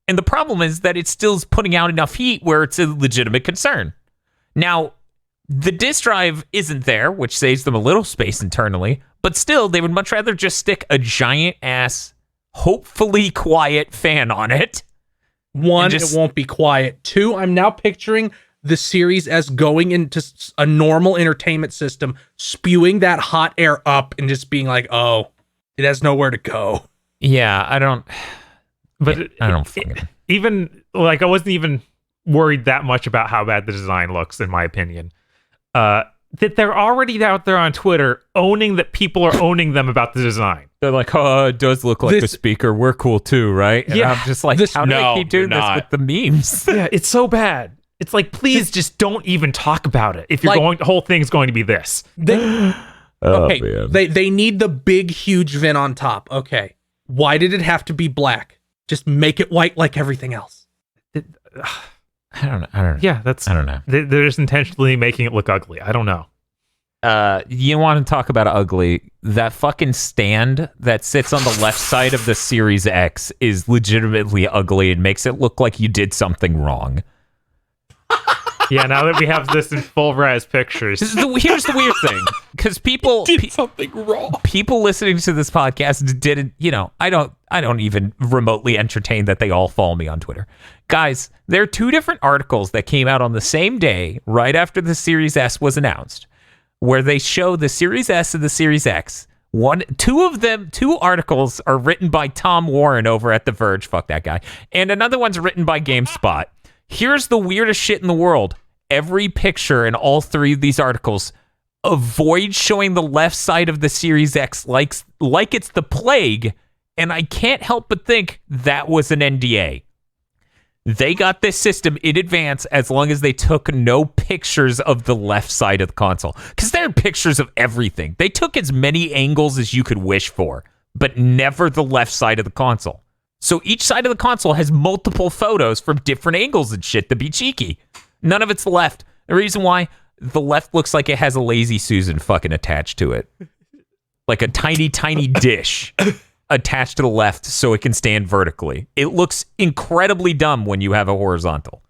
And the problem is that it still is putting out enough heat where it's a legitimate concern. Now, the disk drive isn't there, which saves them a little space internally, but still, they would much rather just stick a giant ass, hopefully quiet fan on it. One, it won't be quiet. Two, I'm now picturing the Series S going into a normal entertainment system, spewing that hot air up and just being like, oh, it has nowhere to go. Yeah, I don't even like I wasn't even worried that much about how bad the design looks, in my opinion. That they're already out there on Twitter owning that people are owning them about the design. They're like, oh, it does look like a speaker. We're cool too, right? And I'm just like, how do they keep doing this with the memes? Yeah, it's so bad. It's like, please just don't even talk about it. If you're the whole thing's going to be this. Man. They need the big, huge vent on top. Okay. Why did it have to be black? Just make it white like everything else. I don't know. Yeah, I don't know. They're just intentionally making it look ugly. I don't know. You want to talk about ugly? That fucking stand that sits on the left side of the Series X is legitimately ugly. It makes it look like you did something wrong. Yeah, now that we have this in full res pictures. Here's the weird thing, because people did something wrong. People listening to this podcast didn't. I don't even remotely entertain that they all follow me on Twitter. Guys, there are two different articles that came out on the same day, right after the Series S was announced, where they show the Series S and the Series X. Two articles are written by Tom Warren over at The Verge. Fuck that guy. And another one's written by GameSpot. Here's the weirdest shit in the world. Every picture in all three of these articles avoid showing the left side of the Series X like it's the plague, and I can't help but think that was an NDA. They got this system in advance as long as they took no pictures of the left side of the console. Because there are pictures of everything. They took as many angles as you could wish for, but never the left side of the console. So each side of the console has multiple photos from different angles and shit to be cheeky. None of it's left. The reason why, the left looks like it has a Lazy Susan fucking attached to it. Like a tiny, tiny dish attached to the left so it can stand vertically. It looks incredibly dumb when you have a horizontal.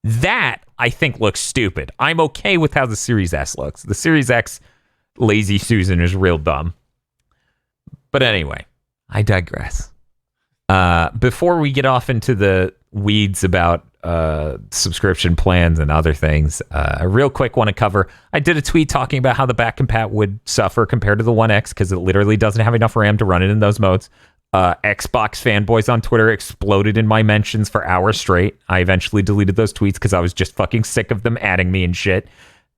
That, I think, looks stupid. I'm okay with how the Series S looks. The Series X Lazy Susan is real dumb. But anyway, I digress. Before we get off into the weeds about subscription plans and other things, I real quick want to cover, I did a tweet talking about how the back compat would suffer compared to the One X because it literally doesn't have enough RAM to run it in those modes. Xbox fanboys on Twitter exploded in my mentions for hours straight. I eventually deleted those tweets because I was just fucking sick of them adding me and shit.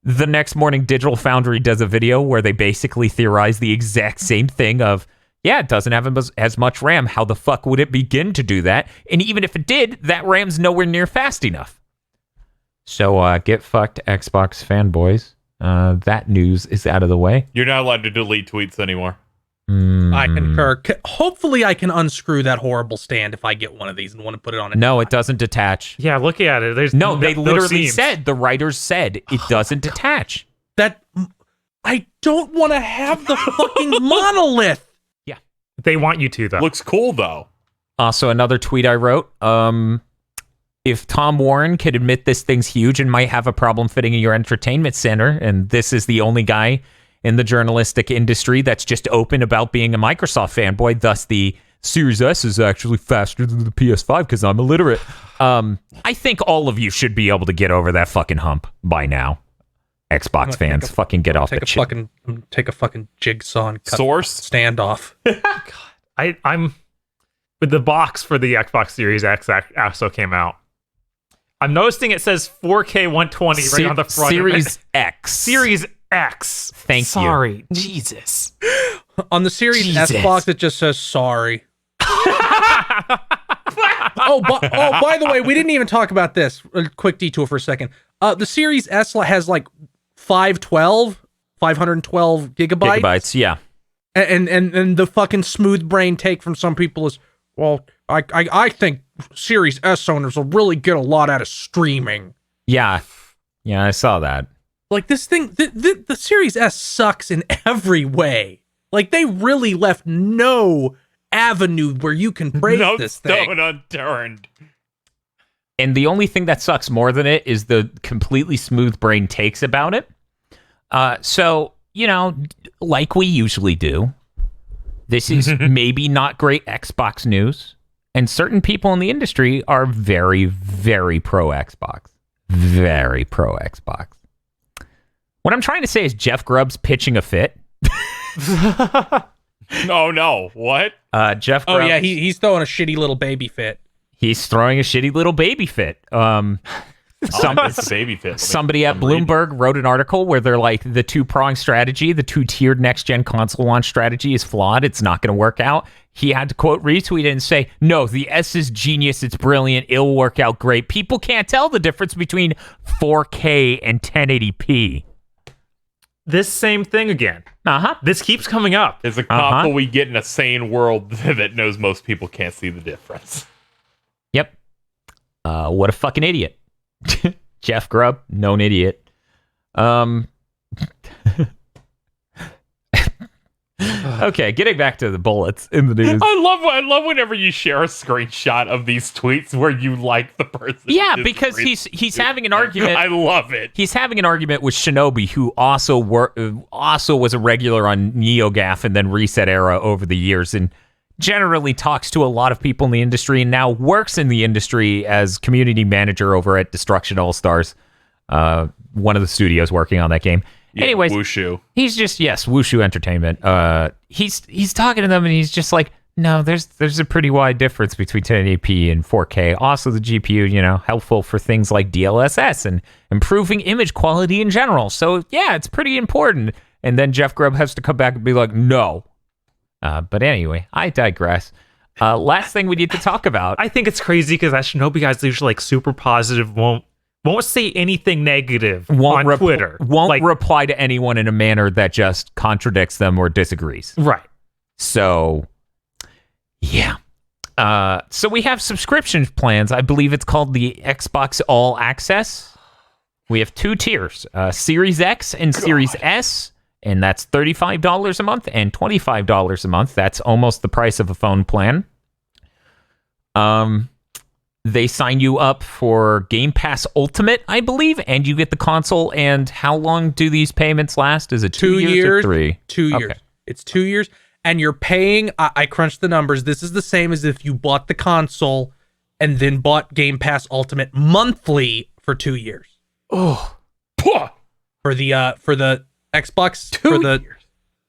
The next morning, Digital Foundry does a video where they basically theorize the exact same thing of, yeah, it doesn't have as much RAM. How the fuck would it begin to do that? And even if it did, that RAM's nowhere near fast enough. So get fucked, Xbox fanboys. That news is out of the way. You're not allowed to delete tweets anymore. I concur. Hopefully I can unscrew that horrible stand if I get one of these and want to put it on a No, it doesn't detach. Yeah, look at it. There's No, they literally seams. said, the writers said, it doesn't detach. That I don't want to have the fucking monolith. They want you to, though. Looks cool, though. Also, another tweet I wrote. If Tom Warren could admit this thing's huge and might have a problem fitting in your entertainment center, and this is the only guy in the journalistic industry that's just open about being a Microsoft fanboy, thus the Series S is actually faster than the PS5 because I'm illiterate. I think all of you should be able to get over that fucking hump by now. Xbox fans, fucking get off the shit. Take a fucking jigsaw and cut Source? standoff. I'm with the box for the Xbox Series X also came out. I'm noticing it says 4K 120 right on the front. Series X. Series X. Thank you. Sorry. Jesus. On the Series S box, it just says sorry. By the way, we didn't even talk about this. A quick detour for a second. The Series S has like 512 gigabytes. Yeah. And the fucking smooth brain take from some people is, well, I think Series S owners will really get a lot out of streaming. Yeah, I saw that. Like this thing, the Series S sucks in every way. Like they really left no avenue where you can praise this thing. No stone unturned. And the only thing that sucks more than it is the completely smooth brain takes about it. So, like we usually do, this is maybe not great Xbox news. And certain people in the industry are very, very pro Xbox. Very pro Xbox. What I'm trying to say is Jeff Grubb's pitching a fit. No. What? Jeff Grubb. Oh, yeah, he's throwing a shitty little baby fit. He's throwing a shitty little baby fit. It's a baby fit. Somebody at Bloomberg wrote an article where they're like, the two-pronged strategy, the two-tiered next-gen console launch strategy is flawed. It's not going to work out. He had to, quote, retweet it and say, no, the S is genius. It's brilliant. It'll work out great. People can't tell the difference between 4K and 1080p. This same thing again. Uh-huh. This keeps coming up. It's a console we get in a sane world that knows most people can't see the difference. Yep. What a fucking idiot. Jeff Grubb, known idiot. Okay, getting back to the bullets in the news. I love whenever you share a screenshot of these tweets where you like the person. Yeah, because he's having an argument. I love it. He's having an argument with Shinobi, who also was a regular on NeoGAF and then Reset Era over the years, and generally talks to a lot of people in the industry, and now works in the industry as community manager over at Destruction All Stars, one of the studios working on that game. Yeah, anyways, Wushu. He's just, Wushu Entertainment. He's talking to them, and he's just like, no, there's a pretty wide difference between 1080p and 4K. Also, the GPU, helpful for things like DLSS and improving image quality in general. So yeah, it's pretty important. And then Jeff Grubb has to come back and be like, no. But anyway, I digress. Last thing we need to talk about. I think it's crazy because that Shinobi guy's usually like super positive, won't say anything negative on Twitter. Won't reply to anyone in a manner that just contradicts them or disagrees. Right. So, yeah. So we have subscription plans. I believe it's called the Xbox All Access. We have two tiers, Series X and Series S. And that's $35 a month and $25 a month. That's almost the price of a phone plan. they sign you up for Game Pass Ultimate, I believe, and you get the console. And how long do these payments last? Is it 2 years or 3? 2 years. Okay. It's 2 years, and you're paying. I crunched the numbers. This is the same as if you bought the console and then bought Game Pass Ultimate monthly for 2 years. Oh, For the Xbox,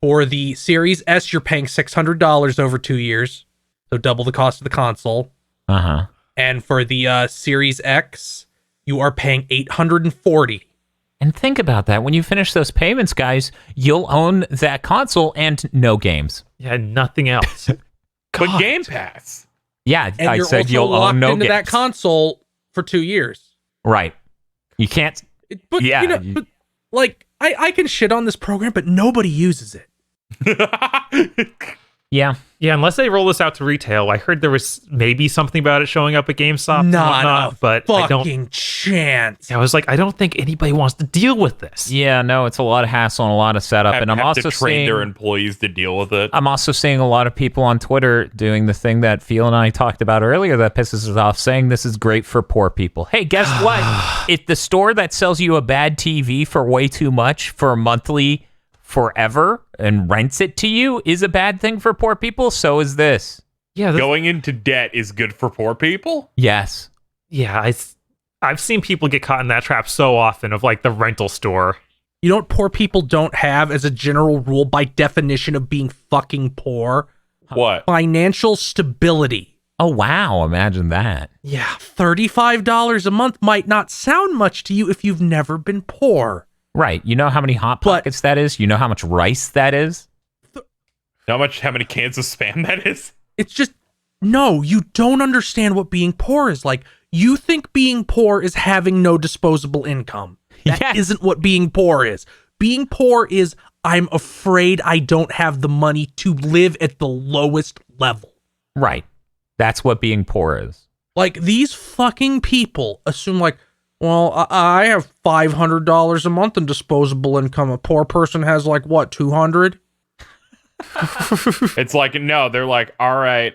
for the Series S, you're paying $600 over 2 years, so double the cost of the console. And for the Series X, you are paying $840. And think about that. When you finish those payments, guys, you'll own that console and no games. Yeah, nothing else. But Game Pass. Yeah, And I you're said also you'll locked own no into games. that console for 2 years. Right. You can't. But Yeah, you know, but, like I can shit on this program, but nobody uses it. Yeah. Yeah, unless they roll this out to retail. I heard there was maybe something about it showing up at GameStop and Not whatnot, a but I don't. fucking chance. I was like, I don't think anybody wants to deal with this. Yeah, no, it's a lot of hassle and a lot of setup. And I'm have also to train seeing their employees to deal with it. I'm also seeing a lot of people on Twitter doing the thing that Phil and I talked about earlier that pisses us off, saying this is great for poor people. Hey, guess what? If the store that sells you a bad TV for way too much for a monthly forever and rents it to you is a bad thing for poor people, so is this. Yeah, Going into debt is good for poor people? Yes. yeah. I've seen people get caught in that trap so often of like the rental store. You know what poor people don't have as a general rule by definition of being fucking poor? What? Financial stability. Oh, wow. Imagine that. Yeah, $35 a month might not sound much to you if you've never been poor. Right. You know how many Hot But- Pockets that is? You know how much rice that is? How many cans of Spam that is? It's just, no, you don't understand what being poor is like. You think being poor is having no disposable income. That Yes. isn't what being poor is. Being poor is, I'm afraid I don't have the money to live at the lowest level. Right. That's what being poor is. Like, these fucking people assume, like, well, I have $500 a month in disposable income. A poor person has, like, what, 200? It's like, no, they're like, all right,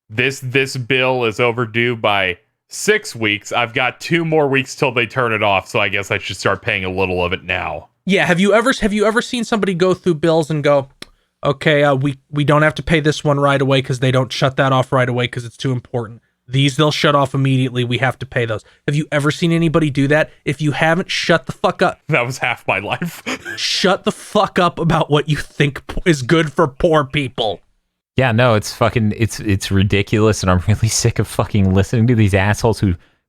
this bill is overdue by 6 weeks. I've got 2 more weeks till they turn it off, so I guess I should start paying a little of it now. Yeah, have you ever seen somebody go through bills and go, okay, we don't have to pay this one right away because they don't shut that off right away because it's too important. These they'll shut off immediately. We have to pay those. Have you ever seen anybody do that? If you haven't, shut the fuck up. That was half my life. Shut the fuck up about what you think is good for poor people. Yeah, no, it's fucking it's ridiculous, and I'm really sick of fucking listening to these assholes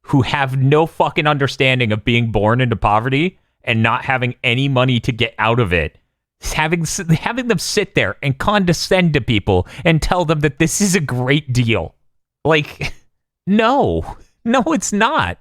who have no fucking understanding of being born into poverty and not having any money to get out of it. Having them sit there and condescend to people and tell them that this is a great deal. Like, no, it's not.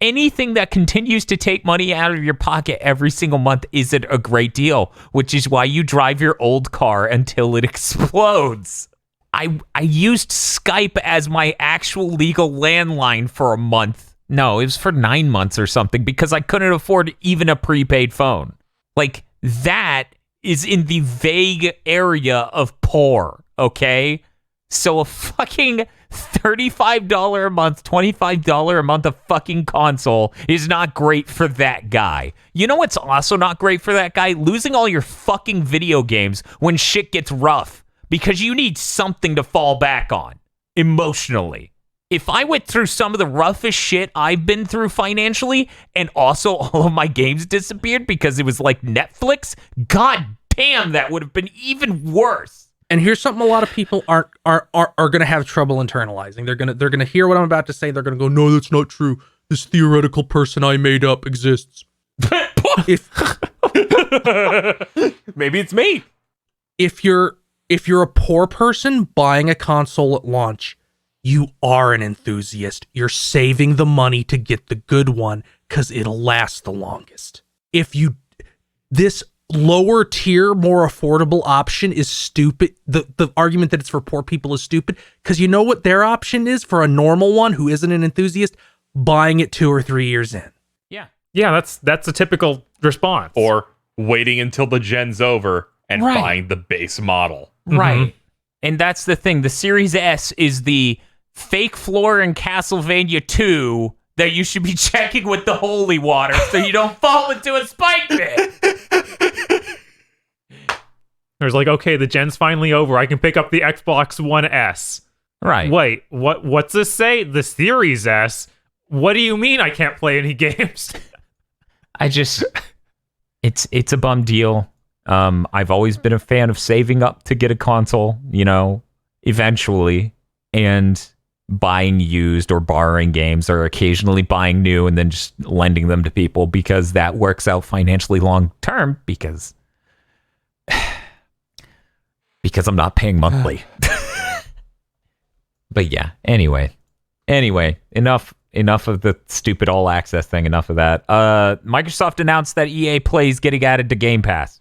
Anything that continues to take money out of your pocket every single month isn't a great deal, which is why you drive your old car until it explodes. I used Skype as my actual legal landline for a month. No, it was for 9 months or something because I couldn't afford even a prepaid phone. Like, that is in the vague area of poor, okay? So a fucking $35 a month, $25 a month of fucking console is not great for that guy. You know what's also not great for that guy? Losing all your fucking video games when shit gets rough because you need something to fall back on emotionally. If I went through some of the roughest shit I've been through financially and also all of my games disappeared because it was like Netflix, god damn, that would have been even worse. And here's something a lot of people are going to have trouble internalizing. They're going to hear what I'm about to say. They're going to go, "No, that's not true. This theoretical person I made up exists." if Maybe it's me. if you're a poor person buying a console at launch, you are an enthusiast. You're saving the money to get the good one cuz it'll last the longest. This lower tier, more affordable option is stupid. The argument that it's for poor people is stupid because you know what their option is for a normal one who isn't an enthusiast? Buying it 2 or 3 years in. Yeah, that's a typical response. Or waiting until the gen's over and Right. buying the base model. Right. And that's the thing. The Series S is the fake floor in Castlevania 2 that you should be checking with the holy water so you don't fall into a spike pit. There's like, okay, the gen's finally over. I can pick up the Xbox One S. Right. Wait, what's this say? The Series S? What do you mean I can't play any games? It's a bum deal. I've always been a fan of saving up to get a console, eventually, and buying used or borrowing games or occasionally buying new and then just lending them to people because that works out financially long term because I'm not paying monthly. But yeah, anyway, enough of the stupid all access thing. Enough of that. Microsoft announced that EA Play's getting added to Game Pass.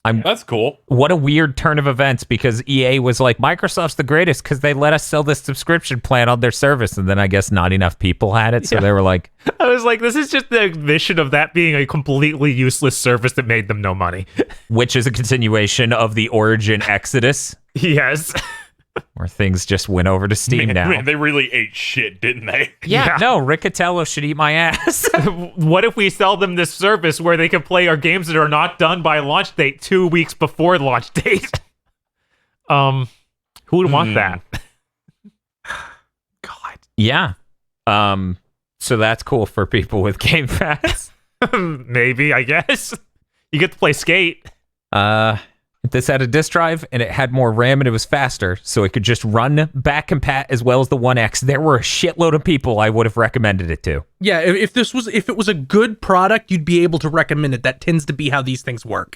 That's cool. What a weird turn of events, because EA was like, Microsoft's the greatest because they let us sell this subscription plan on their service, and then I guess not enough people had it, so they were like... I was like, this is just the admission of that being a completely useless service that made them no money. Which is a continuation of the Origin Exodus. Yes. Where things just went over to Steam now. Man, they really ate shit, didn't they? Yeah, no, Riccatello should eat my ass. What if we sell them this service where they can play our games that are not done by launch date 2 weeks before launch date? Who would want that? God. Yeah. So that's cool for people with Game Pass. Maybe, I guess. You get to play Skate. This had a disk drive and it had more RAM and it was faster, so it could just run back compat as well as the One X. There were a shitload of people I would have recommended it to. Yeah, if it was a good product, you'd be able to recommend it. That tends to be how these things work.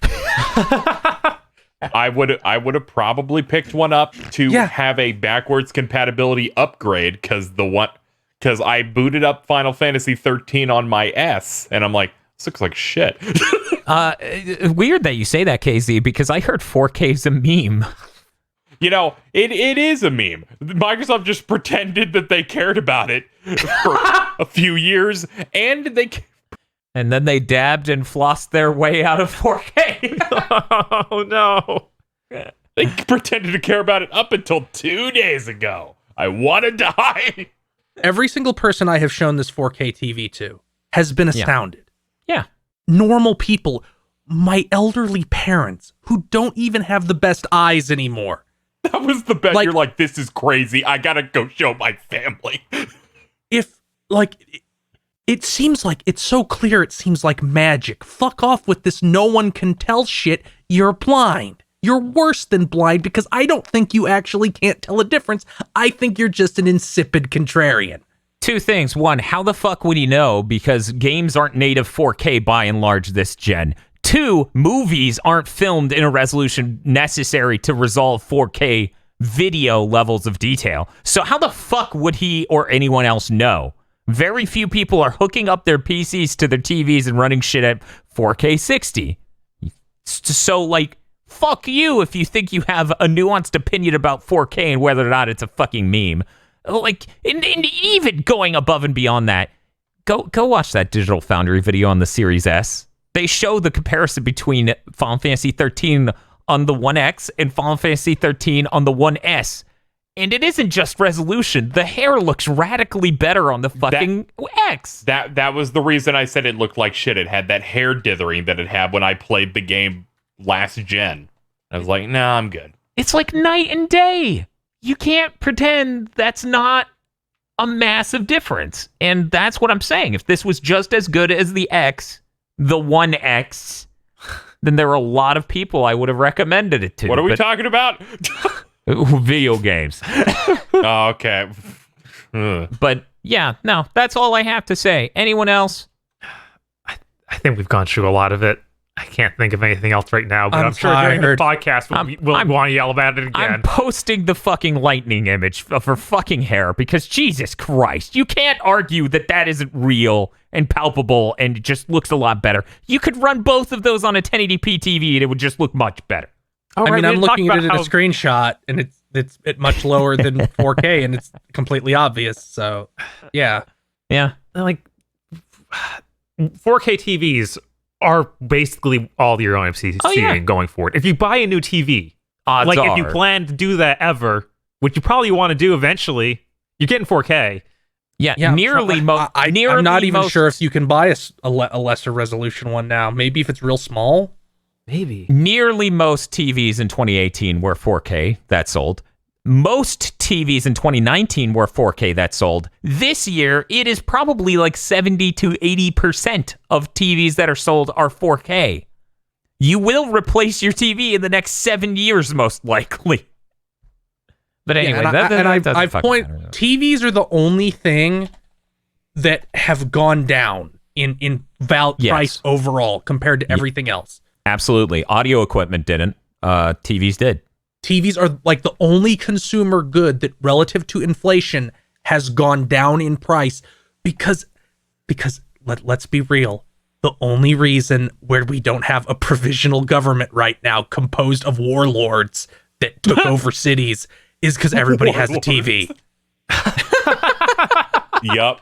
I would have probably picked one up to have a backwards compatibility upgrade because I booted up Final Fantasy 13 on my S and I'm like, this looks like shit. Weird that you say that, KZ, because I heard 4K is a meme. It is a meme. Microsoft just pretended that they cared about it for a few years, and then they dabbed and flossed their way out of 4K. Oh, no. They pretended to care about it up until 2 days ago. I want to die. Every single person I have shown this 4K TV to has been astounded. Yeah. Normal people, my elderly parents, who don't even have the best eyes anymore. That was the best. You're like, this is crazy. I gotta go show my family. It seems like it's so clear. It seems like magic. Fuck off with this no one can tell shit. You're blind. You're worse than blind because I don't think you actually can't tell a difference. I think you're just an insipid contrarian. Two things. One, how the fuck would he know? Because games aren't native 4K by and large this gen. Two, movies aren't filmed in a resolution necessary to resolve 4K video levels of detail. So how the fuck would he or anyone else know? Very few people are hooking up their PCs to their TVs and running shit at 4K 60. So, fuck you if you think you have a nuanced opinion about 4K and whether or not it's a fucking meme. And even going above and beyond that, go watch that Digital Foundry video on the Series S. They show the comparison between Final Fantasy 13 on the One X and Final Fantasy 13 on the One S. And it isn't just resolution. The hair looks radically better on the fucking X. That was the reason I said it looked like shit. It had that hair dithering that it had when I played the game last gen. I was like, nah, I'm good. It's like night and day. You can't pretend that's not a massive difference. And that's what I'm saying. If this was just as good as the X, the One X, then there are a lot of people I would have recommended it to. What are we talking about? Video games. Oh, okay. But yeah, no, that's all I have to say. Anyone else? I think we've gone through a lot of it. I can't think of anything else right now, but I'm sure during the podcast we'll want to yell about it again. I'm posting the fucking lightning image of her fucking hair because Jesus Christ, you can't argue that isn't real and palpable and it just looks a lot better. You could run both of those on a 1080p TV and it would just look much better. I mean, I'm looking at it in a screenshot and it's much lower than 4K and it's completely obvious. So, yeah. Yeah. 4K TVs are basically all you're going to see going forward. If you buy a new TV, if you plan to do that ever, which you probably want to do eventually, You're getting 4K. Yeah, Yeah, nearly most. I'm not even sure if you can buy a lesser resolution one now. Maybe if it's real small. Maybe. Nearly most TVs in 2018 were 4K that sold. Most TVs in 2019 were 4K that sold. This year, it is probably like 70 to 80% of TVs that are sold are 4K. You will replace your TV in the next 7 years, most likely. But anyway, TVs are the only thing that have gone down in price overall compared to everything else. Absolutely. Audio equipment didn't. TVs did. TVs are like the only consumer good that relative to inflation has gone down in price because let's be real. The only reason where we don't have a provisional government right now composed of warlords that took over cities is because everybody has a TV. Yup.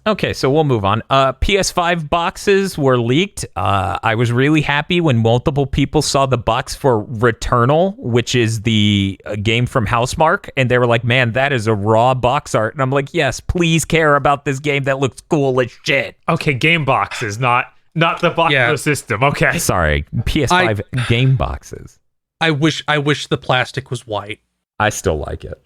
Okay, so we'll move on. PS5 boxes were leaked. I was really happy when multiple people saw the box for Returnal, which is the game from Housemarque, and they were like, man, that is a raw box art. And I'm like, yes, please care about this game that looks cool as shit. Okay, game boxes, not the box of the system. Okay. Sorry, PS5 game boxes. I wish the plastic was white. I still like it.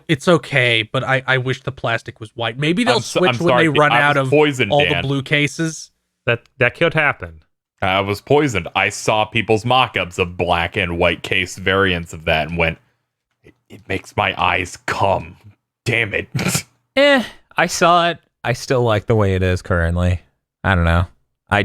It's okay, but I wish the plastic was white. Maybe they'll switch when they run out of all the blue cases. That could happen. I was poisoned. I saw people's mock-ups of black and white case variants of that and went, it makes my eyes come. Damn it. I saw it. I still like the way it is currently. I don't know. I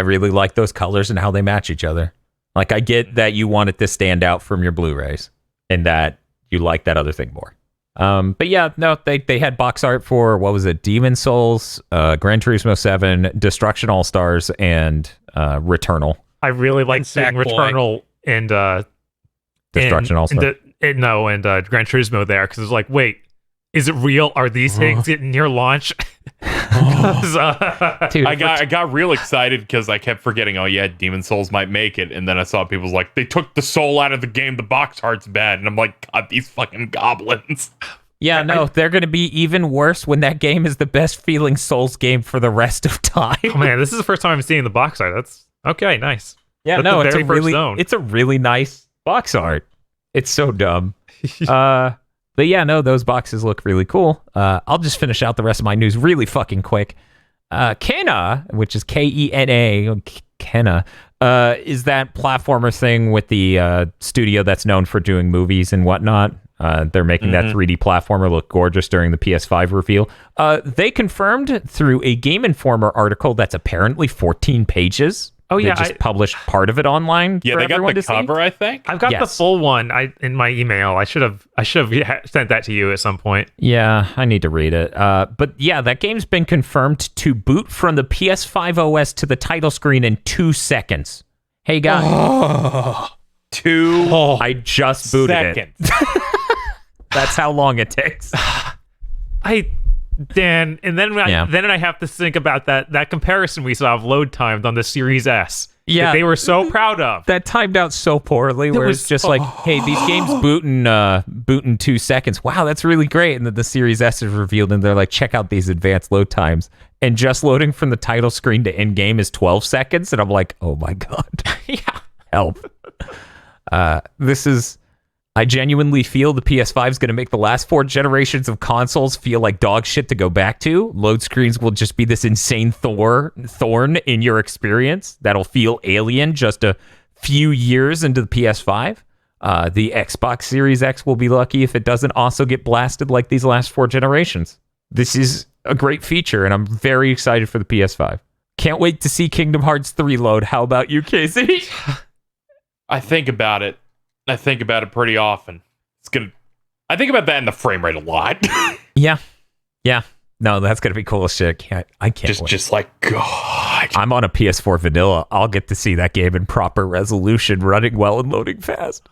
really like those colors and how they match each other. Like, I get that you want it to stand out from your Blu-rays and that you like that other thing more. But yeah, no, they had box art for, what was it, Demon Souls, Gran Turismo 7, Destruction All-Stars, and Returnal. I really like seeing Returnal and Destruction All-Stars. And Gran Turismo there, because it's like, wait, is it real? Are these things getting near launch? Dude, I got real excited because I kept forgetting, oh yeah, Demon Souls might make it, and then I saw people's like, they took the soul out of the game, the box art's bad, and I'm like, God, these fucking goblins. Yeah, they're going to be even worse when that game is the best feeling Souls game for the rest of time. Oh man, this is the first time I'm seeing the box art. That's okay, nice. Yeah, That's it's a really nice box art. It's so dumb. But yeah, no, those boxes look really cool. I'll just finish out the rest of my news really fucking quick. Kena, which is Kena, Kena, is that platformer thing with the studio that's known for doing movies and whatnot. They're making that 3D platformer look gorgeous during the PS5 reveal. They confirmed through a Game Informer article that's apparently 14 pages. Oh yeah, they just published part of it online. Yeah, for they got everyone the to cover, see. I think. I've got the full one in my email. I should have sent that to you at some point. Yeah, I need to read it. But yeah, that game's been confirmed to boot from the PS5 OS to the title screen in 2 seconds. Hey guys, I just booted it. That's how long it takes. Dan, and then I have to think about that comparison we saw of load times on the Series S. Yeah, that they were so proud of. That timed out so poorly. Where it's just like, hey, these games boot in 2 seconds. Wow, that's really great. And then the Series S is revealed, and they're like, check out these advanced load times. And just loading from the title screen to end game is 12 seconds. And I'm like, oh my god, Yeah, help. I genuinely feel the PS5 is going to make the last 4 generations of consoles feel like dog shit to go back to. Load screens will just be this insane thorn in your experience that'll feel alien just a few years into the PS5. The Xbox Series X will be lucky if it doesn't also get blasted like these last 4 generations. This is a great feature, and I'm very excited for the PS5. Can't wait to see Kingdom Hearts 3 load. How about you, Casey? I think about it. I think about it pretty often. I think about that in the frame rate a lot. Yeah. No, that's gonna be cool as shit. I can't wait. Just like, God. I'm on a PS4 vanilla. I'll get to see that game in proper resolution, running well and loading fast.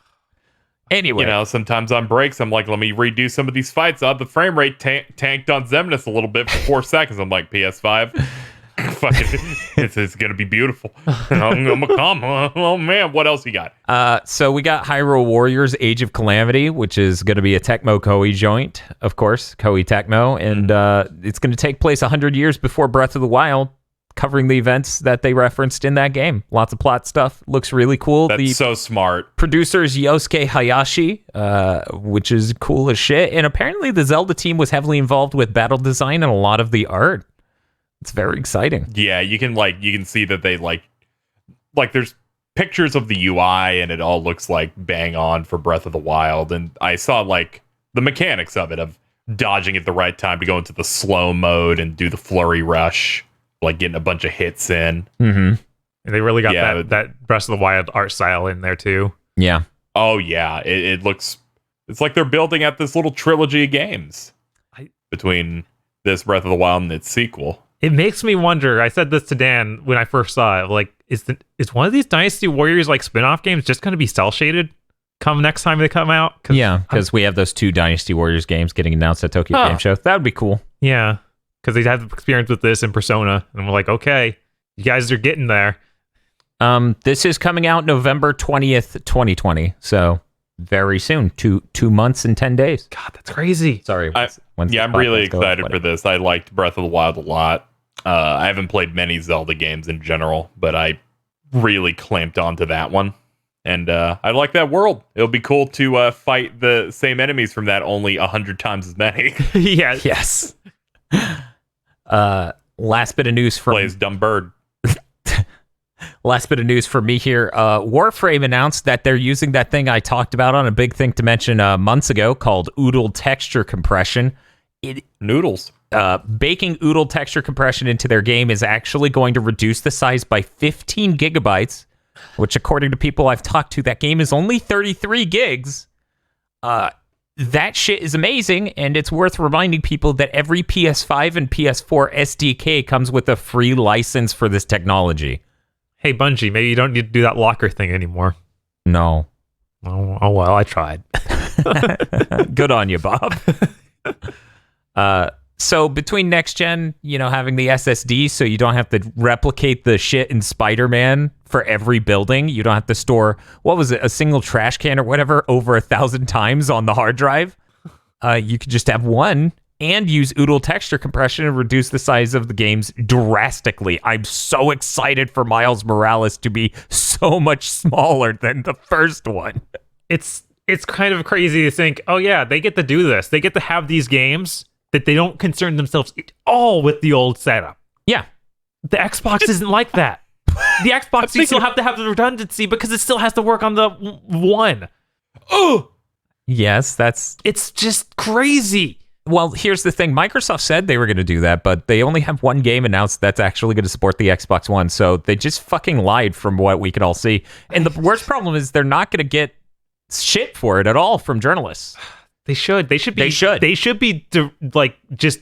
Anyway, sometimes on breaks, I'm like, let me redo some of these fights. The frame rate tanked on Xemnas a little bit for 4 seconds. I'm like, PS5, Fucking, it's gonna be beautiful. I'm gonna come. Oh man, what else you got? So we got Hyrule Warriors Age of Calamity, which is going to be a Tecmo Koei joint, of course, Koei Tecmo, and it's going to take place 100 years before Breath of the Wild, covering the events that they referenced in that game. Lots of plot stuff. Looks really cool. That's so smart. Producer is Yosuke Hayashi, which is cool as shit. And apparently the Zelda team was heavily involved with battle design and a lot of the art. It's very exciting. Yeah, you can see that they like there's pictures of the UI and it all looks like bang on for Breath of the Wild. And I saw like the mechanics of it, of dodging at the right time to go into the slow mode and do the flurry rush, like getting a bunch of hits in. Mm-hmm. And they really got that Breath of the Wild art style in there too. Yeah. Oh yeah, it looks, it's like they're building out this little trilogy of games between this Breath of the Wild and its sequel. It makes me wonder. I said this to Dan when I first saw it. Like, is one of these Dynasty Warriors like spin-off games just going to be cel shaded come next time they come out? Yeah, because we have those 2 Dynasty Warriors games getting announced at Tokyo Game Show. That would be cool. Yeah, because they have experience with this in Persona, and we're like, okay, you guys are getting there. This is coming out November 20th, 2020. So very soon. 2 months and 10 days. God, that's crazy. Sorry. I'm really excited for this. I liked Breath of the Wild a lot. I haven't played many Zelda games in general, but I really clamped onto that one. And I like that world. It'll be cool to fight the same enemies from that, only 100 times as many. Yeah. Yes. Last bit of news from... Plays dumb bird. Last bit of news for me here. Warframe announced that they're using that thing I talked about on a big thing to mention months ago called Oodle Texture Compression. Noodles. Baking Oodle Texture Compression into their game is actually going to reduce the size by 15 gigabytes, which according to people I've talked to, that game is only 33 gigs. That shit is amazing, and it's worth reminding people that every PS5 and PS4 SDK comes with a free license for this technology. Hey, Bungie, maybe you don't need to do that locker thing anymore. No. Oh well, I tried. Good on you, Bob. So between next gen, having the SSD so you don't have to replicate the shit in Spider-Man for every building. You don't have to store, what was it, a single trash can or whatever over 1,000 times on the hard drive. You could just have one and use Oodle Texture Compression and reduce the size of the games drastically. I'm so excited for Miles Morales to be so much smaller than the first one. It's kind of crazy to think, oh yeah, they get to do this. They get to have these games that they don't concern themselves at all with the old setup. Yeah. The Xbox isn't like that. The Xbox, you still have to have the redundancy because it still has to work on the one. Oh! Yes, it's just crazy. Well, here's the thing. Microsoft said they were going to do that, but they only have one game announced that's actually going to support the Xbox One. So they just fucking lied from what we could all see. And the worst problem is they're not going to get shit for it at all from journalists. They should be like, just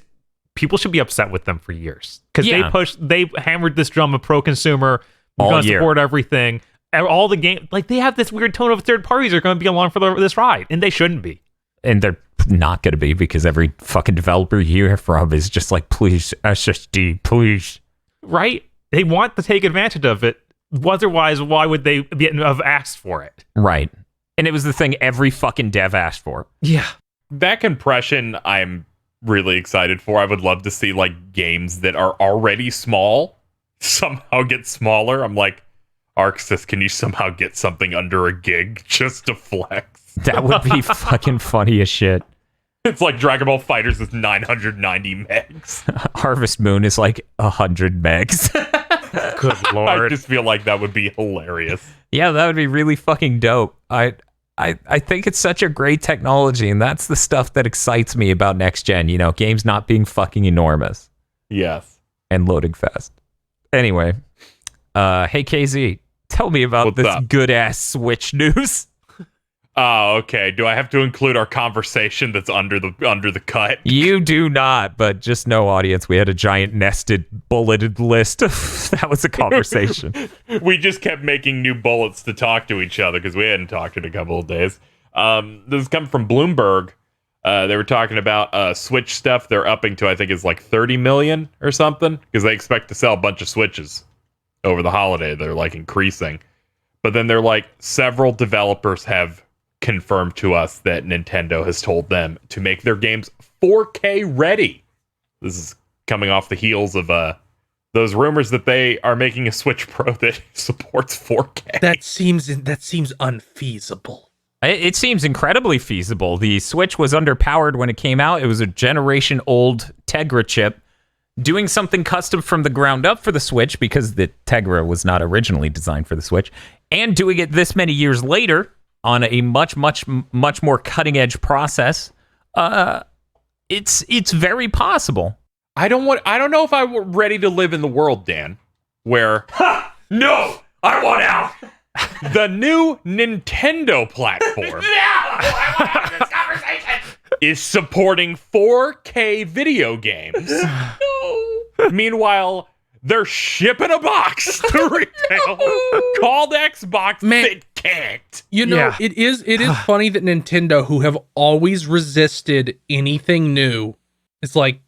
people should be upset with them for years because they hammered this drum of pro-consumer. We're going to support everything. All the game, like they have this weird tone of third parties are going to be along for this ride, and they shouldn't be. And they're not going to be because every fucking developer you hear from is just like, please, SSD, please. Right? They want to take advantage of it. Otherwise, why would they have asked for it? Right. And it was the thing every fucking dev asked for. Yeah. That compression, I'm really excited for. I would love to see like games that are already small somehow get smaller. I'm like, Arxis, can you somehow get something under a gig just to flex? That would be fucking funny as shit. It's like Dragon Ball Fighters is 990 megs. Harvest Moon is like 100 megs. Good lord. I just feel like that would be hilarious. Yeah, that would be really fucking dope. I think it's such a great technology, and that's the stuff that excites me about next gen, games not being fucking enormous. Yes. And loading fast. Anyway, hey KZ, tell me about What's this up? good ass Switch news. Oh, okay. Do I have to include our conversation that's under the cut? You do not, but just know, audience, we had a giant nested bulleted list. That was a conversation. We just kept making new bullets to talk to each other because we hadn't talked in a couple of days. This is coming from Bloomberg. They were talking about Switch stuff. They're upping to, I think it's like 30 million or something, because they expect to sell a bunch of Switches over the holiday. They're like increasing. But then they're like, several developers have confirmed to us that Nintendo has told them to make their games 4K ready. This is coming off the heels of those rumors that they are making a Switch Pro that supports 4K. That seems unfeasible. It seems incredibly feasible. The Switch was underpowered when it came out. It was a generation-old Tegra chip. Doing something custom from the ground up for the Switch, because the Tegra was not originally designed for the Switch, and doing it this many years later on a much more cutting-edge process, it's very possible. I don't know if I'm ready to live in the world, Dan, where No, I want out. the new Nintendo platform I want out of this conversation. is supporting 4K video games. Meanwhile, they're shipping a box to retail called Xbox Man. that can't. You know, Yeah. it is funny that Nintendo, who have always resisted anything new, is like,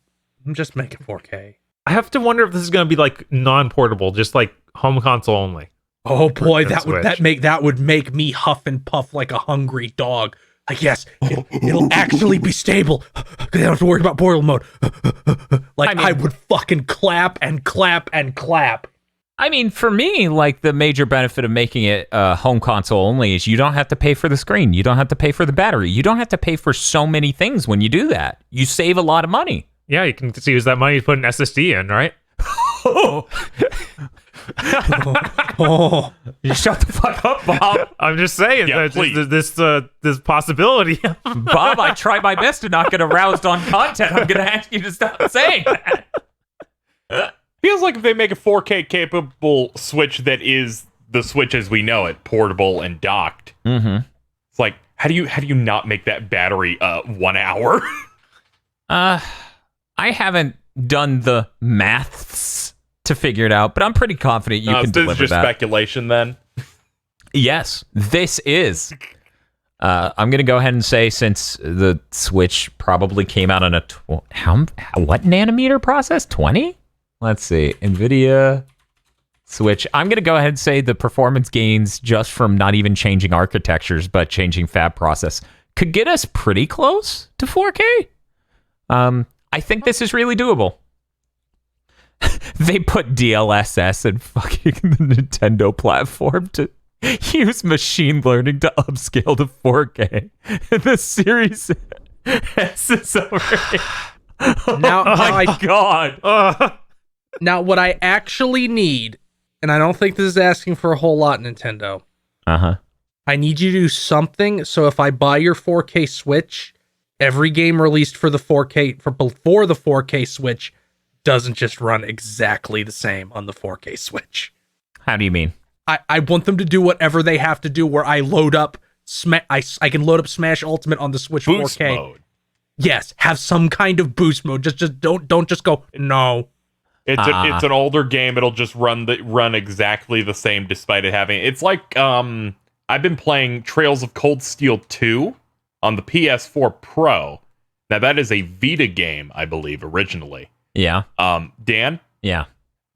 I'm just making 4K. I have to wonder if this is going to be like non-portable, just like home console only. Oh boy, the that would make me huff and puff like a hungry dog. Like, yes, it'll actually be stable. I don't have to worry about portal mode. Like, I would fucking clap and clap and clap. I mean, for me, like, the major benefit of making it home console only is you don't have to pay for the screen. You don't have to pay for the battery. You don't have to pay for so many things when you do that. You save a lot of money. Yeah, you can just use that money to put an SSD in, right? Oh, You shut the fuck up, Bob. I'm just saying Yeah, that please. this possibility. Bob, I try my best to not get aroused on content. I'm going to ask you to stop saying that. Feels like if they make a 4K capable Switch that is the Switch as we know it, portable and docked. Mm-hmm. It's like, how do you not make that battery 1 hour? I haven't done the maths to figure it out, but I'm pretty confident you can this deliver is just that. speculation then. Yes, this is. I'm going to go ahead and say, since the Switch probably came out on a what nanometer process? 20? Let's see. NVIDIA Switch. I'm going to go ahead and say the performance gains just from not even changing architectures, but changing fab process could get us pretty close to 4K. I think this is really doable. They put DLSS in fucking the Nintendo platform to use machine learning to upscale to 4K. And the Series S is over here. now God. now what I actually need, and I don't think this is asking for a whole lot, Nintendo. Uh-huh. I need you to do something so if I buy your 4K Switch, every game released for the 4K before the 4K Switch doesn't just run exactly the same on the 4K Switch. How do you mean? I want them to do whatever they have to do where I load up I can load up Smash Ultimate on the Switch Boost 4K. mode. Yes, have some kind of boost mode. Just don't just go no. It's an older game. It'll just run exactly the same despite it having. It's like I've been playing Trails of Cold Steel 2 on the PS4 Pro. Now that is a Vita game, I believe, originally. Yeah. Dan, Yeah.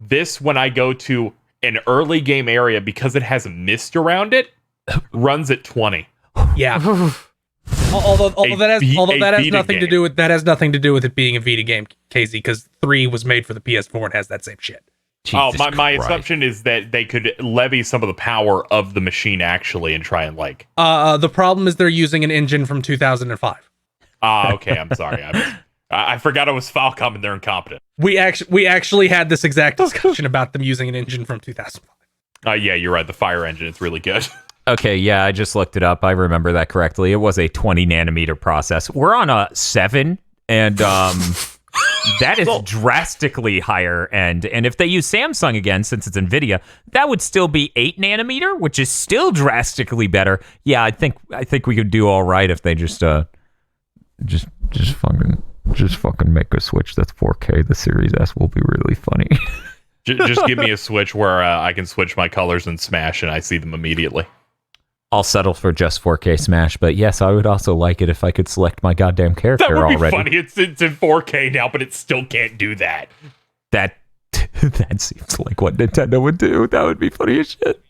this when I go to an early game area because it has mist around it, runs at 20. Yeah. although that has Vita nothing to game. do with it being a Vita game, KZ, because 3 was made for the PS4 and has that same shit. Oh, Jesus my Christ. assumption is that they could levy some of the power of the machine actually and try and like. The problem is they're using an engine from 2005. Okay, I'm sorry. I forgot it was Falcom and they're incompetent. We actually had this exact discussion about them using an engine from 2005. Yeah, you're right. The Fire engine, it's really good. Okay, yeah, I just looked it up. I remember that correctly. It was a 20 nanometer process. We're on a 7, and that is drastically higher end. And if they use Samsung again, since it's NVIDIA, that would still be 8 nanometer, which is still drastically better. Yeah, I think we could do all right if they just fucking make a Switch that's 4K. The Series S will be really funny. Just give me a Switch where I can switch my colors and Smash and I see them immediately. I'll settle for just 4K Smash, but yes, I would also like it if I could select my goddamn character That would be already. funny. It's in 4K now, but it still can't do that. That seems like what Nintendo would do. That would be funny as shit.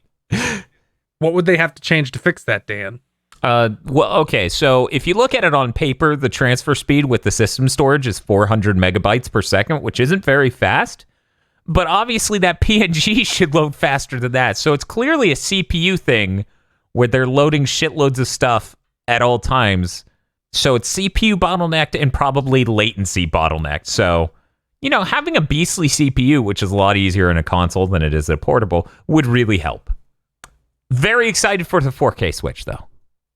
What would they have to change to fix that, Dan? Well, okay, so if you look at it on paper, the transfer speed with the system storage is 400 megabytes per second, which isn't very fast. But obviously that PNG should load faster than that. So it's clearly a CPU thing where they're loading shitloads of stuff at all times. So it's CPU bottlenecked and probably latency bottlenecked. So, you know, having a beastly CPU, which is a lot easier in a console than it is in a portable, would really help. Very excited for the 4K Switch, though.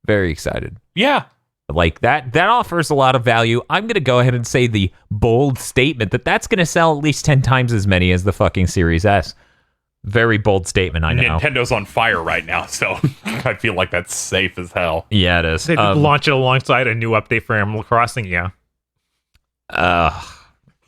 Very excited. Yeah. Like, that offers a lot of value. I'm going to go ahead and say the bold statement that that's going to sell at least 10 times as many as the fucking Series S. Very bold statement, I know. Nintendo's on fire right now, so I feel like that's safe as hell. Yeah, it is. They launch it alongside a new update for Animal Crossing, yeah.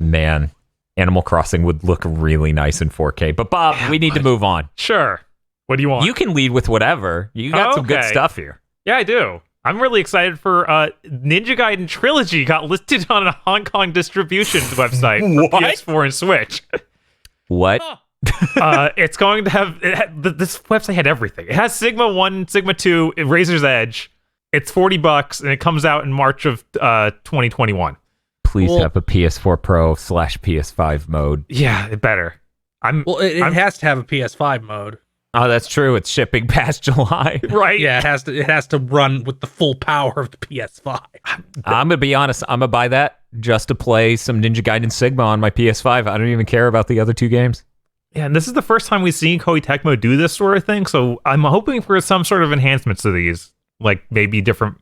Man. Animal Crossing would look really nice in 4K. But Bob, we need to move on. Sure. What do you want? You can lead with whatever. You got some good Okay. stuff here. Yeah, I do. I'm really excited for Ninja Gaiden Trilogy got listed on a Hong Kong distribution website for What? PS4 and Switch. What? It's going to have this website had everything. It has Sigma 1, Sigma 2, Razor's Edge. It's $40 and it comes out in March of 2021. Please Well- have a PS4 Pro / PS5 mode. Yeah, it better. It has to have a PS5 mode. Oh, that's true. It's shipping past July. Right. Yeah, it has to run with the full power of the PS5. I'm gonna be honest. I'm gonna buy that just to play some Ninja Gaiden Sigma on my PS5. I don't even care about the other two games. Yeah, and this is the first time we've seen Koei Tecmo do this sort of thing, so I'm hoping for some sort of enhancements to these, like maybe different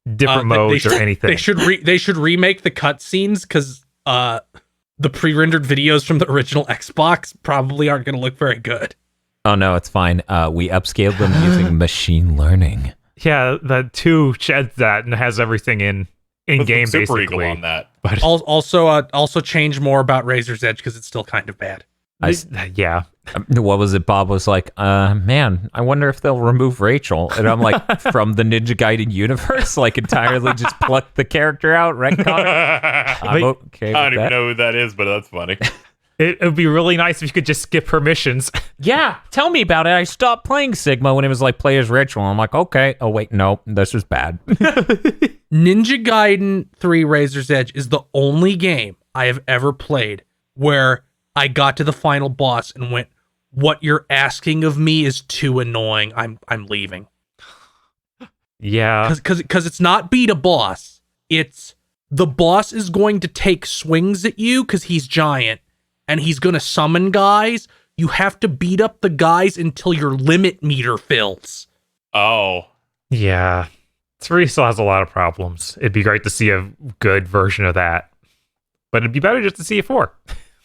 modes or anything. They should remake the cutscenes because the pre-rendered videos from the original Xbox probably aren't going to look very good. Oh no, it's fine. We upscaled them using machine learning. Yeah, the 2 sheds that and has everything in game Super basically. Eagle on that. But Also change more about Razor's Edge because it's still kind of bad. yeah, What was it? Bob was like, man, I wonder if they'll remove Rachel. And I'm like, from the Ninja Gaiden universe, like entirely just pluck the character out, retcon. I'm okay I with don't even that. know who that is, but that's funny. it would be really nice if you could just skip her missions. Yeah, tell me about it. I stopped playing Sigma when it was like play as Rachel. And I'm like, okay. Oh wait, no, this was bad. Ninja Gaiden 3 Razor's Edge is the only game I have ever played where I got to the final boss and went, what you're asking of me is too annoying. I'm leaving. Yeah, Because it's not beat a boss. It's the boss is going to take swings at you because he's giant and he's going to summon guys. You have to beat up the guys until your limit meter fills. Oh. yeah. 3 still has a lot of problems. It'd be great to see a good version of that, but it'd be better just to see a 4.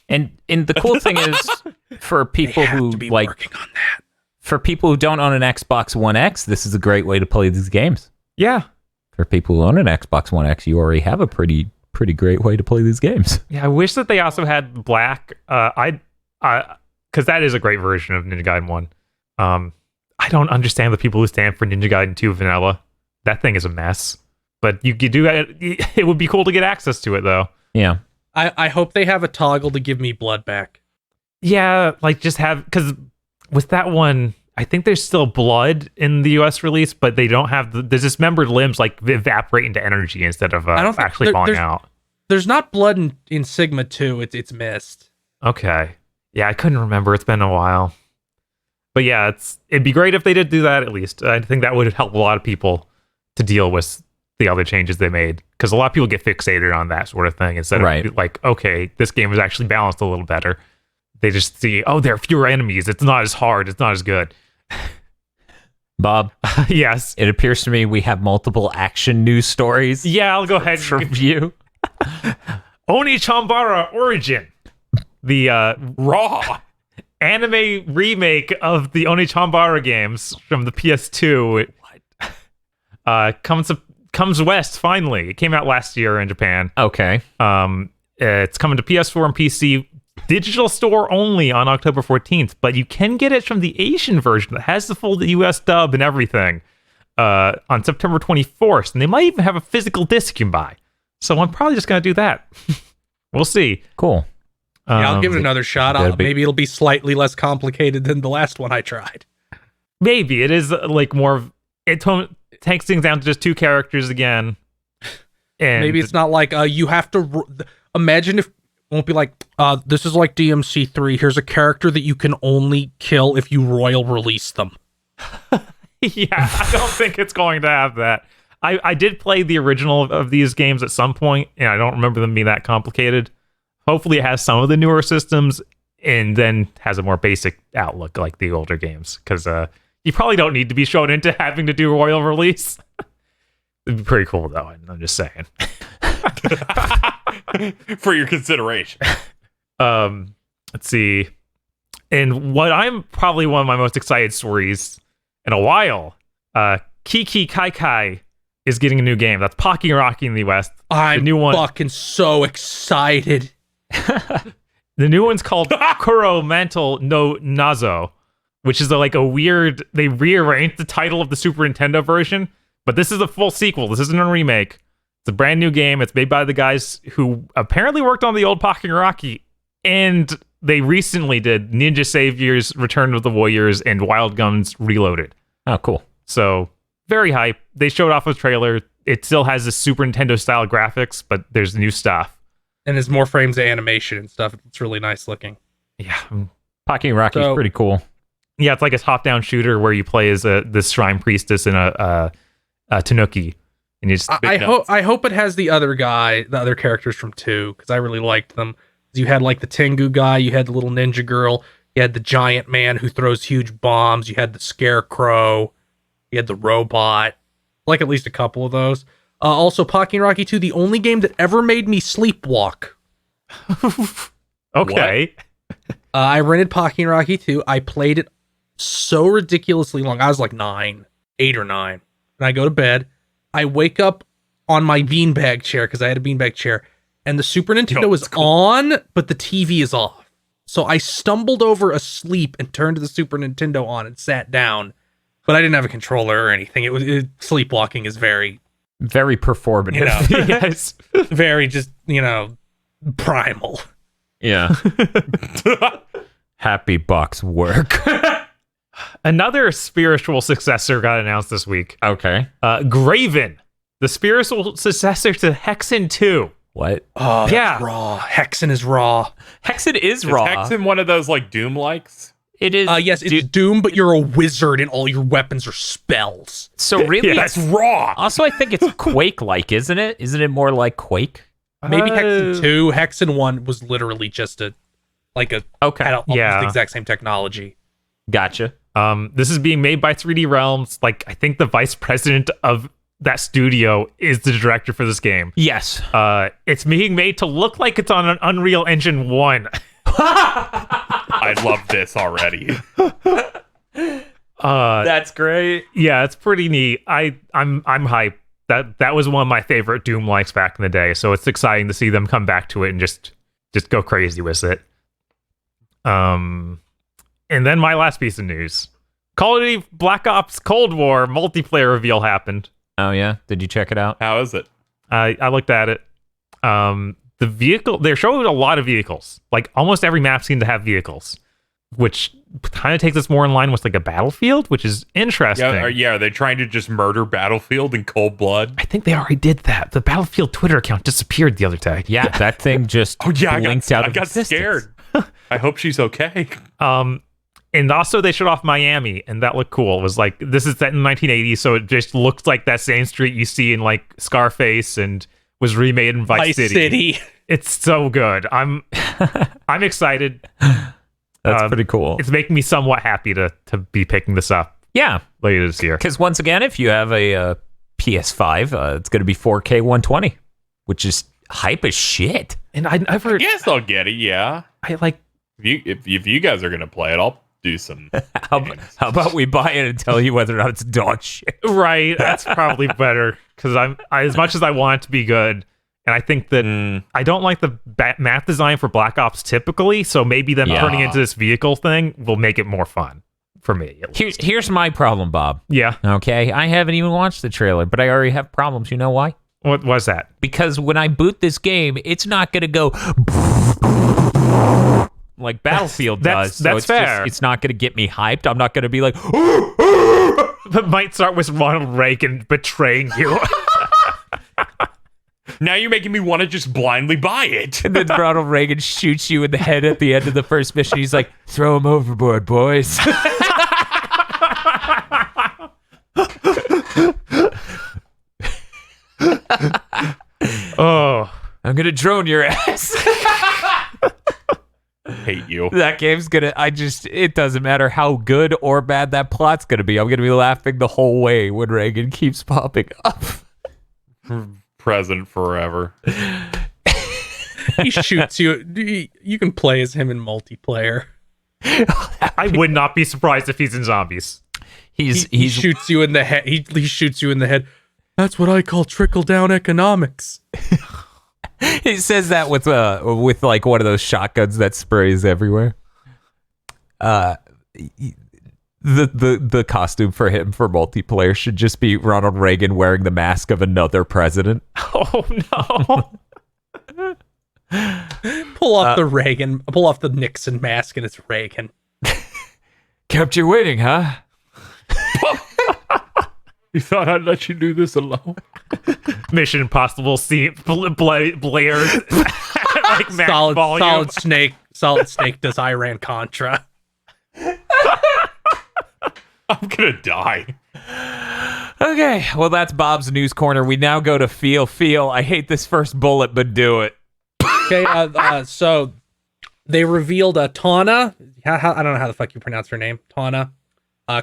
And the cool thing is, for people They have who to be like, working on that. for people who don't own an Xbox One X, this is a great way to play these games. Yeah, For people who own an Xbox One X, you already have a pretty great way to play these games. yeah. I wish that they also had black. Because that is a great version of Ninja Gaiden 1. I don't understand the people who stand for Ninja Gaiden 2 Vanilla. That thing is a mess. But you do. It would be cool to get access to it though. Yeah. I hope they have a toggle to give me blood back. Yeah, like just have, because with that one, I think there's still blood in the US release, but they don't have the dismembered limbs like evaporate into energy instead of I don't think actually falling out. There's not blood in Sigma 2. It's mist. Okay. Yeah, I couldn't remember. It's been a while. But yeah, it'd be great if they did do that at least. I think that would help a lot of people to deal with the other changes they made, because a lot of people get fixated on that sort of thing instead of like, okay, this game is actually balanced a little better. They just see, oh, there are fewer enemies. It's not as hard. It's not as good. Bob, Yes. it appears to me we have multiple action news stories Yeah, I'll go ahead. from you. Oni Chambara Origin, the Raw. anime remake of the Oni Chambara games from the PS2. Comes west finally. It came out last year in Japan. Okay. It's coming to PS4 and PC digital store only on October 14th, but you can get it from the Asian version that has the full US dub and everything. on September 24th, and they might even have a physical disc you can buy. So I'm probably just gonna do that. We'll see. Cool. Yeah, I'll give it another shot. maybe Maybe it'll be slightly less complicated than the last one I tried. Maybe it is like more of it takes things down to just 2 characters again. And Maybe it's not like you have to imagine if it won't be like this is like DMC3. Here's a character that you can only kill if you royal release them. yeah, I don't think it's going to have that. I did play the original of these games at some point, and I don't remember them being that complicated. Hopefully it has some of the newer systems and then has a more basic outlook like the older games, because you probably don't need to be shown into having to do royal release. It'd be pretty cool, though. I'm just saying. For your consideration. Let's see. And what I'm probably one of my most excited stories in a while, Kiki Kai Kai is getting a new game. That's Pocky Rocky in the West. I'm the new one, fucking so excited. The new one's called Kuro Mantle no Nazo, which is like a weird, they rearranged the title of the Super Nintendo version, but this is a full sequel. This isn't a remake. It's a brand new game. It's made by the guys who apparently worked on the old Pocky Rocky, and they recently did Ninja Saviors, Return of the Warriors, and Wild Guns Reloaded. Oh, cool. So very hype. They showed off a trailer. It still has the Super Nintendo style graphics, but there's new stuff. And there's more frames of animation and stuff. It's really nice looking. Yeah. Pocky Rocky's pretty cool. Yeah, it's like a top-down shooter where you play as this shrine priestess in a tanuki. And you just I hope it has the other characters from 2, because I really liked them. You had like the Tengu guy, you had the little ninja girl, you had the giant man who throws huge bombs, you had the scarecrow, you had the robot, like at least a couple of those. Also, Pocky Rocky 2, the only game that ever made me sleepwalk. Okay. I rented Pocky Rocky 2. I played it so ridiculously long. I was like 8 or 9. And I go to bed. I wake up on my beanbag chair, because I had a beanbag chair, and the Super Nintendo is on, but the TV is off. So I stumbled over asleep and turned the Super Nintendo on and sat down, but I didn't have a controller or anything. Sleepwalking is very performative. Yes. very just, primal. Yeah. Happy box work. Another spiritual successor got announced this week. Okay. Graven, the spiritual successor to Hexen 2. What? Oh, that's Yeah. raw. Hexen is raw. Hexen is raw. Is Hexen one of those like Doom likes? It is. Yes, it's Doom, but you're a wizard and all your weapons are spells. So really, Yes. That's raw. also I think it's Quake-like, isn't it? Isn't it more like Quake? Maybe Hexen 2. Hexen 1 was literally just had Okay. almost Yeah. the exact same technology. Gotcha. This is being made by 3D Realms. Like, I think the vice president of that studio is the director for this game. Yes. It's being made to look like it's on an Unreal Engine 1. I love this already. That's great. Yeah, it's pretty neat. I'm hyped. That was one of my favorite Doom likes back in the day. So it's exciting to see them come back to it and just go crazy with it. And then my last piece of news. Call of Duty Black Ops Cold War multiplayer reveal happened. Oh yeah, did you check it out? How is it? I looked at it. The vehicle, they're showing a lot of vehicles. Like almost every map seemed to have vehicles, which kind of takes us more in line with like a Battlefield, which is interesting. Yeah, are they trying to just murder Battlefield in cold blood? I think they already did that. The Battlefield Twitter account disappeared the other day. Yeah, that thing just blinked out I of got existence. scared. I hope she's okay. And also they showed off Miami, and that looked cool. It was like, this is set in 1980, so it just looks like that same street you see in like Scarface and was remade in Vice City. It's so good. I'm excited. That's pretty cool. It's making me somewhat happy to be picking this up Yeah, later this year. because once again, if you have a PS5, it's going to be 4K 120, which is hype as shit. And I've heard, Yes, I'll get it. Yeah, I like, if you guys are gonna play it, I'll do some. How about we buy it and tell you whether or not it's dog shit? right, that's probably better, because I as much as I want it to be good, and I think that I don't like the map design for Black Ops typically, so maybe them turning into this vehicle thing will make it more fun. for me. At least. Here's my problem, Bob. Yeah. Okay, I haven't even watched the trailer, but I already have problems. You know why? What was that? Because when I boot this game, it's not going to go like Battlefield does. So that's it's fair. It's not going to get me hyped. I'm not going to be like, It might start with Ronald Reagan betraying you. Now you're making me want to just blindly buy it. and then Ronald Reagan shoots you in the head at the end of the first mission. He's like, throw him overboard, boys. Oh. I'm going to drone your ass. Hate you. That game's gonna, it doesn't matter how good or bad that plot's gonna be. I'm gonna be laughing the whole way when Reagan keeps popping up. Present forever. He shoots you. You can play as him in multiplayer. I would not be surprised if he's in zombies. He He's shoots you in the head. He shoots you in the head. That's what I call trickle-down economics. He says that with like one of those shotguns that sprays everywhere. The costume for him for multiplayer should just be Ronald Reagan wearing the mask of another president. Oh no. Pull off the Nixon mask, and it's Reagan. Kept you waiting, huh? You thought I'd let you do this alone? Mission Impossible Blair's like max volume. Solid Snake does Iran Contra. I'm gonna die. Okay, well that's Bob's News Corner. We now go to Feel. I hate this first bullet, but do it. Okay, so they revealed Tawna. I don't know how the fuck you pronounce her name. Tawna.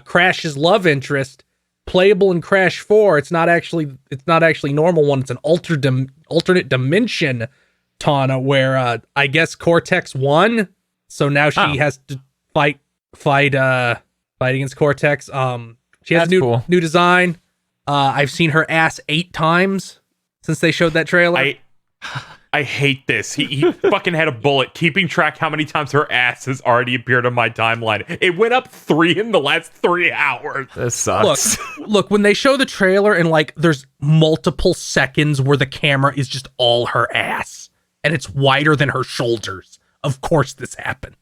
Crash's love interest. Playable in Crash 4. It's not actually normal one. It's an alternate dimension Tawna where I guess Cortex won. So now she has to fight against Cortex. She has That's new design. I've seen her ass 8 times since they showed that trailer. I hate this. He fucking had a bullet keeping track how many times her ass has already appeared on my timeline. It went up 3 in the last 3 hours. This sucks. Look, when they show the trailer and like there's multiple seconds where the camera is just all her ass and it's wider than her shoulders. Of course this happens.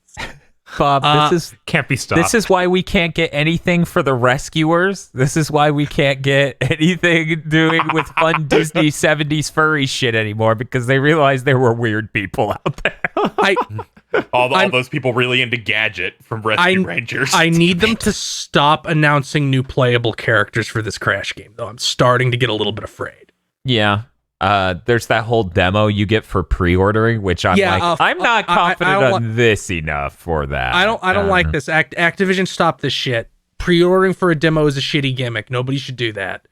Bob, this can't be stopped. This is why we can't get anything for the Rescuers. This is why we can't get anything doing with fun Disney 70s furry shit anymore, because they realized there were weird people out there. All those people really into Gadget from Rescue Rangers. I need them to stop announcing new playable characters for this Crash game, though. I'm starting to get a little bit afraid. Yeah. There's that whole demo you get for pre-ordering, which I'm I'm not confident on this enough for that. I don't like this. Activision, stop this shit. Pre-ordering for a demo is a shitty gimmick. Nobody should do that.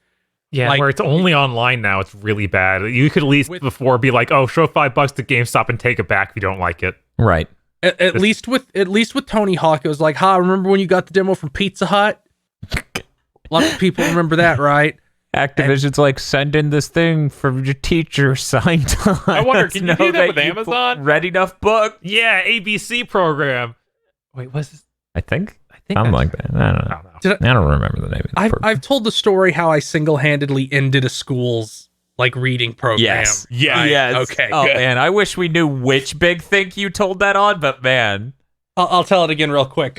Yeah, where it's only online now, it's really bad. You could at least before be like, oh, show $5 to GameStop and take it back if you don't like it. Right. At least with Tony Hawk, it was like, remember when you got the demo from Pizza Hut? Lots of people remember that, right? Activision's like, send in this thing from your teacher signed on. I wonder, can you do that with Amazon? Read enough book? Yeah, ABC program. Wait, what's this? I think I'm like that. I don't know. I don't remember the name of the program. I've told the story how I single-handedly ended a school's like reading program. Yes. Yeah. Yes. Okay. Oh good. man, I wish we knew which big thing you told that on, but man. I'll tell it again real quick.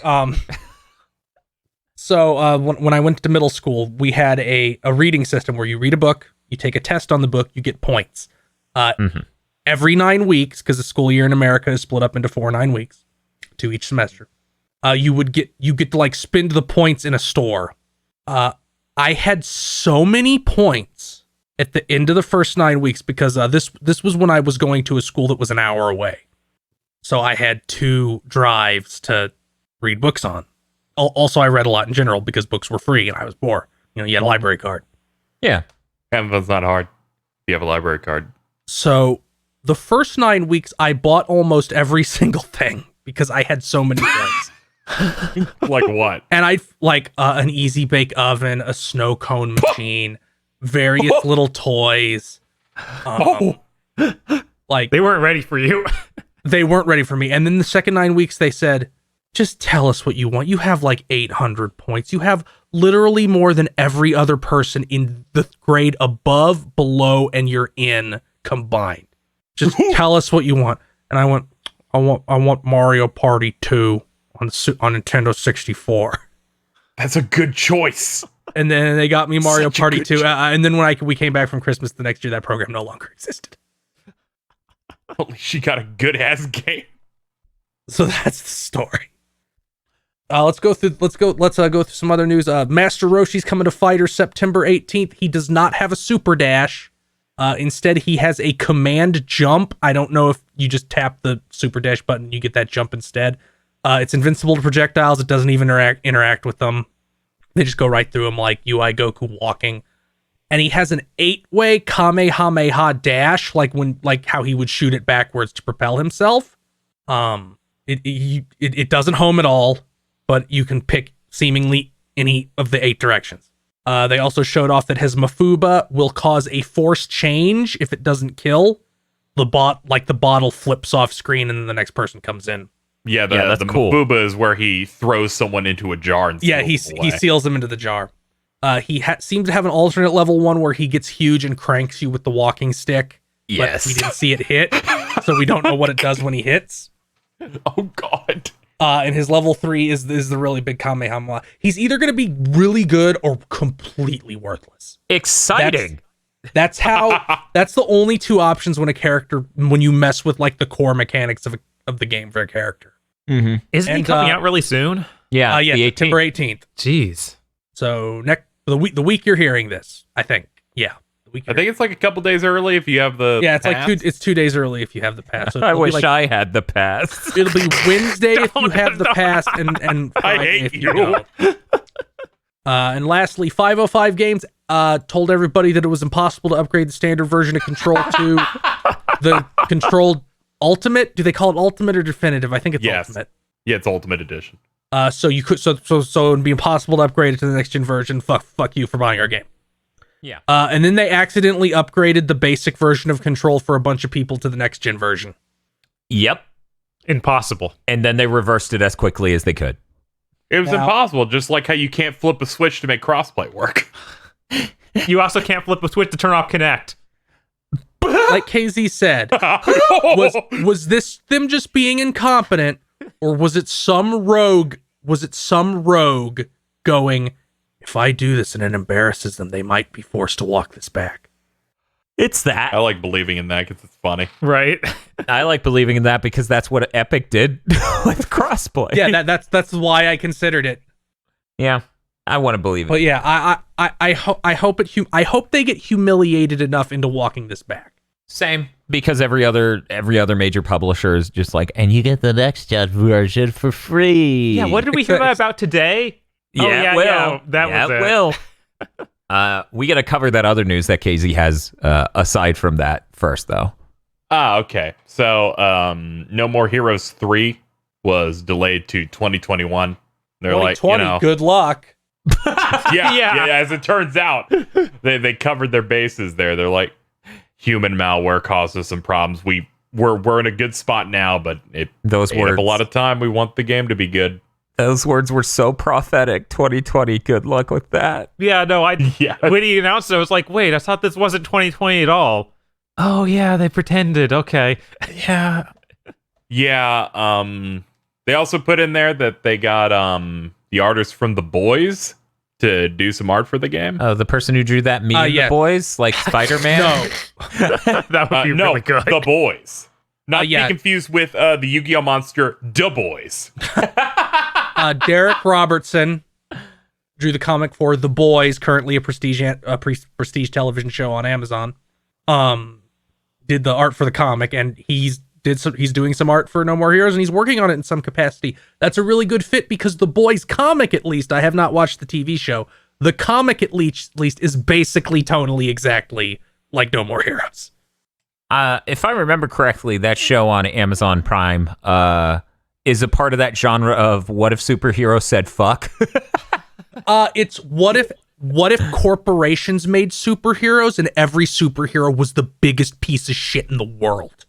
So when I went to middle school, we had a reading system where you read a book, you take a test on the book, you get points. Every 9 weeks, because the school year in America is split up into 4 9 weeks, 2 each semester. You get to like spend the points in a store. I had so many points at the end of the first 9 weeks because this was when I was going to a school that was an hour away. So I had 2 drives to read books on. Also, I read a lot in general because books were free and I was poor. You had a library card. Yeah. Amazon's not hard. You have a library card. So the first 9 weeks, I bought almost every single thing because I had so many things. Like what? And I like an easy bake oven, a snow cone machine, various little toys. Like they weren't ready for you. They weren't ready for me. And then the second 9 weeks, they said, just tell us what you want. You have like 800 points. You have literally more than every other person in the grade above, below, and you're in combined. Just tell us what you want. And I want Mario Party 2 on Nintendo 64. That's a good choice. And then they got me Mario Such a Party good 2. And then when we came back from Christmas the next year, that program no longer existed. At least she got a good ass game. So that's the story. Let's go through some other news. Master Roshi's coming to Fighter September 18th. He does not have a super dash. Instead, he has a command jump. I don't know if you just tap the super dash button, you get that jump instead. It's invincible to projectiles. It doesn't even interact with them. They just go right through him like UI Goku walking. And he has an 8-way Kamehameha dash, like how he would shoot it backwards to propel himself. It doesn't home at all, but you can pick seemingly any of the 8 directions. They also showed off that his Mafuba will cause a force change if it doesn't kill. The bottle flips off screen and then the next person comes in. Yeah, that's the cool. Mafuba is where he throws someone into a jar and He seals them into the jar. He seems to have an alternate level one where he gets huge and cranks you with the walking stick. Yes. But we didn't see it hit, so we don't know what it does when he hits. Oh God. And his level 3 is the really big Kamehameha. He's either going to be really good or completely worthless. Exciting. That's the only 2 options when you mess with like the core mechanics of the game for a character. Mm-hmm. Isn't he coming out really soon? Yeah, yeah, the 18th. September 18th. Jeez. So the week you're hearing this, I think. Yeah. I think it's like a couple days early if you have the it's pass. it's 2 days early if you have the pass. So I wish like, I had the pass. it'll be Wednesday if you have the pass, and Friday hate if you you. don't. And lastly, 505 Games told everybody that it was impossible to upgrade the standard version of Control to the Control Ultimate. Do they call it Ultimate or Definitive? I think it's Ultimate. Yeah, it's Ultimate Edition. So you could so it'd be impossible to upgrade it to the next gen version. Fuck you for buying our game. Yeah. And then they accidentally upgraded the basic version of Control for a bunch of people to the next gen version. Yep. Impossible. And then they reversed it as quickly as they could. It was Now- impossible, just like how you can't flip a switch to make crossplay work. You also can't flip a switch to turn off Kinect. Like KZ said, was this them just being incompetent, or was it some rogue? Was it some rogue going, if I do this and it embarrasses them, they might be forced to walk this back? It's that. I like believing in that because it's funny. Right. I like believing in that because that's what Epic did with crossplay. Yeah, that's why I considered it. Yeah. I want to believe it. But yeah, I hope they get humiliated enough into walking this back. Same, because every other major publisher is just like, and you get the next gen version for free. Yeah, what did we hear about today? Yeah, Oh, yeah, that was it. will. We got to cover that other news that KZ has aside from that first, though. Okay. So, No More Heroes 3 was delayed to 2021. They're like, 2020, good luck. yeah, as it turns out, they covered their bases there. They're like, human malware caused us some problems. We're in a good spot now, but it Those ate words. up a lot of time. We want the game to be good. Those words were so prophetic. 2020. Good luck with that. Yeah, no, Yeah. when he announced it, I was like, wait, I thought this wasn't 2020 at all. Oh, yeah, they pretended. Okay. Yeah. Yeah. They also put in there that they got the artist from The Boys to do some art for the game. The person who drew that meme, yeah. The Boys, like Spider-Man. No, That would be No, really good. The Boys. Not yeah. be confused with the Yu-Gi-Oh monster, Da Boys. Derek Robertson drew the comic for The Boys, currently a prestige television show on Amazon. Did the art for the comic, and he's doing some art for No More Heroes, and he's working on it in some capacity. That's a really good fit because The Boys comic, at least, I have not watched the TV show. The comic, at least, is basically tonally exactly like No More Heroes. If I remember correctly, that show on Amazon Prime is a part of that genre of what if superheroes said fuck? It's what if corporations made superheroes and every superhero was the biggest piece of shit in the world?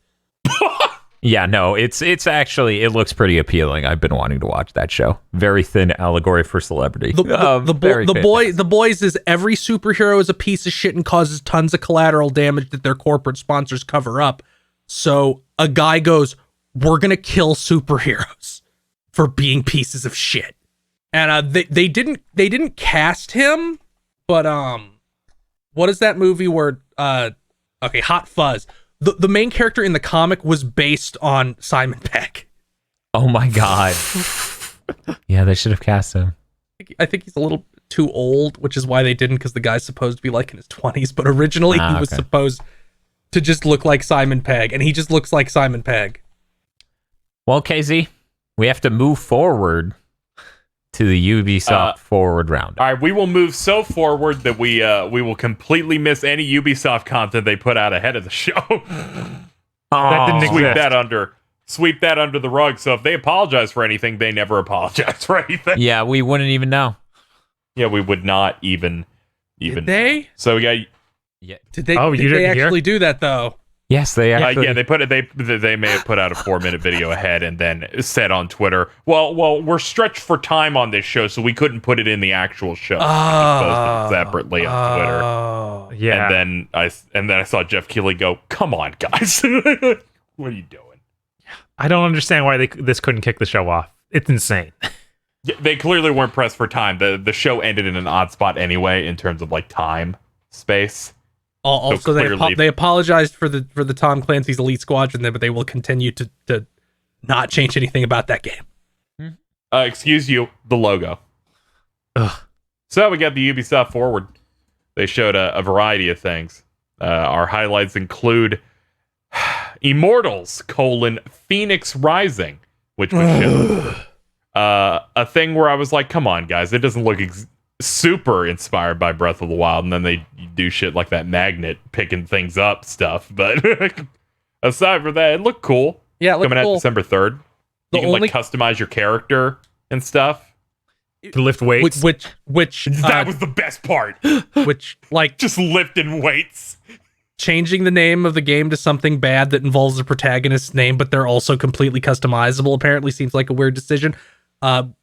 Yeah, no, it's actually, it looks pretty appealing. I've been wanting to watch that show. Very thin allegory for celebrity. The Boys is every superhero is a piece of shit and causes tons of collateral damage that their corporate sponsors cover up. So a guy goes, "We're gonna kill superheroes for being pieces of shit." And they didn't cast him, but what is that movie where Hot Fuzz? The main character in the comic was based on Simon Pegg. Oh my god. Yeah, they should have cast him. I think he's a little too old, which is why they didn't, because the guy's supposed to be like in his 20s, but originally he was supposed to just look like Simon Pegg, and he just looks like Simon Pegg. Well, KZ, we have to move forward to the Ubisoft Forward round. All right, we will move so forward that we will completely miss any Ubisoft content they put out ahead of the show. That didn't exist. Sweep that under the rug. So if they apologize for anything, they never apologize for anything. Yeah, we wouldn't even know. Yeah, we would not even. Did they? So yeah. Did they? Oh, you did they didn't actually do that though? Yes, they actually. They may have put out a 4-minute video ahead and then said on Twitter, well, we're stretched for time on this show, so we couldn't put it in the actual show. We just posted it separately on Twitter. Yeah. And then I saw Jeff Keighley go, "Come on, guys, what are you doing?" I don't understand why this couldn't kick the show off. It's insane. Yeah, they clearly weren't pressed for time. The show ended in an odd spot anyway in terms of like time space. Also, they apologized for the Tom Clancy's Elite Squadron, but they will continue to not change anything about that game. Excuse you, the logo. Ugh. So we got the Ubisoft Forward. They showed a variety of things. Our highlights include Immortals, Fenyx Rising, which was shown. A thing where I was like, come on, guys, it doesn't look super inspired by Breath of the Wild, and then they do shit like that magnet picking things up stuff. But aside from that, it looked cool. Yeah, it looked coming cool. out December 3rd. You can like customize your character and stuff. To lift weights. Which that was the best part. Which like just lifting weights. Changing the name of the game to something bad that involves the protagonist's name, but they're also completely customizable, apparently seems like a weird decision.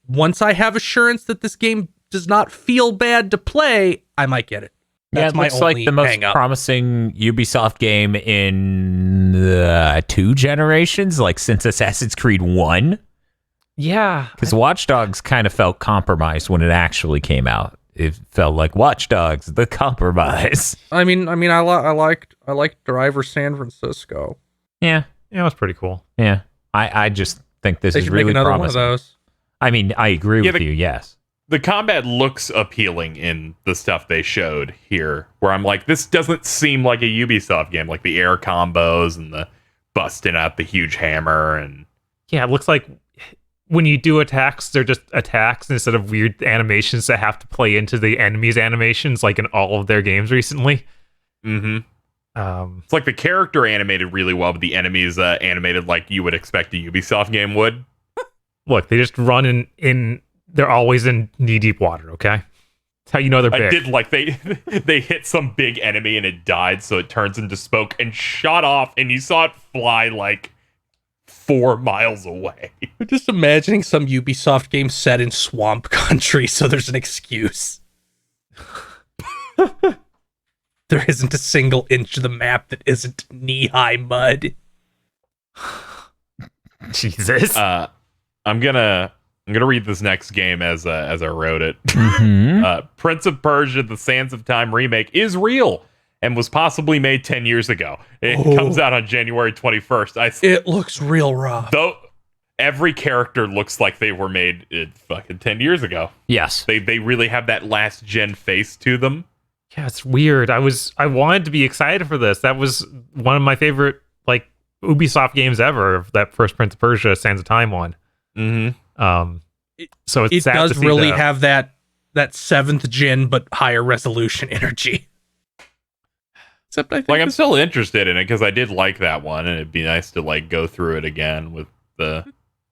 Once I have assurance that this game does not feel bad to play, I might get it. That's it looks like the most promising Ubisoft game in 2 generations, like since Assassin's Creed 1. Yeah. Because Watch Dogs kind of felt compromised when it actually came out. It felt like Watch Dogs, the compromise. I mean, I liked Driver San Francisco. Yeah. Yeah, it was pretty cool. Yeah. I just think this They is should really make another promising. one of those. I mean, I agree with you, yes. The combat looks appealing in the stuff they showed here, where I'm like, this doesn't seem like a Ubisoft game, like the air combos and the busting out the huge hammer. And yeah, it looks like when you do attacks, they're just attacks instead of weird animations that have to play into the enemy's animations, like in all of their games recently. Mm-hmm. It's like the character animated really well, but the enemies animated like you would expect a Ubisoft game would. Look, they just run in they're always in knee-deep water, okay? That's how you know they're big. I did like they hit some big enemy and it died, so it turns into smoke and shot off, and you saw it fly like 4 miles away. I'm just imagining some Ubisoft game set in swamp country, so there's an excuse. There isn't a single inch of the map that isn't knee-high mud. Jesus. I'm gonna read this next game as I wrote it. Mm-hmm. Prince of Persia: The Sands of Time remake is real and was possibly made 10 years ago. It comes out on January 21st. It looks real rough. Though every character looks like they were made fucking 10 years ago. Yes. They really have that last gen face to them. Yeah, it's weird. I wanted to be excited for this. That was one of my favorite like Ubisoft games ever. That first Prince of Persia: Sands of Time one. Mm-hmm. So it's it sad does to see really that. have that 7th gen but higher resolution energy. Except I think I'm still interested in it because I did like that one, and it'd be nice to like go through it again with the.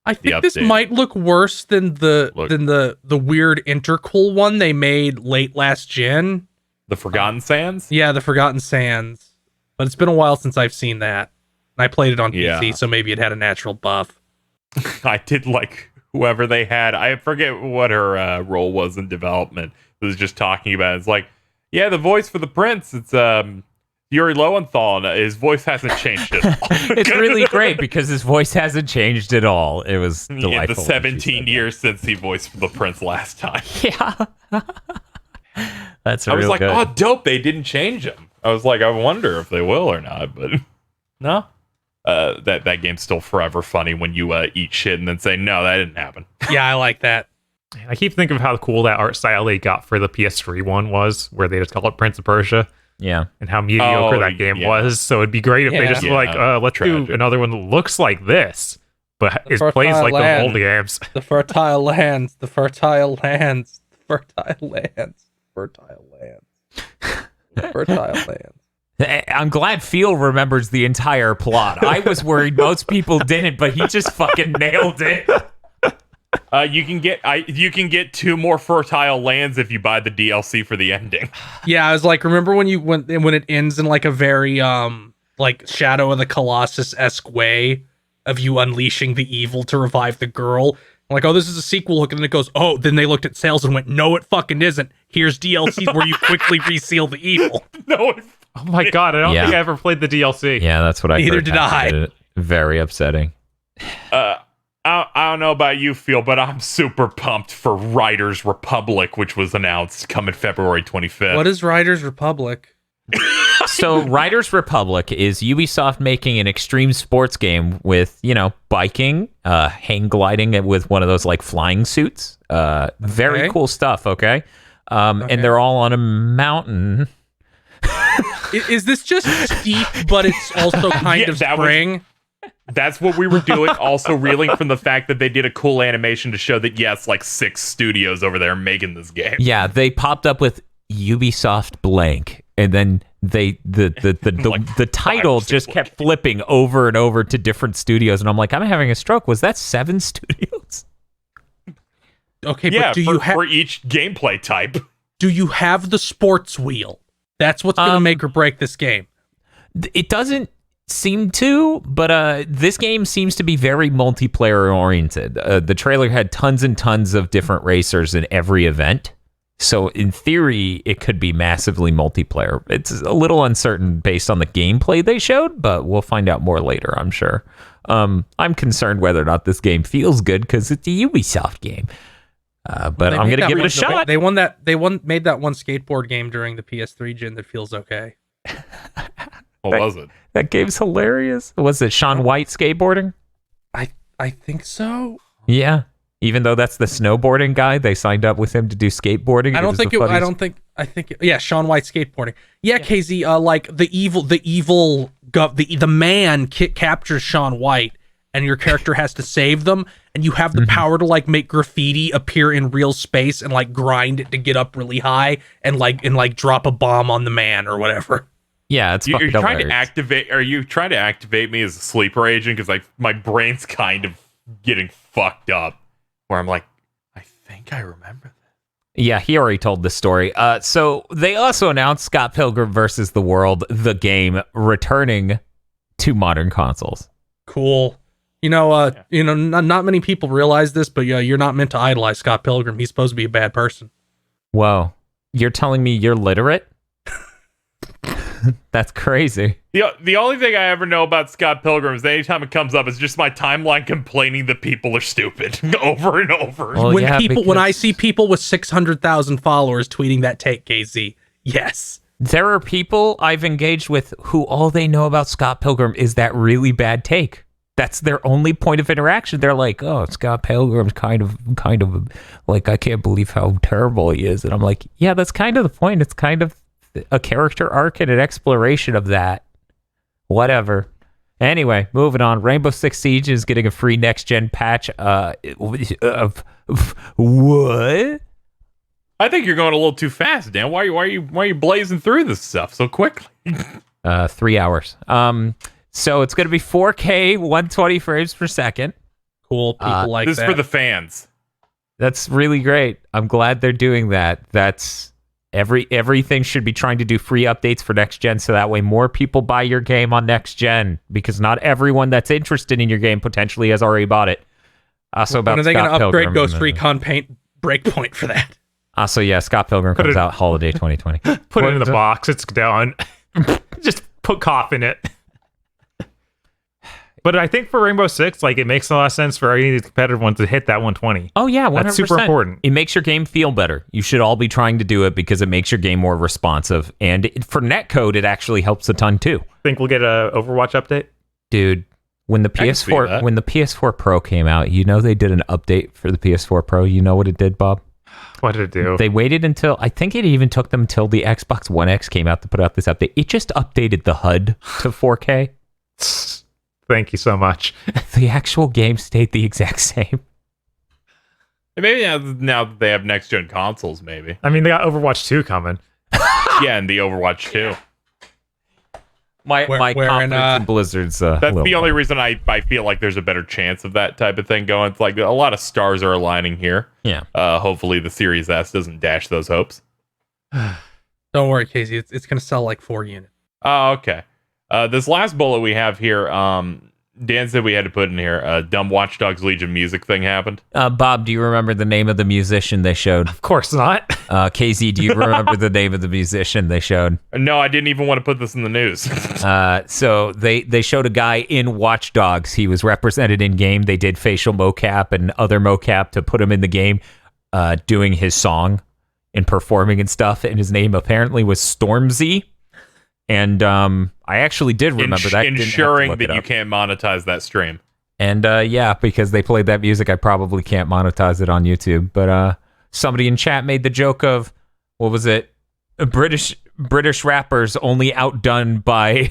I think this update. might look worse than the weird Intercool one they made late last gen. The Forgotten Sands. Yeah, the Forgotten Sands. But it's been a while since I've seen that. I played it on Yeah. PC, so maybe it had a natural buff. I did like whoever they had. I forget what her role was in development. It was just talking about it. It's like, yeah, the voice for the prince. It's Yuri Lowenthal, and his voice hasn't changed at all. It's really great because his voice hasn't changed at all. It was delightful. Yeah, the when she 17 said years since he voiced the prince last time. that. Yeah. That's I was real like, good. oh, dope. They didn't change him. I was like, I wonder if they will or not, but no. That game's still forever funny when you eat shit and then say, no, that didn't happen. Yeah, I like that. I keep thinking of how cool that art style they got for the PS3 one was, where they just call it Prince of Persia, Yeah. and how mediocre Oh, that game yeah. was. So it'd be great if they Yeah. just were like, let's Tragic. do another one that looks like this, but it fertile plays like land. the old games. The fertile lands, the fertile lands, the fertile lands, fertile lands, fertile lands. I'm glad Phil remembers the entire plot. I was worried most people didn't, but he just fucking nailed it. You can get 2 more fertile lands if you buy the DLC for the ending. Yeah, I was like, remember when it ends in like a very like Shadow of the Colossus-esque way of you unleashing the evil to revive the girl? I'm like, oh, this is a sequel, and then it goes, oh, then they looked at sales and went, no, it fucking isn't. Here's DLC where you quickly reseal the evil. No, Oh my god, I don't Yeah. think I ever played the DLC. Yeah, that's what I Neither heard did I. happened. Very upsetting. I don't know about you, Phil, but I'm super pumped for Riders Republic, which was announced coming February 25th. What is Riders Republic? So Riders Republic is Ubisoft making an extreme sports game with, biking, hang gliding with one of those like flying suits. Very Okay. cool stuff, okay? And they're all on a mountain. Is this just steep, but it's also kind Yeah, of that was- spring? That's what we were doing, also reeling from the fact that they did a cool animation to show that, yes, like 6 studios over there making this game. Yeah, they popped up with Ubisoft blank, and then the title five, six just kept flipping over and over to different studios, and I'm like, I'm having a stroke. Was that 7 studios? Okay, Yeah, but for each gameplay type. do you have the sports wheel? That's what's going to make or break this game. It doesn't seem to, but this game seems to be very multiplayer oriented. The trailer had tons and tons of different racers in every event. So in theory, it could be massively multiplayer. It's a little uncertain based on the gameplay they showed, but we'll find out more later, I'm sure. I'm concerned whether or not this game feels good because it's a Ubisoft game. But I'm going to give it a shot. They made that one skateboard game during the PS3 gen that feels okay. What was it? That game's hilarious. Was it Shaun White skateboarding? I think so. Yeah. Even though that's the snowboarding guy, they signed up with him to do skateboarding. I think yeah, Shaun White skateboarding. Yeah, KZ, like the man captures Shaun White, and your character has to save them, and you have the power to like make graffiti appear in real space and like grind it to get up really high and drop a bomb on the man or whatever. Yeah, it's You're fucking trying to hilarious. activate. Are you trying to activate me as a sleeper agent? Because my brain's kind of getting fucked up. Where I'm like, I think I remember that. Yeah, he already told the story. So they also announced Scott Pilgrim versus the World, the game, returning to modern consoles. Cool. Not many people realize this, but yeah, you're not meant to idolize Scott Pilgrim. He's supposed to be a bad person. Whoa, you're telling me you're literate? That's crazy. The only thing I ever know about Scott Pilgrim is that anytime it comes up, it's just my timeline complaining that people are stupid over and over. Well, when yeah, when I because see people with 600,000 followers tweeting that take, KZ, yes. there are people I've engaged with who all they know about Scott Pilgrim is that really bad take. That's their only point of interaction. They're like, oh, Scott Pilgrim's kind of like, I can't believe how terrible he is. And I'm like, yeah, that's kind of the point. It's kind of a character arc and an exploration of that. Whatever. Anyway, moving on. Rainbow Six Siege is getting a free next-gen patch. What? I think you're going a little too fast, Dan. Why are you blazing through this stuff so quickly? 3 hours. So it's going to be 4K, 120 frames per second. Cool. People This is for the fans. That's really great. I'm glad they're doing that. That's Everything should be trying to do free updates for next gen, so that way more people buy your game on next gen, because not everyone that's interested in your game potentially has already bought it. Also, about when are they going to upgrade Pilgrim Ghost Recon Paint Breakpoint for that? Also, yeah, Scott Pilgrim comes out holiday 2020. Put it in the box. It's done. Just put cough in it. But I think for Rainbow Six, like, it makes a lot of sense for any of these competitive ones to hit that 120. Oh yeah, 100%. That's super important. It makes your game feel better. You should all be trying to do it because it makes your game more responsive. And for netcode, it actually helps a ton too. Think we'll get a Overwatch update? Dude, when the can see PS4 that. when the PS4 Pro came out, you know they did an update for the PS4 Pro. You know what it did, Bob? What did it do? They waited until, I think it even took them until the Xbox One X came out to put out this update. It just updated the HUD to 4K. Thank you so much. The actual game stayed the exact same. And maybe now that they have next gen consoles, maybe. I mean, they got Overwatch 2 coming. Yeah, and the Overwatch 2. My confidence in Blizzard's That's the only reason I feel like there's a better chance of that type of thing going. It's like a lot of stars are aligning here. Yeah. Hopefully the Series S doesn't dash those hopes. Don't worry, Casey. It's going to sell like 4 units. Oh, okay. This last bullet we have here, Dan said we had to put in here, dumb Watch Dogs Legion music thing happened. Bob, do you remember the name of the musician they showed? Of course not. KZ, do you remember the name of the musician they showed? No, I didn't even want to put this in the news. So they showed a guy in Watch Dogs. He was represented in game. They did facial mocap and other mocap to put him in the game, doing his song and performing and stuff. And his name apparently was Stormzy. And I actually did remember that. Ensuring that you can't monetize that stream. And yeah, because they played that music, I probably can't monetize it on YouTube. But somebody in chat made the joke of, what was it? British rappers only outdone by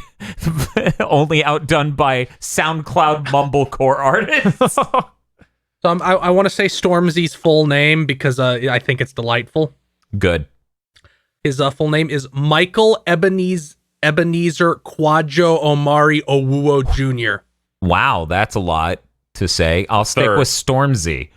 SoundCloud mumblecore artists. So I want to say Stormzy's full name because I think it's delightful. Good. His full name is Michael Ebenezer Kwajo Omari Owuo Jr. Wow, that's a lot to say. I'll stick Third. with Stormzy.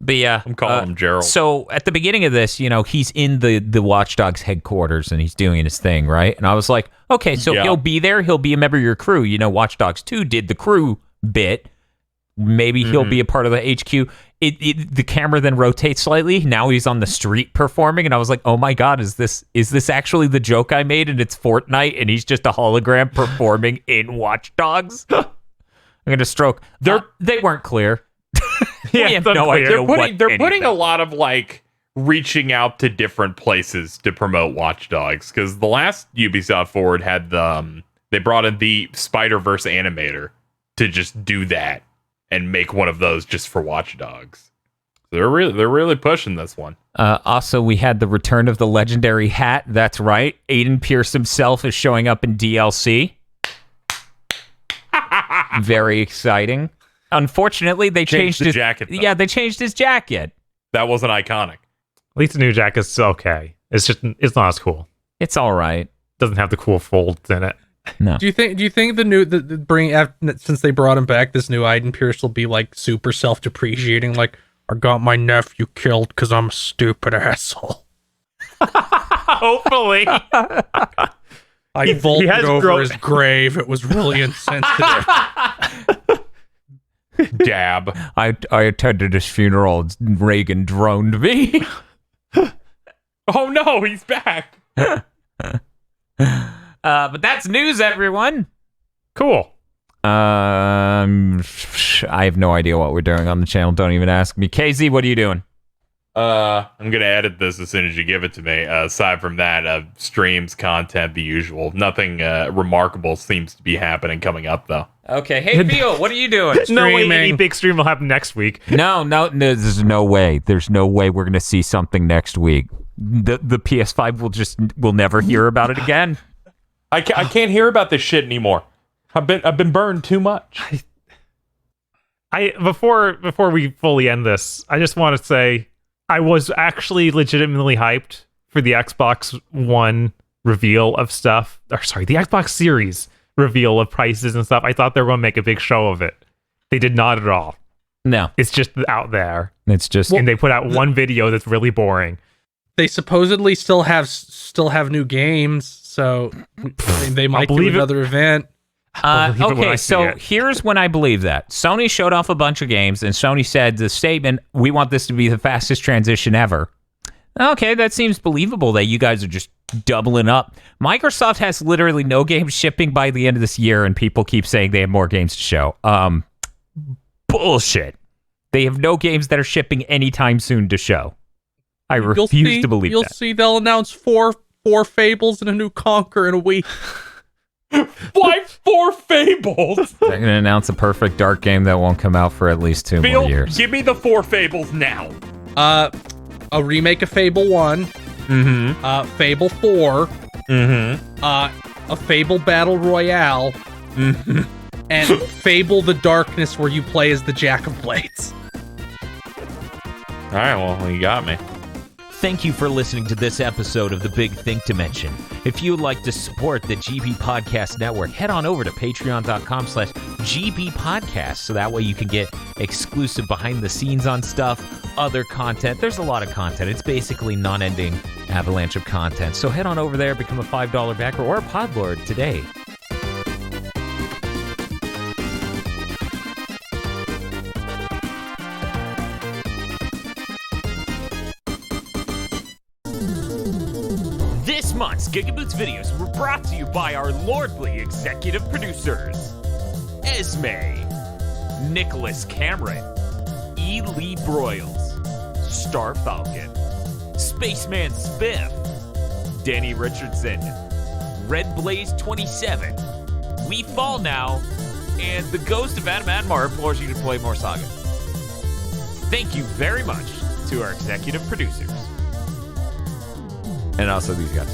But yeah, I'm calling him Gerald. So at the beginning of this, he's in the Watch Dogs headquarters and he's doing his thing, right? And I was like, okay, so Yeah. he'll be there. He'll be a member of your crew. Watch Dogs 2 did the crew bit. Maybe he'll be a part of the HQ. The camera then rotates slightly. Now he's on the street performing, and I was like, "Oh my god, is this actually the joke I made?" And it's Fortnite, and he's just a hologram performing in Watch Dogs. I'm gonna stroke. They weren't clear. Yeah, we have it's no unclear. idea. They're putting a lot of like reaching out to different places to promote Watch Dogs, because the last Ubisoft Forward had they brought in the Spider-Verse animator to just do that and make one of those just for Watch Dogs. They're really pushing this one. Also, we had the return of the legendary hat. That's right. Aiden Pierce himself is showing up in DLC. Very exciting. Unfortunately, they changed the his jacket, though. Yeah, they changed his jacket. That wasn't iconic. At least the new jacket's okay. It's not as cool. It's all right. Doesn't have the cool folds in it. No. Do you think since they brought him back, this new Aiden Pierce will be like super self-depreciating, like, I got my nephew killed because I'm a stupid asshole. Hopefully. I vaulted has over his grave. It was really insensitive. Dab. I attended his funeral and Reagan droned me. Oh no, he's back. But that's news, everyone. Cool. I have no idea what we're doing on the channel. Don't even ask me. KZ, what are you doing? I'm gonna edit this as soon as you give it to me. Aside from that, streams, content, the usual. Nothing remarkable seems to be happening coming up though. Okay. Hey, Theo, what are you doing? No way any Streaming. big stream will happen next week. No, there's no way. There's no way we're gonna see something next week. The PS5 we'll never hear about it again. I can't hear about this shit anymore. I've been burned too much. Before we fully end this, I just want to say I was actually legitimately hyped for the Xbox One reveal of stuff. Or sorry, the Xbox Series reveal of prices and stuff. I thought they were going to make a big show of it. They did not at all. No, It's just out there. it's just And they put out one video that's really boring. they supposedly still have new games, so they might do believe it. another event. believe it when I Okay, see so it. here's when I believe that. Sony showed off a bunch of games, and Sony said the statement, "We want this to be the fastest transition ever." Okay, that seems believable that you guys are just doubling up. Microsoft has literally no games shipping by the end of this year, and people keep saying they have more games to show. Bullshit. They have no games that are shipping anytime soon to show. I refuse to believe You'll that. see they'll announce four Fables and a new Conquer in a week. Why 4 Fables? They're going to announce a perfect dark game that won't come out for at least 2 more Phil, years. give me the 4 Fables now. A remake of Fable 1, Mm-hmm. Fable 4, Mm-hmm. a Fable Battle Royale, and Fable the Darkness, where you play as the Jack of Blades. All right, well, you got me. Thank you for listening to this episode of The Big Think Dimension. If you would like to support the GB Podcast Network, head on over to patreon.com/GB Podcast so that way you can get exclusive behind the scenes on stuff, other content. There's a lot of content. It's basically non-ending avalanche of content. So head on over there, become a $5 backer or a Podlord today. This month's GigaBoots videos were brought to you by our lordly executive producers, Esme, Nicholas Cameron, E. Lee Broyles, Star Falcon, Spaceman Spiff, Danny Richardson, Red Blaze 27, We Fall Now, and the Ghost of Adam Admar implores you to play more Saga. Thank you very much to our executive producers. And also these guys.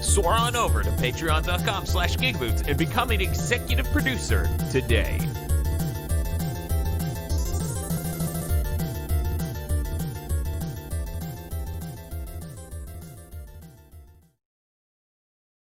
Soar on over to patreon.com/GigaBoots and become an executive producer today.